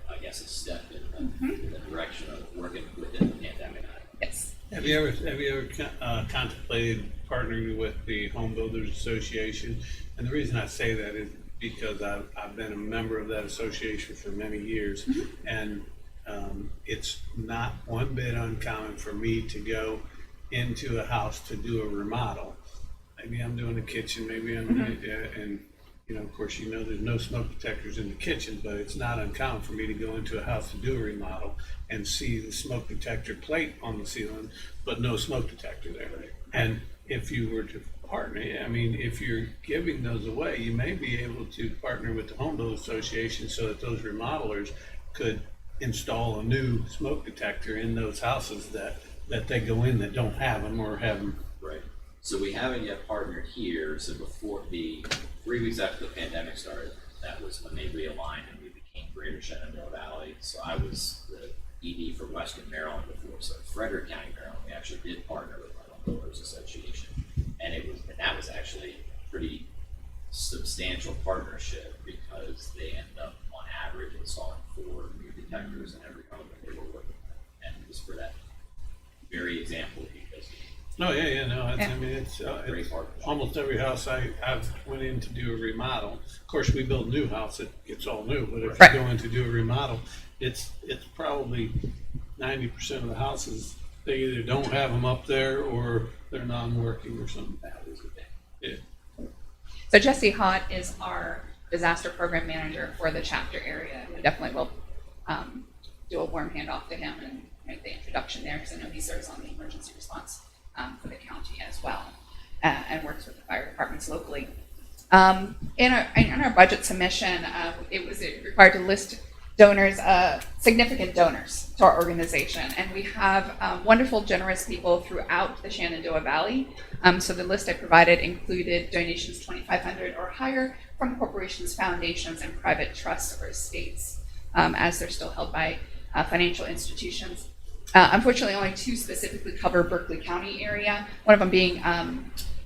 I guess a step in the direction of working within the pandemic. Yes. Have Have you ever contemplated partnering with the Home Builders Association? And the reason I say that is because I've been a member of that association for many years, and it's not one bit uncommon for me to go into a house to do a remodel. Maybe I'm doing the kitchen, maybe I'm and you know, of course, you know, there's no smoke detectors in the kitchen, but it's not uncommon for me to go into a house to do a remodel and see the smoke detector plate on the ceiling, but no smoke detector there. And if you were to partner, I mean, if you're giving those away, you may be able to partner with the Home Builders Association so that those remodelers could install a new smoke detector in those houses that they go in that don't have them or have them. Right. So we haven't yet partnered here. So before the 3 weeks after the pandemic started, that was when they realigned and we became Greater Shenandoah Valley. So I was the ED for Western Maryland before. So Frederick County, Maryland, we actually did partner with the Home Builders Association, and that was actually a pretty substantial partnership because they ended up on average installing 4 new detectors in every home that they were working with, and it was for that very example because. No, I mean, it's almost every house I've went in to do a remodel. Of course, we build a new house, it's all new, but if you go in to do a remodel, it's probably 90% of the houses, they either don't have them up there or they're non-working or something. Yeah. So Jesse Hott is our disaster program manager for the chapter area. We definitely will do a warm handoff to him and make the introduction there because I know he serves on the emergency response for the county as well, and works with the fire departments locally. In our budget submission, it was required to list donors, significant donors to our organization, and we have wonderful, generous people throughout the Shenandoah Valley. So the list I provided included donations $2,500 or higher from corporations, foundations, and private trusts or estates, as they're still held by financial institutions. Unfortunately, only 2 specifically cover Berkeley County area, one of them being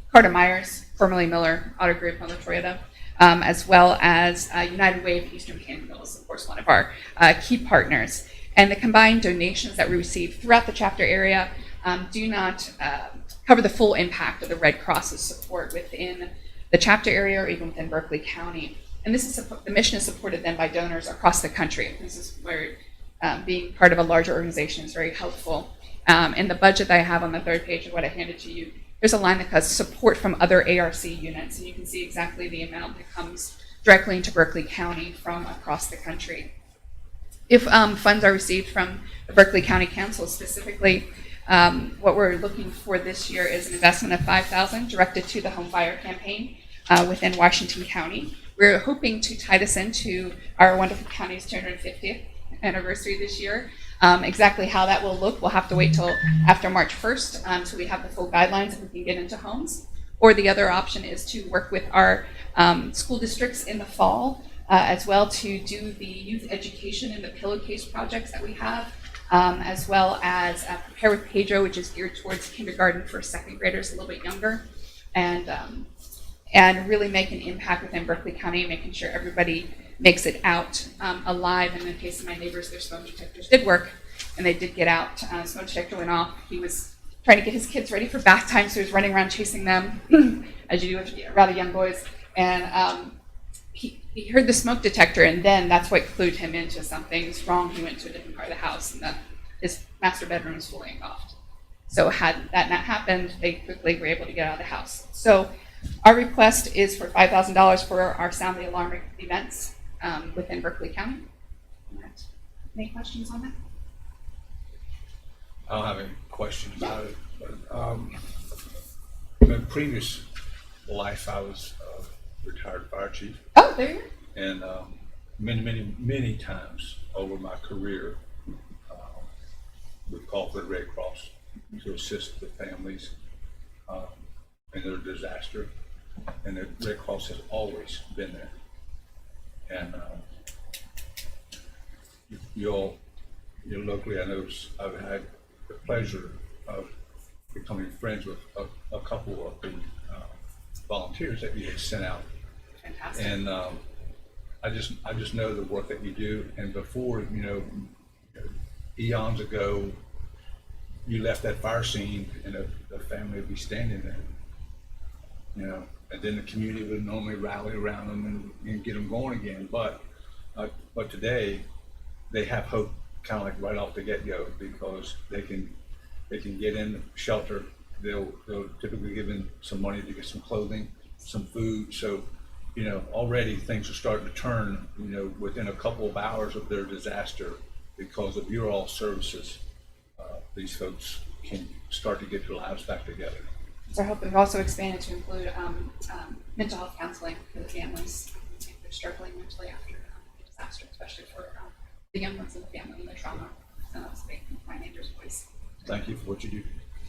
Carter Myers, formerly Miller Auto Group, Miller Toyota, as well as United Way of Eastern Canyon Mills, of course, one of our key partners. And the combined donations that we received throughout the chapter area do not cover the full impact of the Red Cross's support within the chapter area or even within Berkeley County. And this is the mission is supported then by donors across the country. This is where being part of a larger organization is very helpful. In the budget that I have on the 3rd page of what I handed to you, there's a line that says support from other ARC units, and you can see exactly the amount that comes directly into Berkeley County from across the country. If funds are received from the Berkeley County Council specifically, what we're looking for this year is an investment of $5,000 directed to the Home Fire Campaign within Washington County. We're hoping to tie this into our wonderful county's 250th anniversary this year. Exactly how that will look, we'll have to wait till after March 1st so we have the full guidelines and we can get into homes. Or the other option is to work with our school districts in the fall as well to do the youth education and the pillowcase projects that we have, as well as Prepare with Pedro, which is geared towards kindergarten for 2nd graders, a little bit younger, and really make an impact within Berkeley County, making sure everybody makes it out alive. And in the case of my neighbors, their smoke detectors did work, and they did get out. Smoke detector went off. He was trying to get his kids ready for bath time, so he was running around chasing them, as you do with rather young boys. And he heard the smoke detector, and then that's what clued him into something's wrong. He went to a different part of the house, and his master bedroom was fully engulfed. So had that not happened, they quickly were able to get out of the house. So our request is for $5,000 for our Sound the Alarm events within Berkeley County. Any questions on that? I don't have any questions about it, but in my previous life, I was a retired fire chief. Oh, there you are. And many times over my career, we've called for the Red Cross to assist the families in their disaster, and the Red Cross has always been there. And you locally, I know I've had the pleasure of becoming friends with a couple of the volunteers that you have sent out. Fantastic. And I just know the work that you do. And before, eons ago, you left that fire scene and the family would be standing there, and then the community would normally rally around them and get them going again. But today, they have hope kind of like right off the get-go, because they can get in shelter. They'll typically give them some money to get some clothing, some food. So, already things are starting to turn, within a couple of hours of their disaster because of your all services. These folks can start to get their lives back together. So I hope we've also expanded to include mental health counseling for the families if they're struggling mentally after a disaster, especially for the young ones in the family and the trauma. And that's big in my neighbor's voice. Thank you for what you do.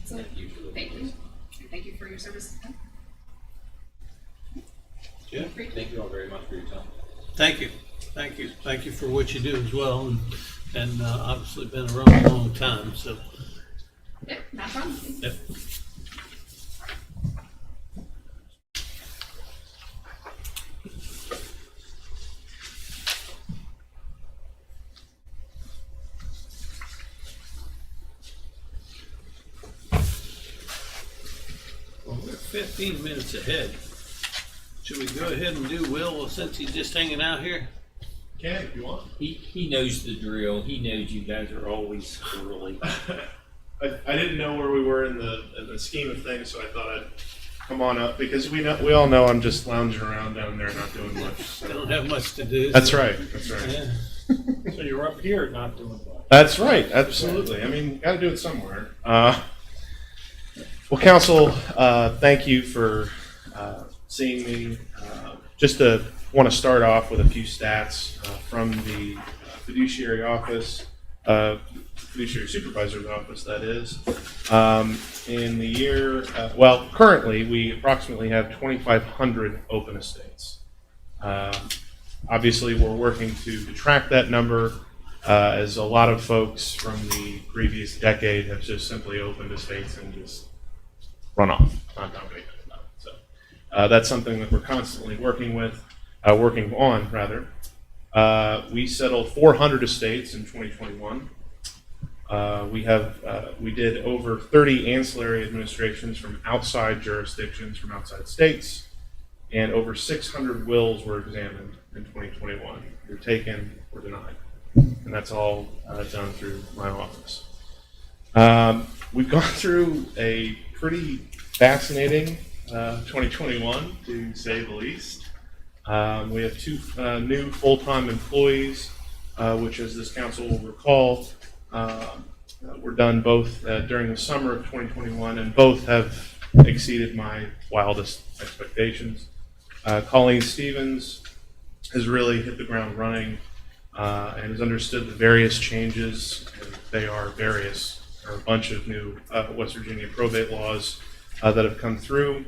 So thank you. And thank you for your service. Yeah. Thank you all very much for your time. Thank you for what you do as well, and obviously been around a long time, so. Yeah, not a problem. Yep. Well, we're 15 minutes ahead. Should we go ahead and do Will since he's just hanging out here? Can if you want. He knows the drill. He knows you guys are always early. I didn't know where we were in the scheme of things, so I thought I'd come on up because we all know I'm just lounging around down there, not doing much. So. Don't have much to do. That's right. That's right. Yeah. So you're up here not doing much. That's right. Absolutely. I mean, got to do it somewhere. Well, Council, thank you for seeing me. Just want to start off with a few stats from the fiduciary office, fiduciary supervisor's office, that is. In the year, currently we approximately have 2,500 open estates. Obviously, we're working to track that number, as a lot of folks from the previous decade have just simply opened estates and just run off, not done anything about it. So that's something that we're constantly working on. We settled 400 estates in 2021. We did over 30 ancillary administrations from outside jurisdictions, from outside states, and over 600 wills were examined in 2021. Were taken or denied, and that's all done through my office. We've gone through a pretty fascinating 2021, to say the least. We have two new full-time employees, which, as this council will recall, were done both during the summer of 2021, and both have exceeded my wildest expectations. Colleen Stevens has really hit the ground running and has understood the various changes, and they are various, or a bunch of new West Virginia probate laws that have come through.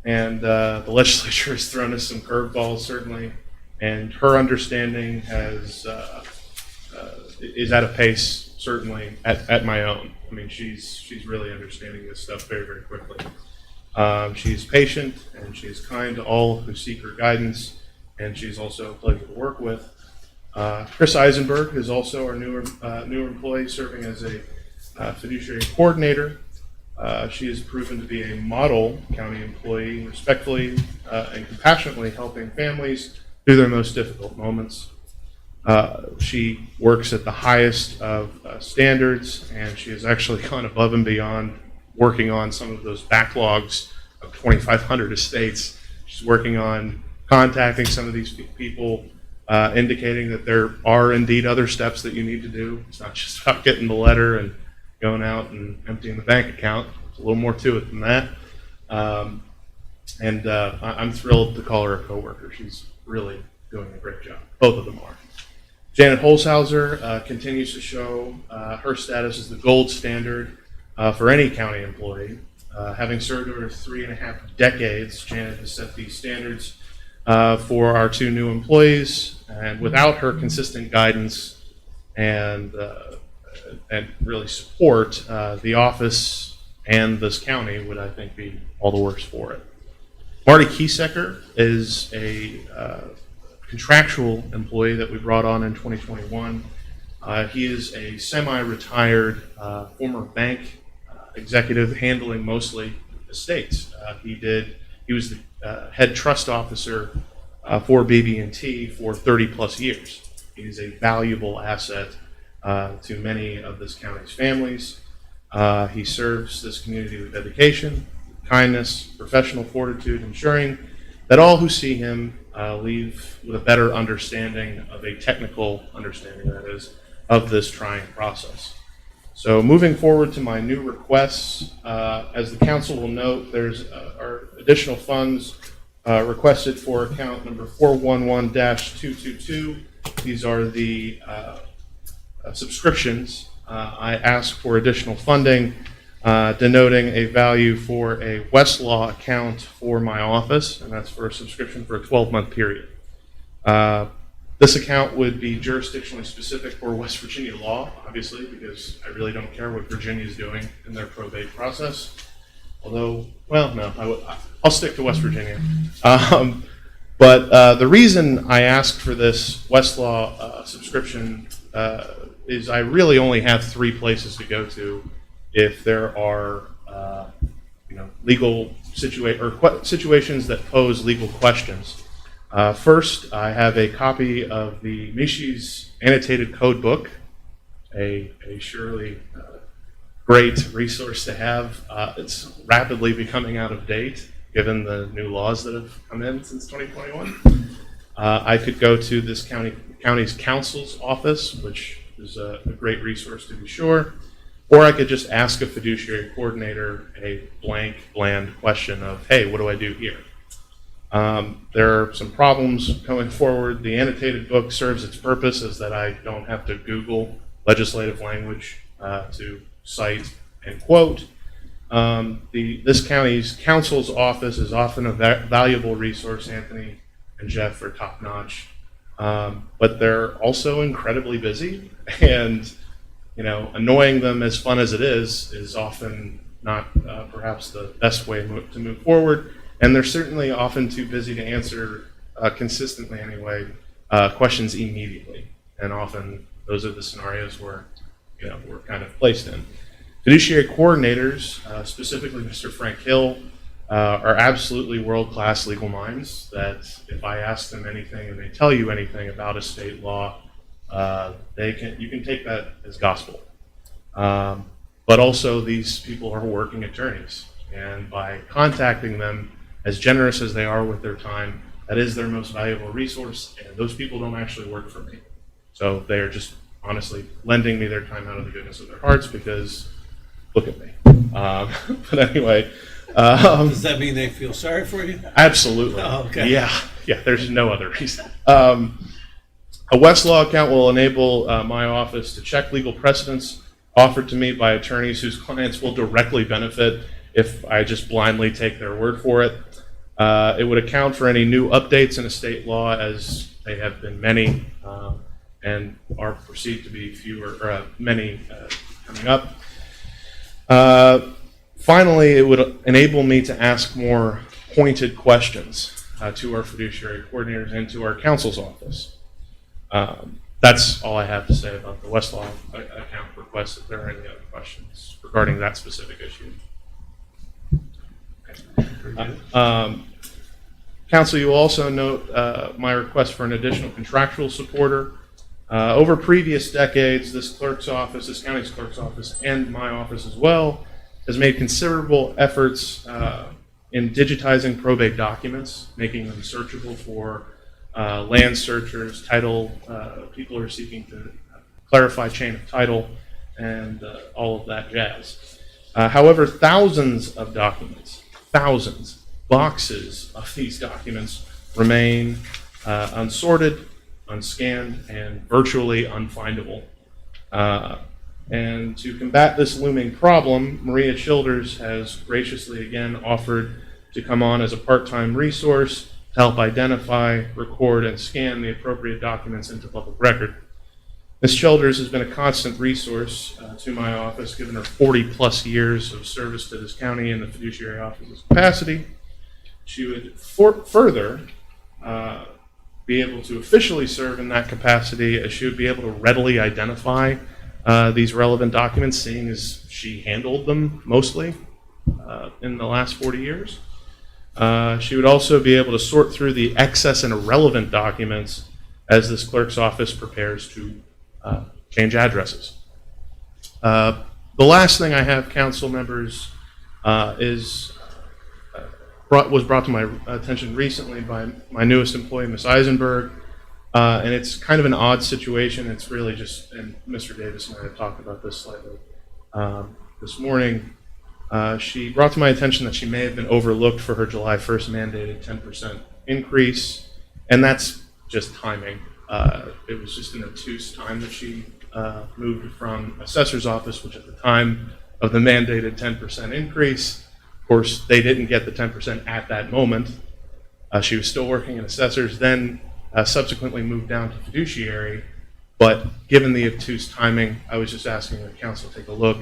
And the legislature has thrown us some curveballs, certainly, and her understanding is at a pace, certainly, at my own. I mean, she's really understanding this stuff very, very quickly. She's patient, and she's kind to all who seek her guidance, and she's also a pleasure to work with. Chris Eisenberg is also our newer employee, serving as a fiduciary coordinator. She has proven to be a model county employee, respectfully and compassionately helping families through their most difficult moments. She works at the highest of standards, and she has actually gone above and beyond working on some of those backlogs of 2,500 estates. She's working on contacting some of these people, indicating that there are indeed other steps that you need to do. It's not just about getting the letter and going out and emptying the bank account. There's a little more to it than that. I'm thrilled to call her a coworker. She's really doing a great job. Both of them are. Janet Holzhauser continues to show her status as the gold standard for any county employee. Having served over 3.5 decades, Janet has set these standards for our two new employees, and without her consistent guidance and really support, the office and this county would, I think, be all the worse for it. Marty Kiesecker is a contractual employee that we brought on in 2021. He is a semi-retired former bank executive handling mostly estates. He was the head trust officer for BB&T for 30 plus years. He is a valuable asset to many of this county's families. He serves this community with dedication, kindness, professional fortitude, ensuring that all who see him leave with a better understanding of a technical understanding, that is, of this trying process. So moving forward to my new requests, as the council will note, there's our additional funds requested for account number 411-222. These are the subscriptions. I ask for additional funding denoting a value for a Westlaw account for my office, and that's for a subscription for a 12-month period. This account would be jurisdictionally specific for West Virginia law, obviously, because I really don't care what Virginia is doing in their probate process. Although, well, no, I'll stick to West Virginia. But the reason I asked for this Westlaw subscription is I really only have 3 places to go to if there are, legal situations that pose legal questions. First, I have a copy of the Mishi's Annotated Code Book, a surely great resource to have. It's rapidly becoming out of date given the new laws that have come in since 2021. I could go to this county's council's office, which is a great resource to be sure, or I could just ask a fiduciary coordinator a bland question of, hey, what do I do here? There are some problems going forward. The annotated book serves its purpose as that I don't have to Google legislative language to cite and quote. This county's council's office is often a valuable resource. Anthony and Jeff are top notch, but they're also incredibly busy, and annoying them, as fun as it is often not perhaps the best way to move forward. And they're certainly often too busy to answer consistently anyway questions immediately, and often those are the scenarios where we're kind of placed in. Fiduciary coordinators, specifically Mr. Frank Hill, are absolutely world-class legal minds that if I ask them anything and they tell you anything about a state law, you can take that as gospel. But also these people are working attorneys, and by contacting them, as generous as they are with their time, that is their most valuable resource, and those people don't actually work for me. So they are just honestly lending me their time out of the goodness of their hearts because look at me. But anyway. Does that mean they feel sorry for you? Absolutely. Oh, okay. Yeah, there's no other reason. A Westlaw account will enable my office to check legal precedents offered to me by attorneys whose clients will directly benefit if I just blindly take their word for it. It would account for any new updates in estate law, as they have been many and are perceived to be many coming up. Finally, it would enable me to ask more pointed questions to our fiduciary coordinators and to our counsel's office. That's all I have to say about the Westlaw account request. If there are any other questions regarding that specific issue. Council, you will also note my request for an additional contractual supporter. Over previous decades, this county's clerk's office, and my office as well, has made considerable efforts in digitizing probate documents, making them searchable for land searchers, title, people who are seeking to clarify chain of title, and all of that jazz. However, thousands of documents, boxes of these documents remain unsorted, unscanned, and virtually unfindable. And to combat this looming problem, Maria Childers has graciously again offered to come on as a part-time resource to help identify, record, and scan the appropriate documents into public record. Ms. Childers has been a constant resource to my office, given her 40-plus years of service to this county in the fiduciary office's capacity. She would further be able to officially serve in that capacity, she would be able to readily identify these relevant documents, seeing as she handled them mostly in the last 40 years. She would also be able to sort through the excess and irrelevant documents as this clerk's office prepares to change addresses. The last thing I have, council members, was brought to my attention recently by my newest employee, Ms. Eisenberg, and it's kind of an odd situation. It's really just, and Mr. Davis and I have talked about this slightly this morning. She brought to my attention that she may have been overlooked for her July 1st mandated 10% increase, and that's just timing. It was just an obtuse time that she moved from assessor's office, which at the time of the mandated 10% increase, of course, they didn't get the 10% at that moment. She was still working in assessors, then subsequently moved down to fiduciary, but given the obtuse timing, I was just asking the council to take a look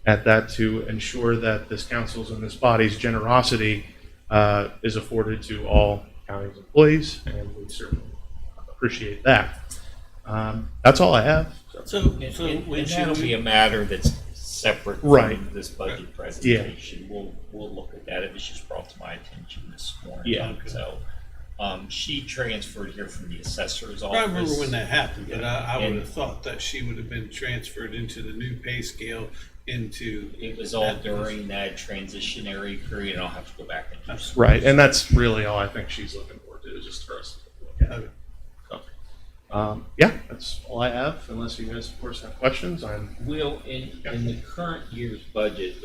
at that to ensure that this council's and this body's generosity is afforded to all county's employees, and we certainly appreciate that. That's all I have. And that'll be a matter that's separate Right. from this budget presentation. We'll look at that. It was just brought to my attention this morning. Yeah. So she transferred here from the assessor's office. I remember when that happened, but I would have thought that she would have been transferred into the new pay scale into. It was all during that transitionary period, and I'll have to go back and do some. Right, and that's really all I think she's looking forward to, is just for us to look at. Okay. So, yeah, that's all I have, unless you guys, of course, have questions. Will, in the current year's budget,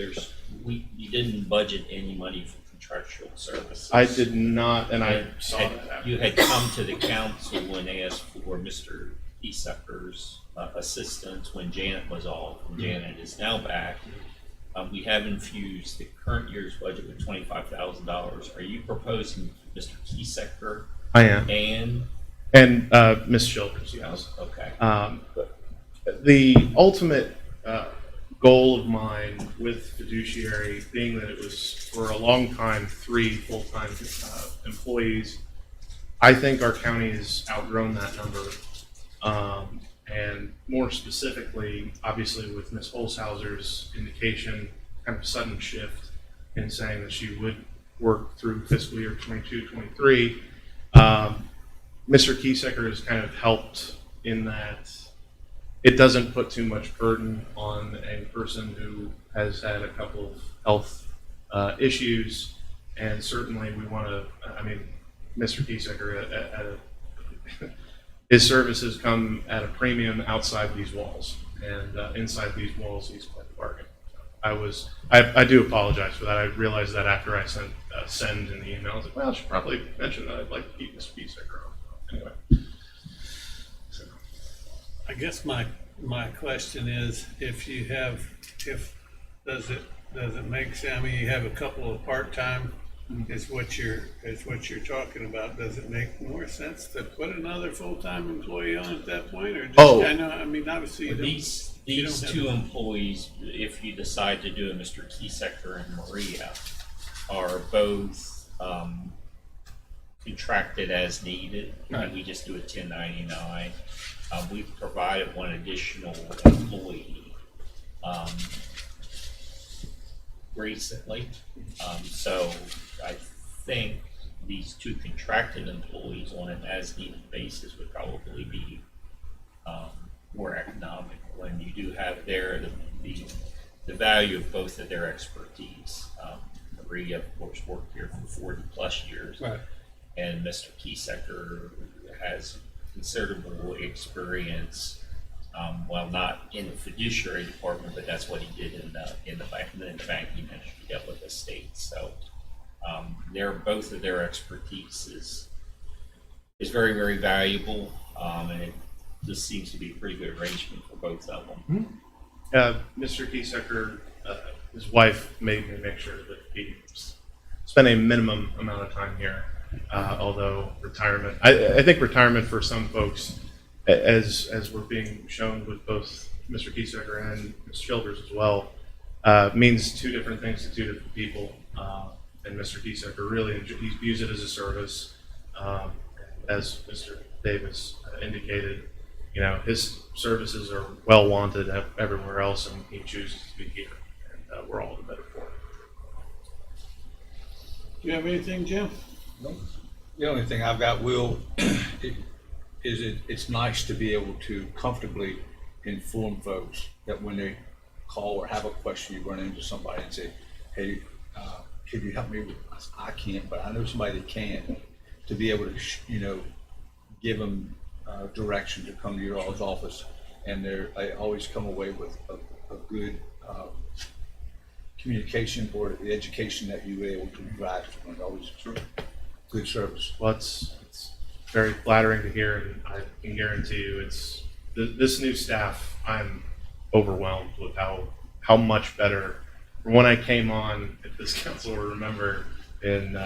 you didn't budget any money for contractual services. I did not, and I saw that. You had come to the council and asked for Mr. Esucker's assistance when Janet was off, and Janet is now back. We have infused the current year's budget with $25,000. Are you proposing Mr. Kiesecker? I am. And Ms. Childers, yes. Okay. The ultimate goal of mine with fiduciary, being that it was for a long time 3 full-time employees, I think our county has outgrown that number. And more specifically, obviously with Ms. Holzhauser's indication, kind of sudden shift in saying that she would work through fiscal year 22-23, Mr. Kiesecker has kind of helped in that it doesn't put too much burden on a person who has had a couple of health issues, and certainly we want to, Mr. Kiesecker, his services come at a premium outside these walls, and inside these walls he's quite a bargain. I do apologize for that. I realized that after I send in the email. I was like, well, I should probably mention that I'd like to keep Mr. Kiesecker on. Anyway. So. I guess my question is, does it make sense? I mean, you have a couple of part-time, is what you're talking about. Does it make more sense to put another full-time employee on at that point, or just, obviously These two employees, if you decide to do it, Mr. Kiesecker and Maria, are both contracted as needed. Right. We just do a 1099. We've provided one additional employee recently. So I think these two contracted employees on an as-needed basis would probably be more economical. And you do have there the value of both of their expertise. Maria, of course, worked here for 40 plus years. Right. And Mr. Kiesecker has considerable experience, well, not in the fiduciary department, but that's what he did in the banking industry, dealt with estates. So both of their expertise is very, very valuable, and it just seems to be a pretty good arrangement for both of them. Mr. Kiesecker, his wife made me make sure that he spent a minimum amount of time here. Although retirement, I think retirement for some folks, as we're being shown with both Mr. Kiesecker and Ms. Childers as well, means two different things to two different people. And Mr. Kiesecker really, he views it as a service. as Mr. Davis indicated, you know, his services are well wanted everywhere else, and he chooses to be here, and we're all the better for it. Do you have anything, Jim? The only thing I've got, Will, it's nice to be able to comfortably inform folks that when they call or have a question, you run into somebody and say, hey, can you help me with this? I can't, but I know somebody that can, to be able to, give them direction to come to your all's office. And they always come away with a good communication or the education that you were able to provide to them. Always good service. Well, it's very flattering to hear, and I can guarantee you it's this new staff. I'm overwhelmed with how much better. When I came on, if this council will remember, in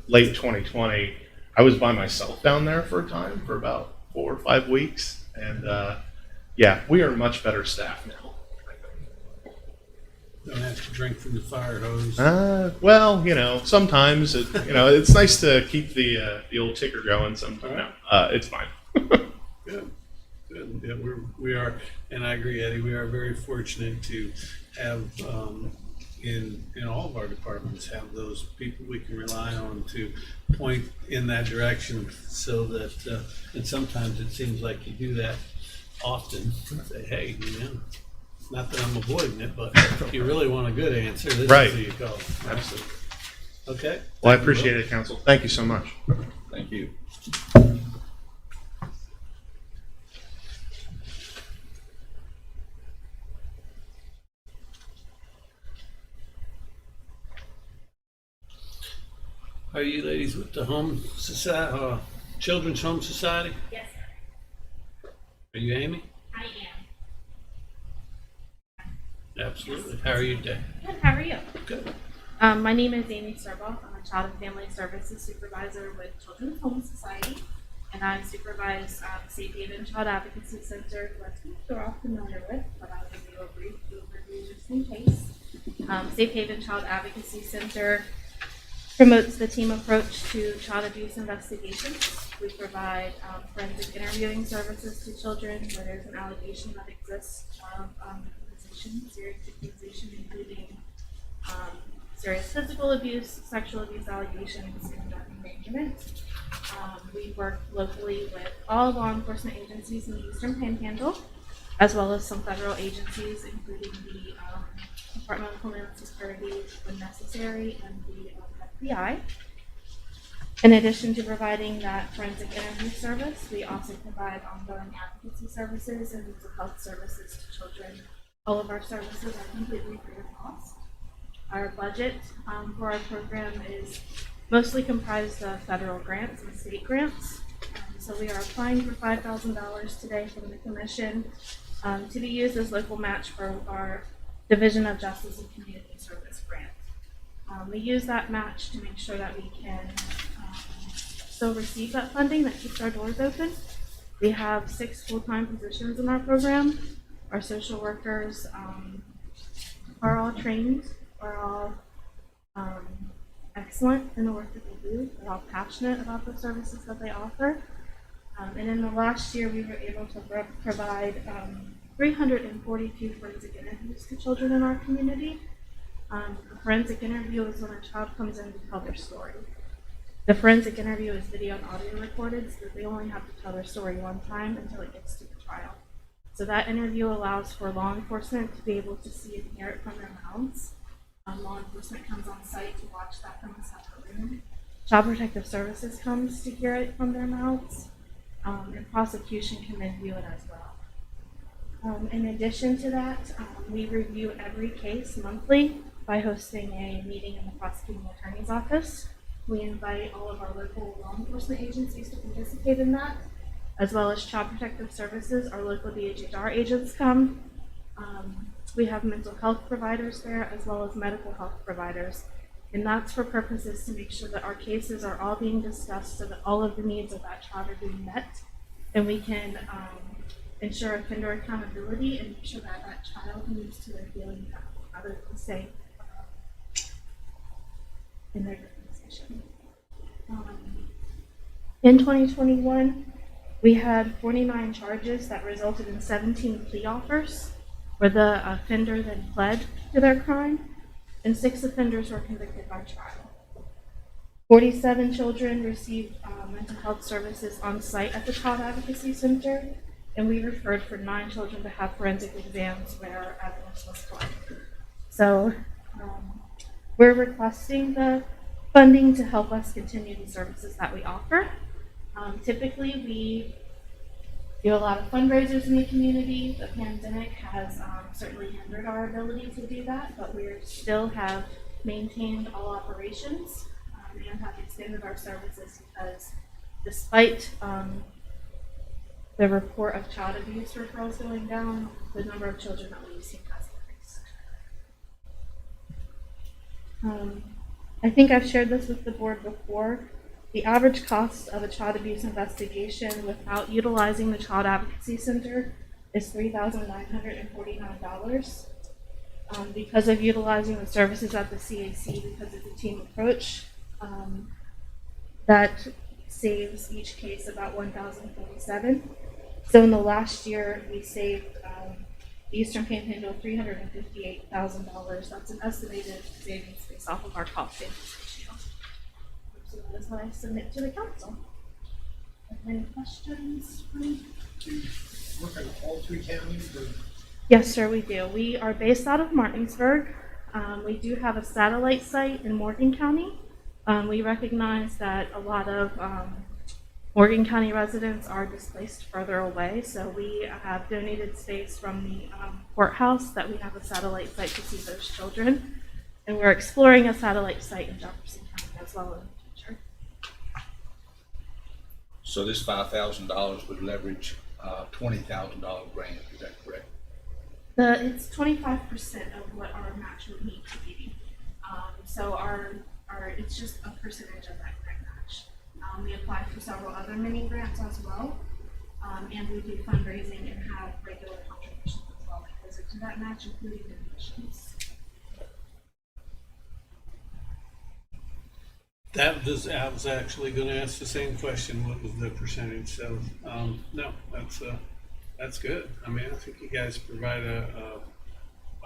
late 2020, I was by myself down there for a time for about 4 or 5 weeks, and yeah, we are much better staff now. Don't have to drink from the fire hose. Well, sometimes it's nice to keep the old ticker going. Sometimes, no, it's fine. Good. Yeah, we are, and I agree, Eddie. We are very fortunate to have in all of our departments have those people we can rely on to point in that direction. So that, and sometimes it seems like you do that often. Say, hey, not that I'm avoiding it, but if you really want a good answer, this Right. is who you call. Absolutely. Okay. Well, I appreciate it, Council. Thank you so much. Thank you. Are you ladies with the Home Society, Children's Home Society? Yes, sir. Are you Amy? I am. Absolutely. How are you today? Good. How are you? Good. My name is Amy Serboff. I'm a Child and Family Services Supervisor with Children's Home Society, and I supervise Safe Haven Child Advocacy Center, who I think you're all familiar with, but I'll give you a brief overview just in case. Safe Haven Child Advocacy Center promotes the team approach to child abuse investigations. We provide forensic interviewing services to children where there's an allegation that exists of serious victimization, including serious physical abuse, sexual abuse allegations, and drug endangerment. We work locally with all law enforcement agencies in the Eastern Panhandle, as well as some federal agencies, including the Department of Homeland Security when necessary, and the FBI. In addition to providing that forensic interview service, we also provide ongoing advocacy services and mental health services to children. All of our services are completely free of cost. Our budget for our program is mostly comprised of federal grants and state grants. So we are applying for $5,000 today from the Commission to be used as local match for our Division of Justice and Community Service grant. We use that match to make sure that we can still receive that funding that keeps our doors open. We have 6 full-time positions in our program. Our social workers are all trained, are all excellent in the work that they do. They're all passionate about the services that they offer. And in the last year, we were able to provide 342 forensic interviews to children in our community. A forensic interview is when a child comes in to tell their story. The forensic interview is video and audio recorded, so that they only have to tell their story one time until it gets to the trial. So that interview allows for law enforcement to be able to see and hear it from their mouths. Law enforcement comes on site to watch that from a separate room. Child Protective Services comes to hear it from their mouths, and prosecution can then view it as well. In addition to that, we review every case monthly by hosting a meeting in the prosecuting attorney's office. We invite all of our local law enforcement agencies to participate in that, as well as Child Protective Services. Our local DHHR agents come. We have mental health providers there, as well as medical health providers. And that's for purposes to make sure that our cases are all being discussed so that all of the needs of that child are being met. And we can ensure offender accountability and make sure that that child moves to their healing path, rather than stay in their victimization. In 2021, we had 49 charges that resulted in 17 plea offers, where the offender then pled to their crime, and 6 offenders were convicted by trial. 47 children received mental health services on site at the Child Advocacy Center, and we referred for 9 children to have forensic exams where evidence was collected. So we're requesting the funding to help us continue the services that we offer. Typically, we do a lot of fundraisers in the community. The pandemic has certainly hindered our ability to do that, but we still have maintained all operations and have extended our services because despite the report of child abuse referrals going down, the number of children that we see has increased. I think I've shared this with the board before. The average cost of a child abuse investigation without utilizing the Child Advocacy Center is $3,949. Because of utilizing the services at the CAC, because it's a team approach, that saves each case about $1,047. So in the last year, we saved the Eastern Panhandle $358,000. That's an estimated savings based off of our cost savings ratio. So that is what I submit to the council. Any questions? Do you work in all 3 counties? Or? Yes, sir, we do. We are based out of Martinsburg. We do have a satellite site in Morgan County. We recognize that a lot of Morgan County residents are displaced further away, so we have donated space from the courthouse that we have a satellite site to see those children. And we're exploring a satellite site in Jefferson County as well in the future. So this $5,000 would leverage $20,000 grant, is that correct? It's 25% of what our match would need to be. So our it's just a percentage of that grant match. We apply for several other mini grants as well, and we do fundraising and have regular contributions as well that goes into that match, including donations. I was actually going to ask the same question. What was the percentage? So, no, that's good. I mean, I think you guys provide a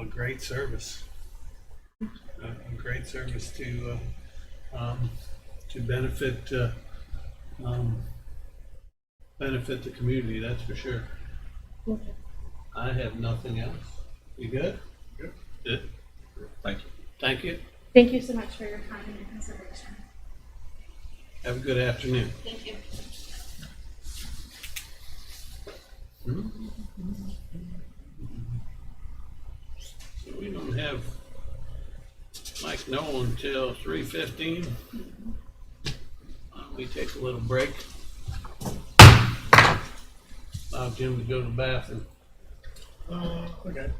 great service, a great service to benefit benefit the community. That's for sure. Okay. I have nothing else. You good? Good. Thank you. Thank you. Thank you so much for your time and your consideration. Have a good afternoon. Thank you. So we don't have Mike Noel until 3:15. We take a little break. Allow Jim to go to the bathroom. Okay.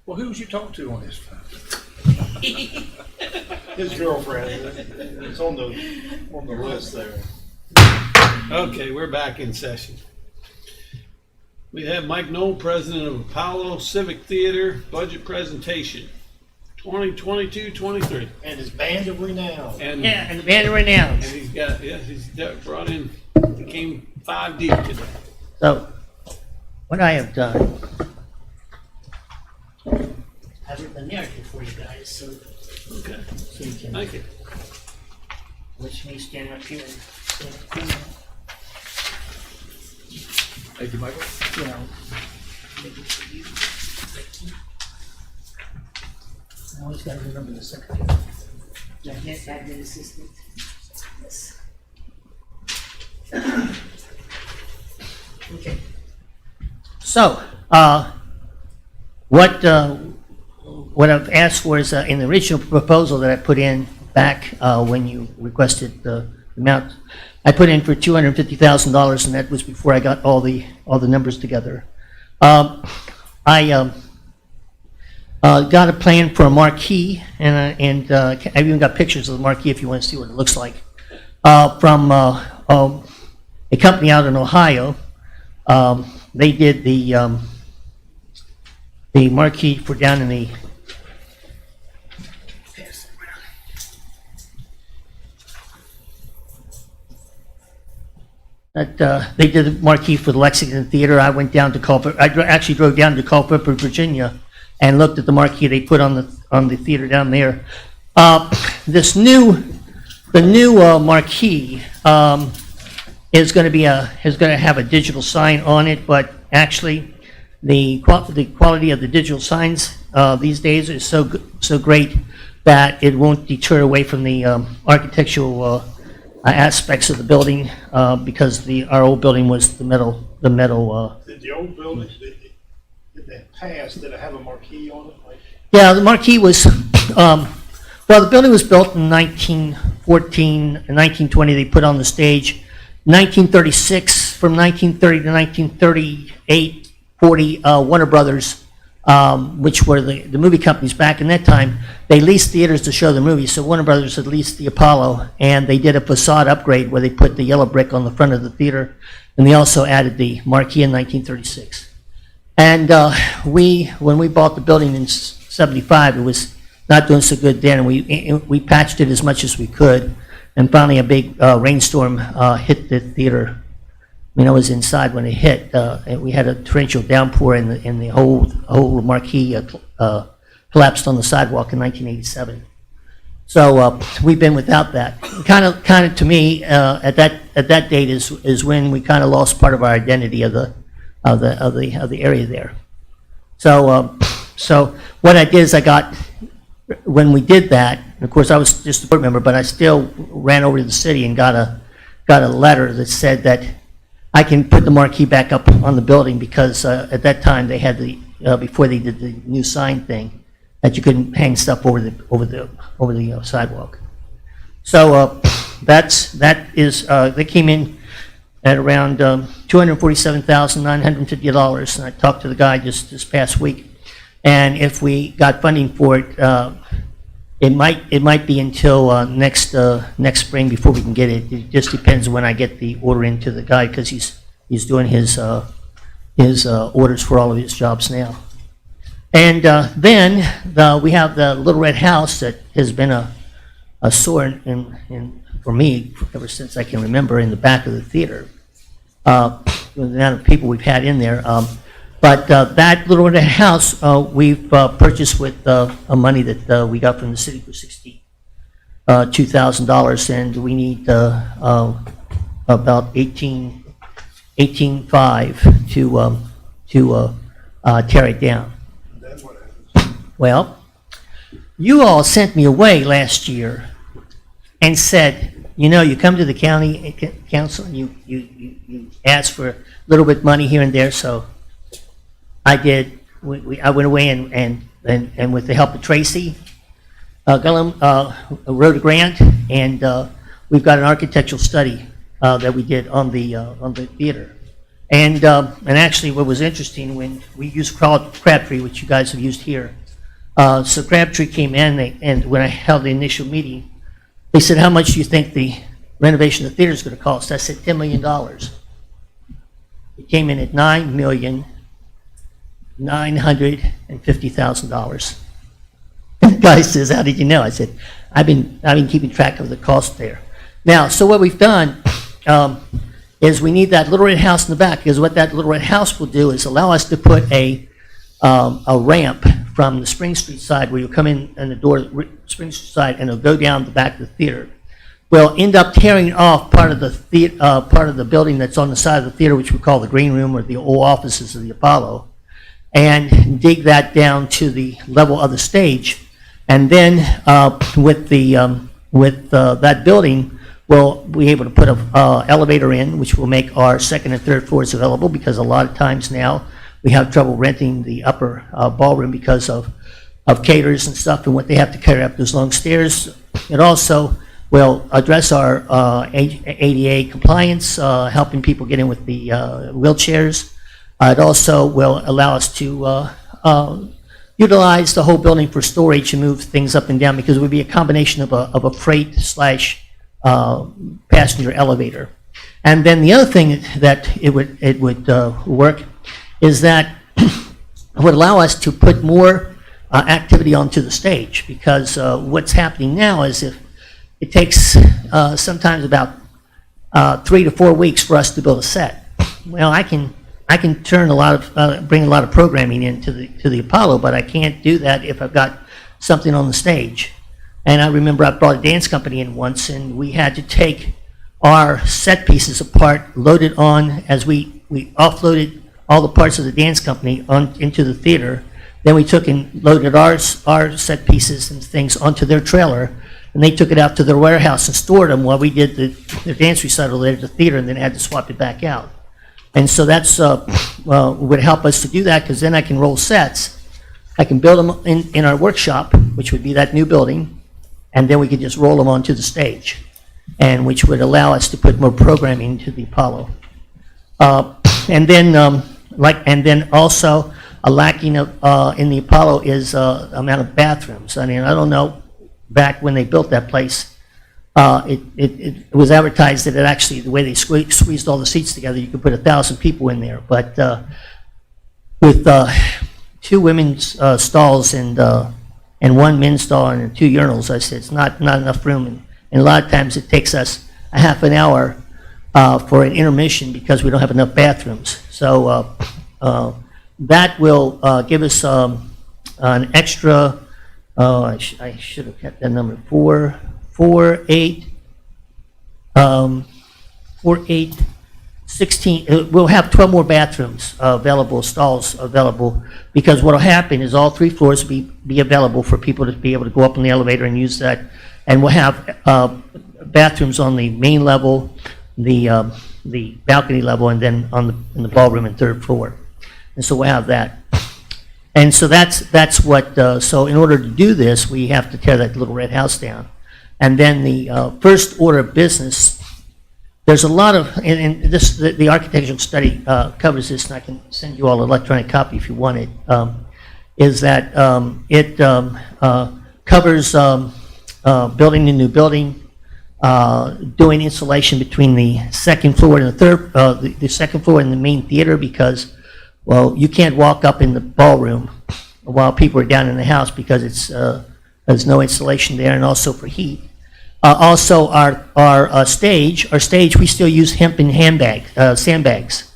Well, who was you talking to on this phone? His girlfriend, it's on the list there. Okay, we're back in session. We have Mike Knoll, president of Apollo Civic Theater, budget presentation, 2022-23. And his band of renown. And And the band of renown. And he's brought in, he came 5 deep today. So, what I have done, I've written a narrative for you guys, so Okay, you can thank you. watch me stand up here and stand up here, Thank you, Michael. you know. Maybe for you. Thank you. I always gotta remember the secretary. Yes, admin assistant. Yes. Okay. So, what I've asked for is, in the original proposal that I put in back, when you requested the amount, I put in for $250,000, and that was before I got all the numbers together. I got a plan for a marquee, and I've even got pictures of the marquee if you want to see what it looks like, from a company out in Ohio. They did the marquee for down in the they did the marquee for the Lexington Theater. I went down to Culpeper. I actually drove down to Culpeper, Virginia, and looked at the marquee they put on the theater down there. The new marquee is going to have a digital sign on it, but actually the quality of the digital signs these days is so great that it won't deter away from the architectural aspects of the building, because our old building was the metal. Did the old building, did that pass, did it have a marquee on it? Like, Yeah, the marquee was, well, the building was built in 1914, and 1920 they put on the stage. 1936, from 1930 to 1938, 40, Warner Brothers, which were the movie companies back in that time, they leased theaters to show the movies. So Warner Brothers had leased the Apollo, and they did a facade upgrade where they put the yellow brick on the front of the theater, and they also added the marquee in 1936. And when we bought the building in '75, it was not doing so good then, and we patched it as much as we could. And finally, a big rainstorm hit the theater. I mean, I was inside when it hit, and we had a torrential downpour, and the whole marquee collapsed on the sidewalk in 1987. So we've been without that. Kind of to me, at that date is when we kind of lost part of our identity of the area there. So what I did is when we did that, and of course I was just a board member, but I still ran over to the city and got a letter that said that I can put the marquee back up on the building, because at that time they had before they did the new sign thing, that you couldn't hang stuff over the sidewalk. So they came in at around $247,950, and I talked to the guy just this past week. And if we got funding for it, it might be until next spring before we can get it. It just depends when I get the order into the guy, because he's doing his orders for all of his jobs now. And then we have the Little Red House that has been a sore for me ever since I can remember, in the back of the theater. The amount of people we've had in there. But that Little Red House we've purchased with money that we got from the city for $2,000, and we need about $18,500 to tear it down. that's what happens. Well, you all sent me away last year and said, you come to the county council and you ask for a little bit of money here and there, so I did. I went away and with the help of Tracy Gullum, wrote a grant, and we've got an architectural study that we did on the theater. And actually, what was interesting, when we used Crabtree, which you guys have used here, so Crabtree came in, and when I held the initial meeting, they said, how much do you think the renovation of the theater is going to cost? I said, $10 million. It came in at $9,950,000. And the guy says, how did you know? I said, I've been keeping track of the cost there. Now, so what we've done is we need that little red house in the back, because what that little red house will do is allow us to put a ramp from the Spring Street side, where you'll come in the door, Spring Street side, and it'll go down the back of the theater. We'll end up tearing off part of the building that's on the side of the theater, which we call the green room or the old offices of the Apollo, and dig that down to the level of the stage. And then with that building, we'll be able to put an elevator in, which will make our second and third floors available, because a lot of times now we have trouble renting the upper ballroom because of caterers and stuff and what they have to carry up those long stairs. It also will address our ADA compliance, helping people get in with the wheelchairs. It also will allow us to utilize the whole building for storage and move things up and down, because it would be a combination of a freight / passenger elevator. And then the other thing that it would work is that it would allow us to put more activity onto the stage, because what's happening now is if it takes sometimes about 3 to 4 weeks for us to build a set. Well, I can turn bring a lot of programming into the Apollo, but I can't do that if I've got something on the stage. And I remember I brought a dance company in once, and we had to take our set pieces apart, load it on, as we offloaded all the parts of the dance company into the theater. Then we took and loaded our set pieces and things onto their trailer, and they took it out to their warehouse and stored them while we did the dance recital there at the theater, and then had to swap it back out. And so that's would help us to do that, because then I can roll sets. I can build them in our workshop, which would be that new building, and then we could just roll them onto the stage, and which would allow us to put more programming into the Apollo. And then also a lacking of in the Apollo is amount of bathrooms. I mean, I don't know, back when they built that place, it was advertised that it actually, the way they squeezed all the seats together, you could put 1,000 people in there. But with 2 women's stalls and 1 men's stall and 2 urinals, I said it's not enough room. And a lot of times it takes us a half an hour for an intermission because we don't have enough bathrooms. So that will give us an extra, I should have kept that number, 16, we'll have 12 more bathrooms available, stalls available, because what will happen is all 3 floors will be available for people to be able to go up on the elevator and use that. And we'll have bathrooms on the main level, the balcony level, and then in the ballroom and 3rd floor. And so we'll have that. And so that's what, so in order to do this, we have to tear that little red house down. And then the first order of business, there's a lot of, and this, the architectural study covers this, and I can send you all an electronic copy if you want it, is that it covers building a new building, doing insulation between the 2nd floor and the 3rd, the 2nd floor and the main theater, because, well, you can't walk up in the ballroom while people are down in the house, because it's there's no insulation there, and also for heat. Also, our stage, we still use hemp and sandbags.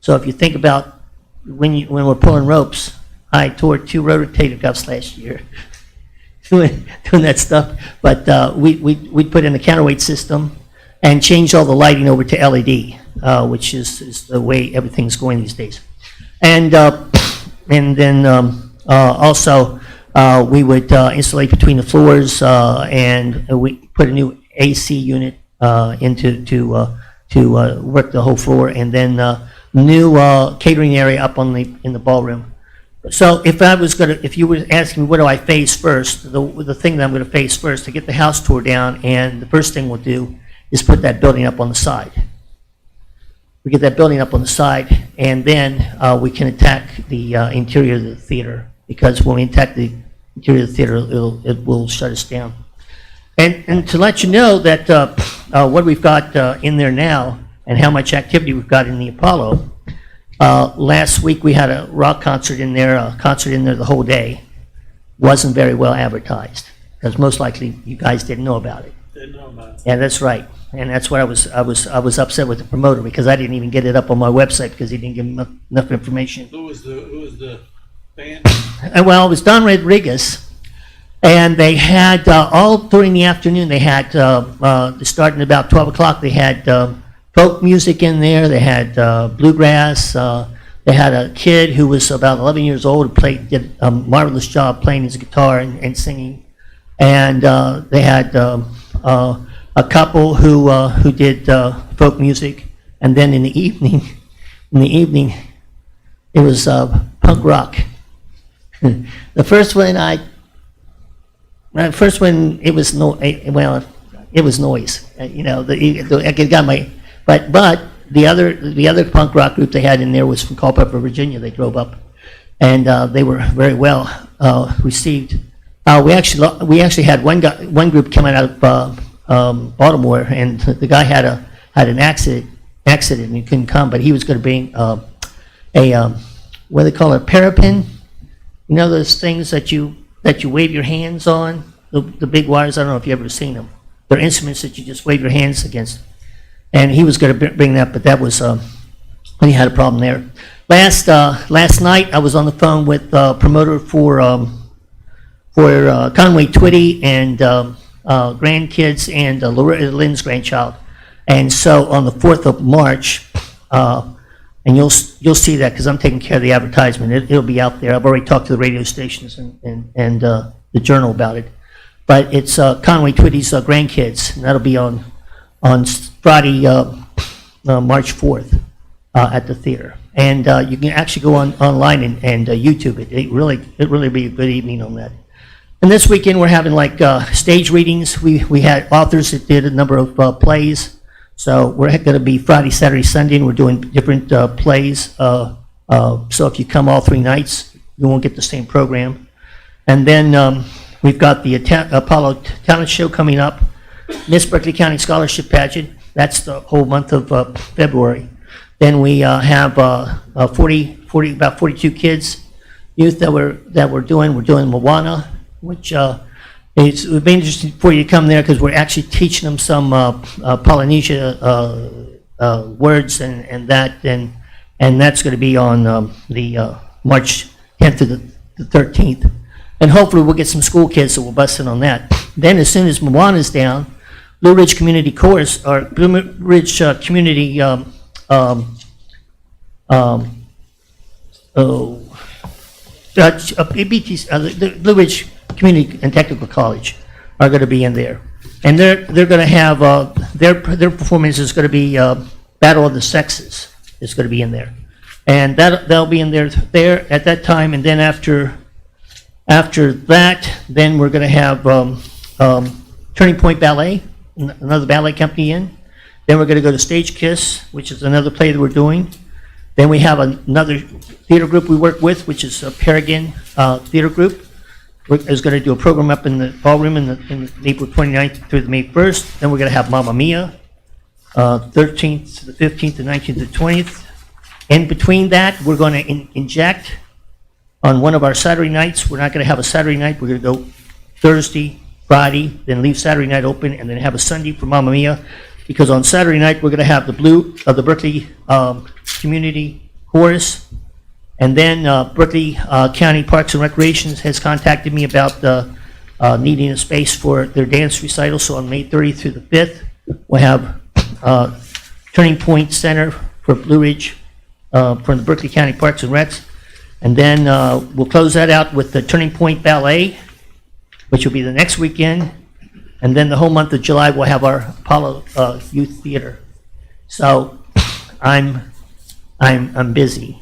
So if you think about when we're pulling ropes, I tore 2 rotator cuffs last year doing that stuff. But we put in a counterweight system and change all the lighting over to LED, which is the way everything's going these days. And then also we would insulate between the floors, and we put a new AC unit to work the whole floor, and then new catering area up in the ballroom. So if you were asking me what do I phase first, the thing that I'm going to phase first to get the house tore down, and the first thing we'll do is put that building up on the side. we get that building up on the side, and then we can attack the interior of the theater, because when we attack the interior of the theater, it will shut us down. And to let you know that what we've got in there now and how much activity we've got in the Apollo, last week we had a rock concert in there, the whole day. Wasn't very well advertised, because most likely you guys didn't know about it. Didn't know about it. Yeah, that's right. And that's what I was upset with the promoter, because I didn't even get it up on my website because he didn't give me enough information. Who was the band? Well, it was Don Rodriguez, and they had all during the afternoon. They had starting about 12 o'clock. They had folk music in there. They had bluegrass. They had a kid who was about 11 years old who did a marvelous job playing his guitar and singing. And they had a couple who did folk music. And then in the evening, it was punk rock. The first one, it was noise. I got my, but the other punk rock group they had in there was from Culpeper, Virginia. They drove up, and they were very well received. We actually had one group coming out of Baltimore, and the guy had an accident and he couldn't come, but he was going to bring a what do they call it, a parapin. You know those things that you wave your hands on, the big wires. I don't know if you've ever seen them. They're instruments that you just wave your hands against. And he was going to bring that, but that was when he had a problem there. Last night I was on the phone with promoter for Conway Twitty and grandkids and Lynn's grandchild. And so on the 4th of March, and you'll see that because I'm taking care of the advertisement. It'll be out there. I've already talked to the radio stations and the Journal about it. But it's Conway Twitty's grandkids, and that'll be on Friday, March 4th at the theater. And you can actually go online and YouTube it. It really be a good evening on that. And this weekend we're having like stage readings. We had authors that did a number of plays. So we're going to be Friday, Saturday, Sunday, and we're doing different plays. So if you come all 3 nights, you won't get the same program. And then we've got the Apollo Talent Show coming up. Miss Berkeley County Scholarship Pageant. That's the whole month of February. Then we have about 42 kids, youth that we're doing. We're doing Moana, which it would be interesting for you to come there because we're actually teaching them some Polynesia words and that, and that's going to be on the March 10th to the 13th. And hopefully we'll get some school kids that will bust in on that. Then as soon as Moana's down, Blue Ridge Community Chorus, or Blue Ridge Community, the Blue Ridge Community and Technical College are going to be in there. And they're going to have, their performance is going to be Battle of the Sexes is going to be in there. And they'll be in there at that time, and then after that, then we're going to have Turning Point Ballet, another ballet company in. Then we're going to go to Stage Kiss, which is another play that we're doing. Then we have another theater group we work with, which is a Paragon Theater Group. Is going to do a program up in the ballroom in April 29th through the May 1st. Then we're going to have Mamma Mia, 13th to the 15th, the 19th to the 20th. In between that, we're going to inject on one of our Saturday nights. We're not going to have a Saturday night. We're going to go Thursday, Friday, then leave Saturday night open, and then have a Sunday for Mamma Mia. Because on Saturday night, we're going to have the Berkeley Community Chorus. And then Berkeley County Parks and Recreation has contacted me about needing a space for their dance recital. So on May 30th through the 5th, we'll have Turning Point Center for Blue Ridge from the Berkeley County Parks and Recs. And then we'll close that out with the Turning Point Ballet, which will be the next weekend. And then the whole month of July, we'll have our Apollo Youth Theater. So I'm busy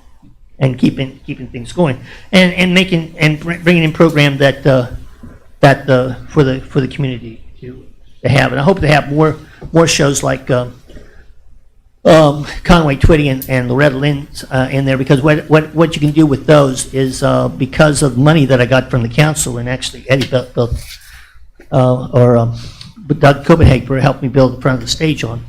and keeping things going and making and bringing in program that for the community to have. And I hope to have more shows like Conway Twitty and Loretta Lynn's in there, because what you can do with those is, because of money that I got from the council, and actually Eddie built Doug Copenhagen helped me build the front of the stage on.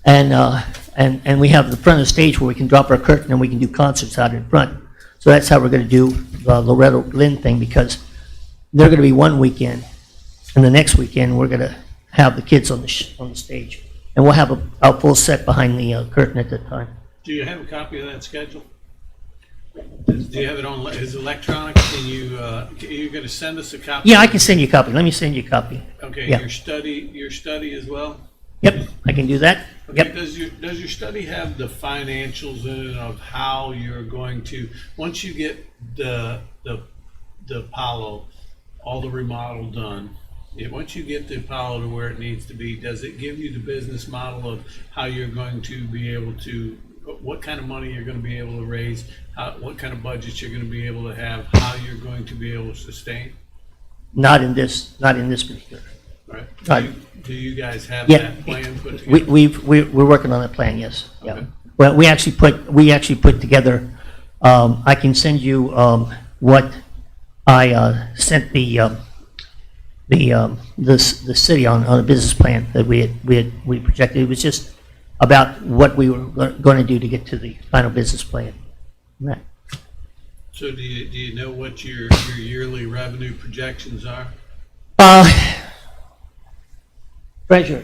And we have the front of the stage where we can drop our curtain and we can do concerts out in front. So that's how we're going to do the Loretta Lynn thing, because they're going to be one weekend, and the next weekend we're going to have the kids on the stage, and we'll have a full set behind the curtain at that time. Do you have a copy of that schedule? Do you have it on, is it electronic? Can you, you're going to send us a copy? Yeah, I can send you a copy. Let me send you a copy. Okay, Yeah. your study as well? Yep, I can do that. Okay, Yep. does your study have the financials in it of how you're going to, once you get the Apollo, all the remodel done, once you get the Apollo to where it needs to be, does it give you the business model of how you're going to be able to, what kind of money you're going to be able to raise, what kind of budgets you're going to be able to have, how you're going to be able to sustain? Not in this particular. Right. Do you guys have Yeah, that plan put together? we're working on that plan. Yes. Yeah. Okay. Well, we actually put together. I can send you what I sent the city on a business plan that we projected. It was just about what we were going to do to get to the final business plan. Right. So do you know what your yearly revenue projections are? Treasurer.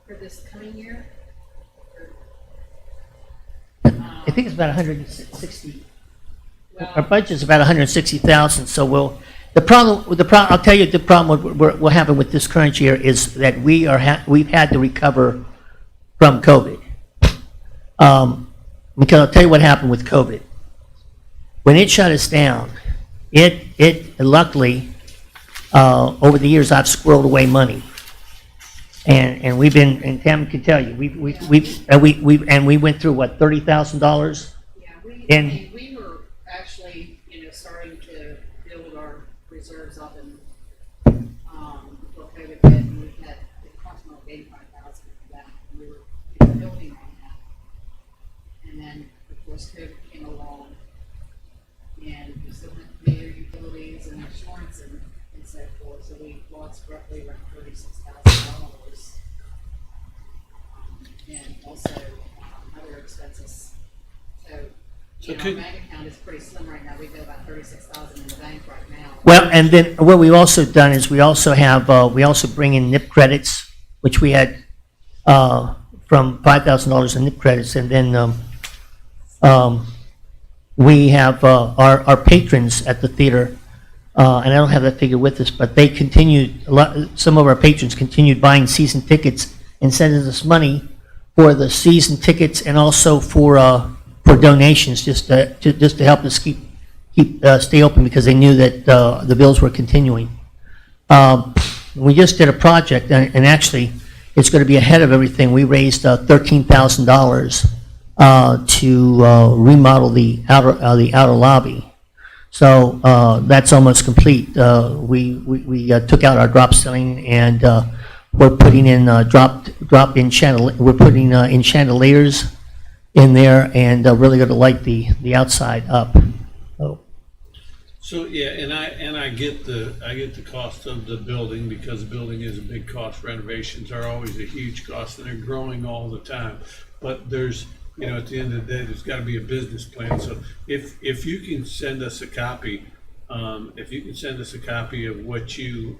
For this coming year? I think it's about 160. Our budget's about 160,000. So I'll tell you the problem we're having with this current year is that we've had to recover from COVID. Because I'll tell you what happened with COVID. When it shut us down, it luckily, over the years, I've squirreled away money. And we've been, and Tammy can tell you, we went through what, $30,000? Yeah, we were actually, starting to build our reserves up and, before COVID hit, and we had, it cost more than $85,000 for that. We were building on that. And then, of course, COVID came along, and we still had to pay your utilities and insurance and so forth, so we lost roughly around $36,000. And also other expenses. So our bank account is pretty slim right now. We've got about $36,000 in the bank right now. Well, and then what we've also done is we also bring in NIP credits, which we had from $5,000 in NIP credits, and then we have our patrons at the theater, and I don't have that figure with us, but they some of our patrons continued buying season tickets and sending us money for the season tickets and also for donations, just to help us stay open, because they knew that the bills were continuing. We just did a project, and actually it's going to be ahead of everything. We raised $13,000 to remodel the outer lobby. So that's almost complete. We took out our drop ceiling, and we're putting in drop-in chandeliers. We're putting in chandeliers in there, and really going to light the outside up. So yeah, and I get the cost of the building, because the building is a big cost. Renovations are always a huge cost, and they're growing all the time. But there's, at the end of the day, there's got to be a business plan. So if you can send us a copy. If you can send us a copy of what you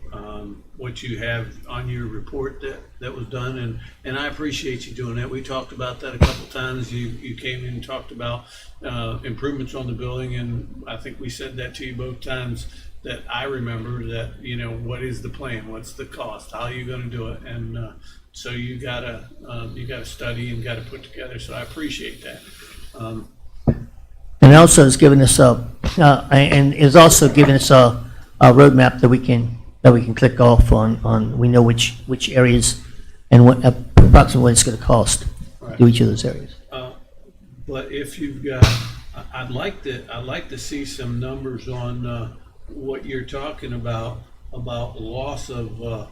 have on your report that was done, and I appreciate you doing that. We talked about that a couple times. You came in and talked about improvements on the building, and I think we said that to you both times that I remember, that what is the plan, what's the cost, how are you going to do it, and so you gotta study and gotta put together. So I appreciate that. And also has given us a roadmap that we can click off on. We know which areas and what approximately what it's going to cost to do each of those areas. But if you've got, I'd like to see some numbers on what you're talking about loss of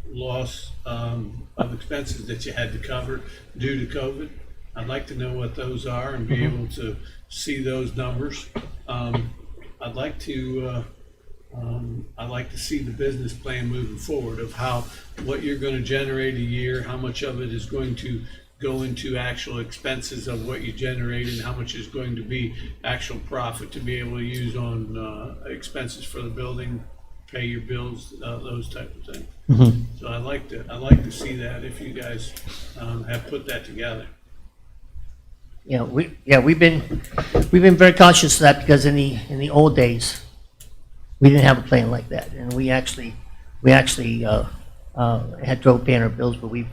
loss of expenses that you had to cover due to COVID. I'd like to know what those are and be able to see those numbers. I'd like to see the business plan moving forward of what you're going to generate a year, how much of it is going to go into actual expenses of what you generate, and how much is going to be actual profit to be able to use on expenses for the building, pay your bills, those type of things. So I'd like to see that if you guys have put that together. We've been very cautious of that, because in the old days, we didn't have a plan like that, and we actually had trouble paying our bills, but we've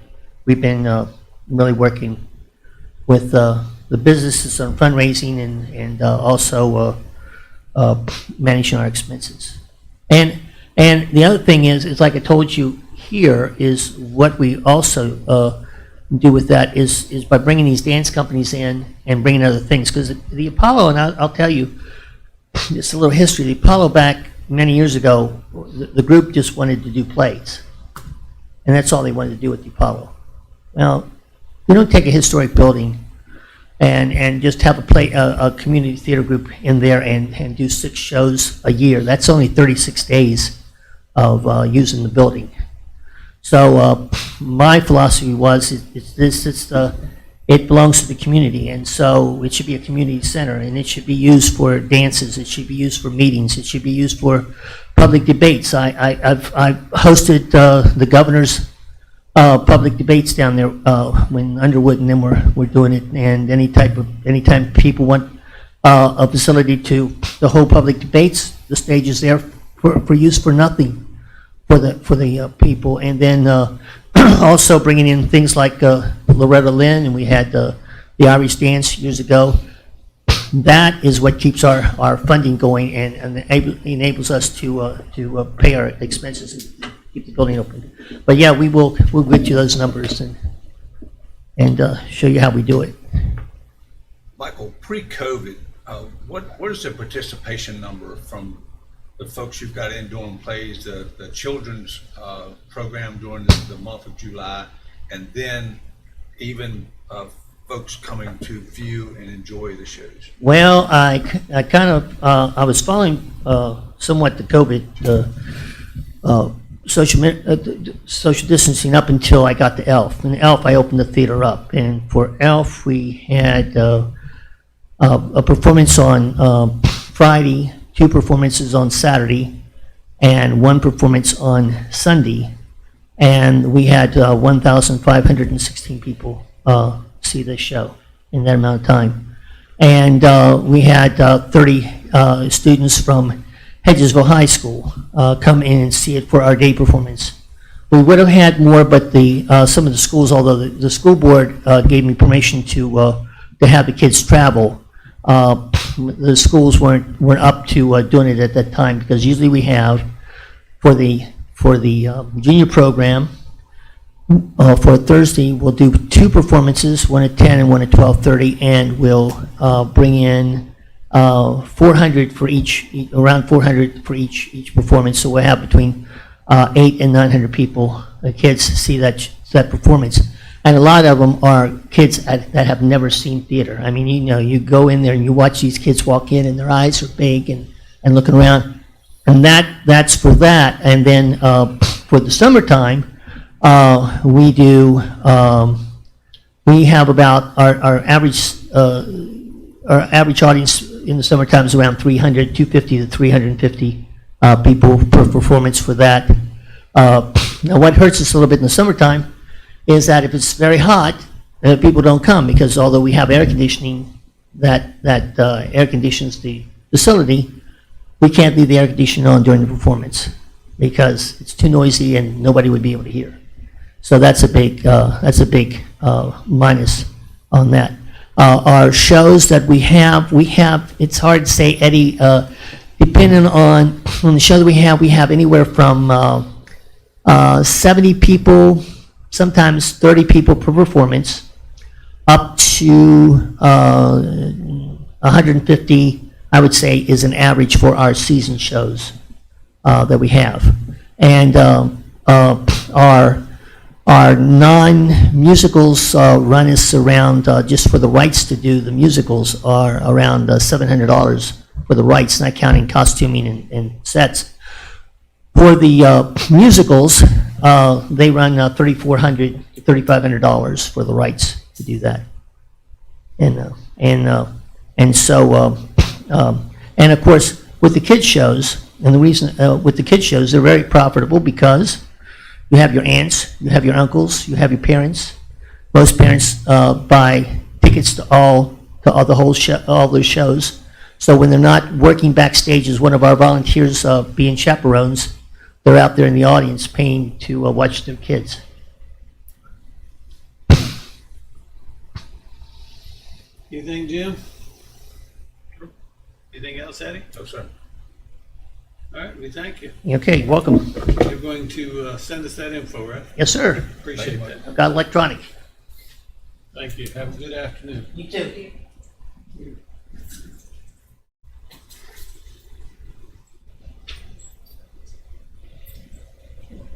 been really working with the businesses on fundraising and also managing our expenses. And the other thing is like I told you here, is what we also do with that is by bringing these dance companies in and bringing other things. Because the Apollo, and I'll tell you, just a little history, the Apollo back many years ago, the group just wanted to do plays. And that's all they wanted to do with the Apollo. Well, you don't take a historic building and just have a community theater group in there and do 6 shows a year. That's only 36 days of using the building. So my philosophy was it belongs to the community, and so it should be a community center, and it should be used for dances, it should be used for meetings, it should be used for public debates. I've hosted the governor's public debates down there when Underwood and them were doing it, and anytime people want a facility to hold public debates, the stage is there for use for nothing for the people. And then also bringing in things like Loretta Lynn, and we had the Irish dance years ago. That is what keeps our funding going and enables us to pay our expenses and keep the building open. But yeah, we'll get you those numbers and show you how we do it. Michael, pre-COVID, what is the participation number from the folks you've got in doing plays, the children's program during the month of July, and then even folks coming to view and enjoy the shows? Well, I kind of I was following somewhat the COVID social distancing up until I got to ELF. And ELF, I opened the theater up, and for ELF we had a performance on Friday, 2 performances on Saturday, and 1 performance on Sunday, and we had 1,516 people see this show in that amount of time. And we had 30 students from Hedgesville High School come in and see it for our day performance. We would have had more, but some of the schools, although the school board gave me permission to have the kids travel, the schools weren't up to doing it at that time, because usually we have for the junior program for Thursday we'll do 2 performances, one at 10 and one at 12:30, and we'll bring in 400 for around 400 for each performance. So we'll have between 800 and 900 people, kids, see that performance. And a lot of them are kids that have never seen theater. I mean, you go in there and you watch these kids walk in, and their eyes are big and looking around. And that's for that. And then for the summertime, we have about our average audience in the summertime is around 250 to 350 people per performance for that. Now, what hurts us a little bit in the summertime is that if it's very hot, people don't come, because although we have air conditioning that air conditions the facility, we can't leave the air conditioning on during the performance because it's too noisy and nobody would be able to hear. So that's a big minus on that. Our shows that we have, it's hard to say, Eddie, depending on the show that we have anywhere from 70 people, sometimes 30 people per performance, up to 150, I would say, is an average for our season shows that we have. And our non-musicals run us around, just for the rights to do the musicals, are around $700 for the rights, not counting costuming and sets. For the musicals, they run $3,400 to $3,500 for the rights to do that. And so, and of course, with the kids shows, and the reason with the kids shows, they're very profitable because you have your aunts, you have your uncles, you have your parents. Most parents buy tickets to all the whole show, all those shows. So when they're not working backstage as one of our volunteers being chaperones, they're out there in the audience paying to watch their kids. Anything, Jim? Anything else, Eddie? No, sir. All right, we thank you. Okay, welcome. You're going to send us that info, right? Yes, sir. Appreciate that. I've got electronic. Thank you. Have a good afternoon. You too.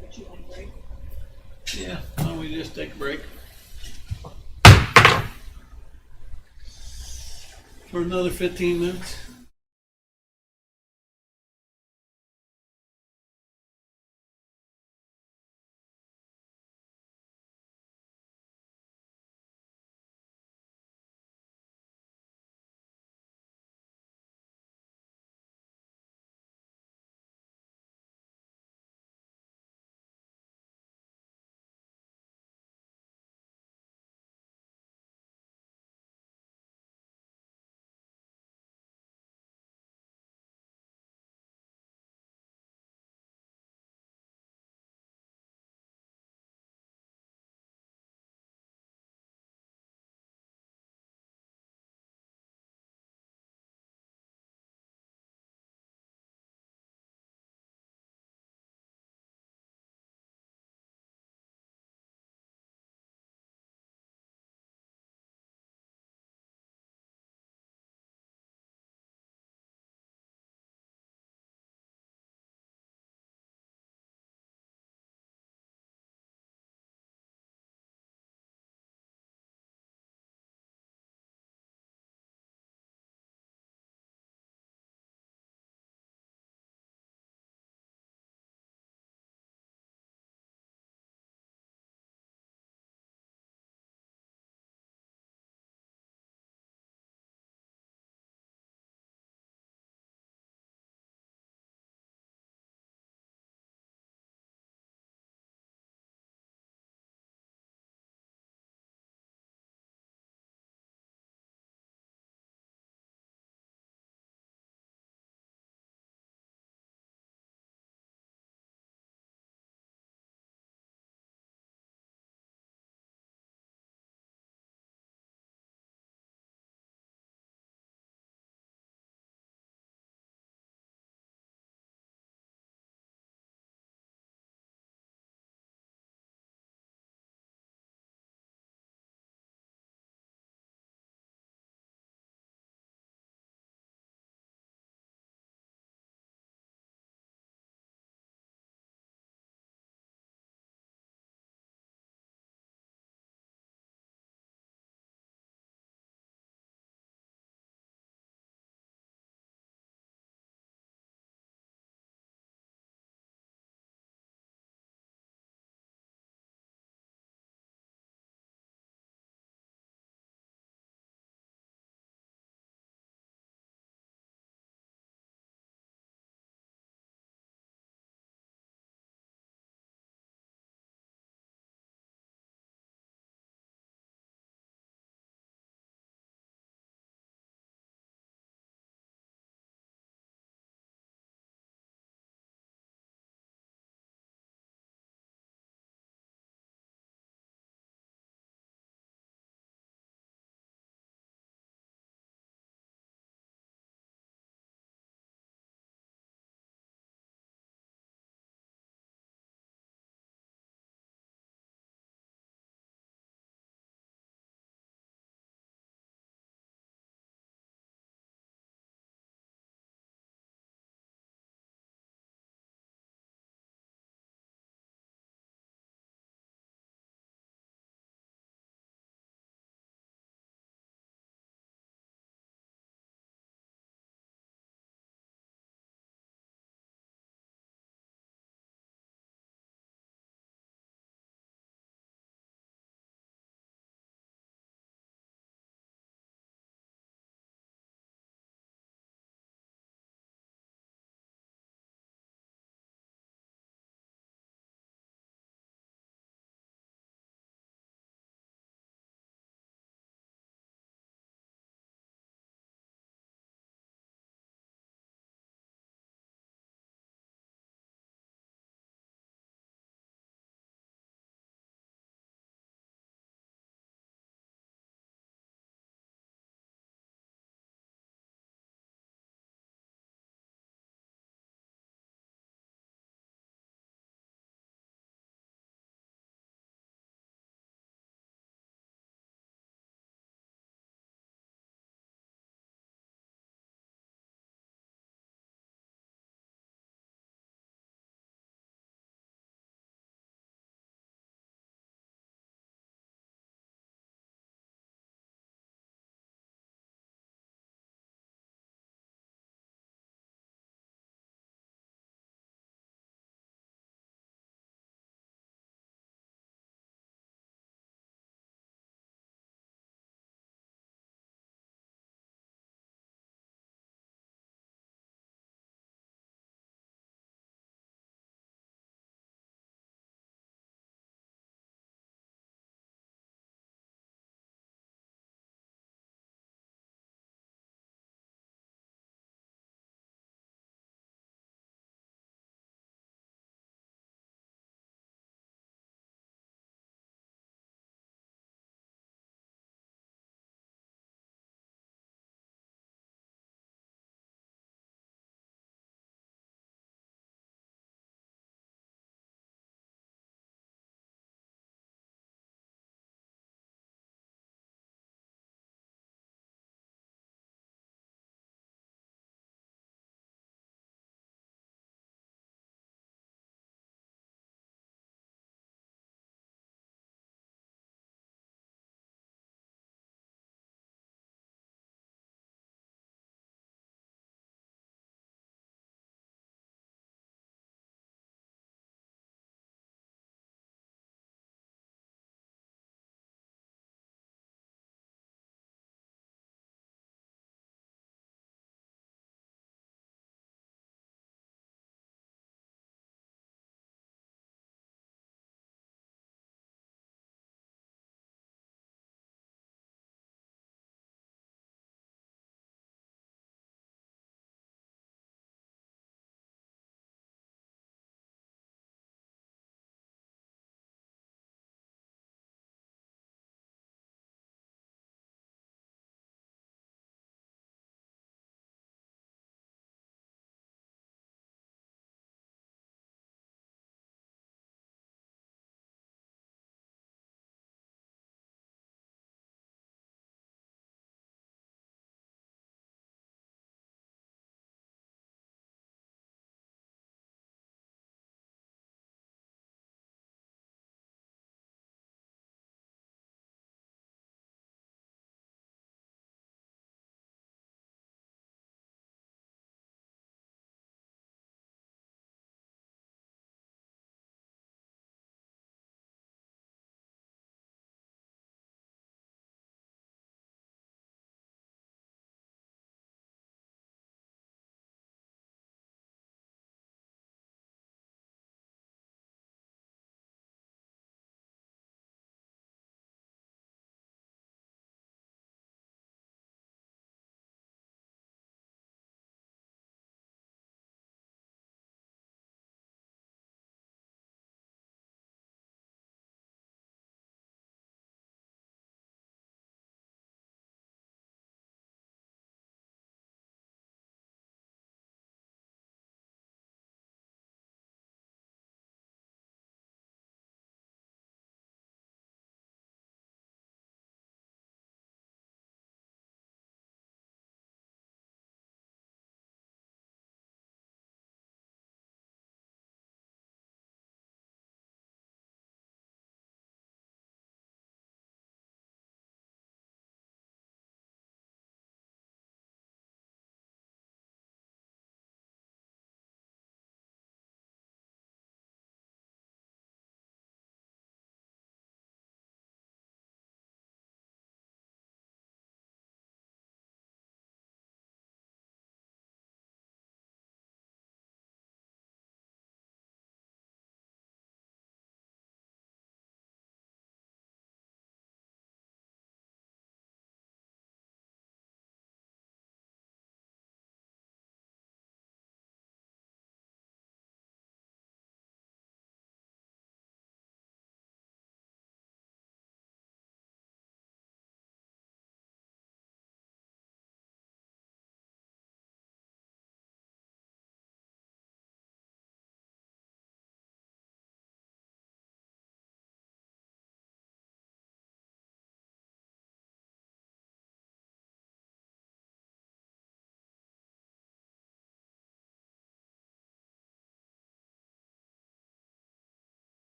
Put you on break. Yeah, why don't we just take a break? For another 15 minutes?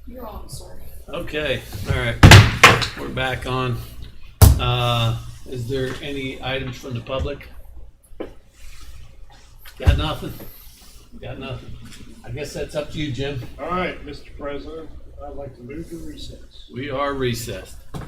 You're on, sir. Okay, all right, we're back on. Is there any items from the public? Got nothing? Got nothing. I guess that's up to you, Jim. All right, Mr. President, I'd like to move to recess. We are recessed.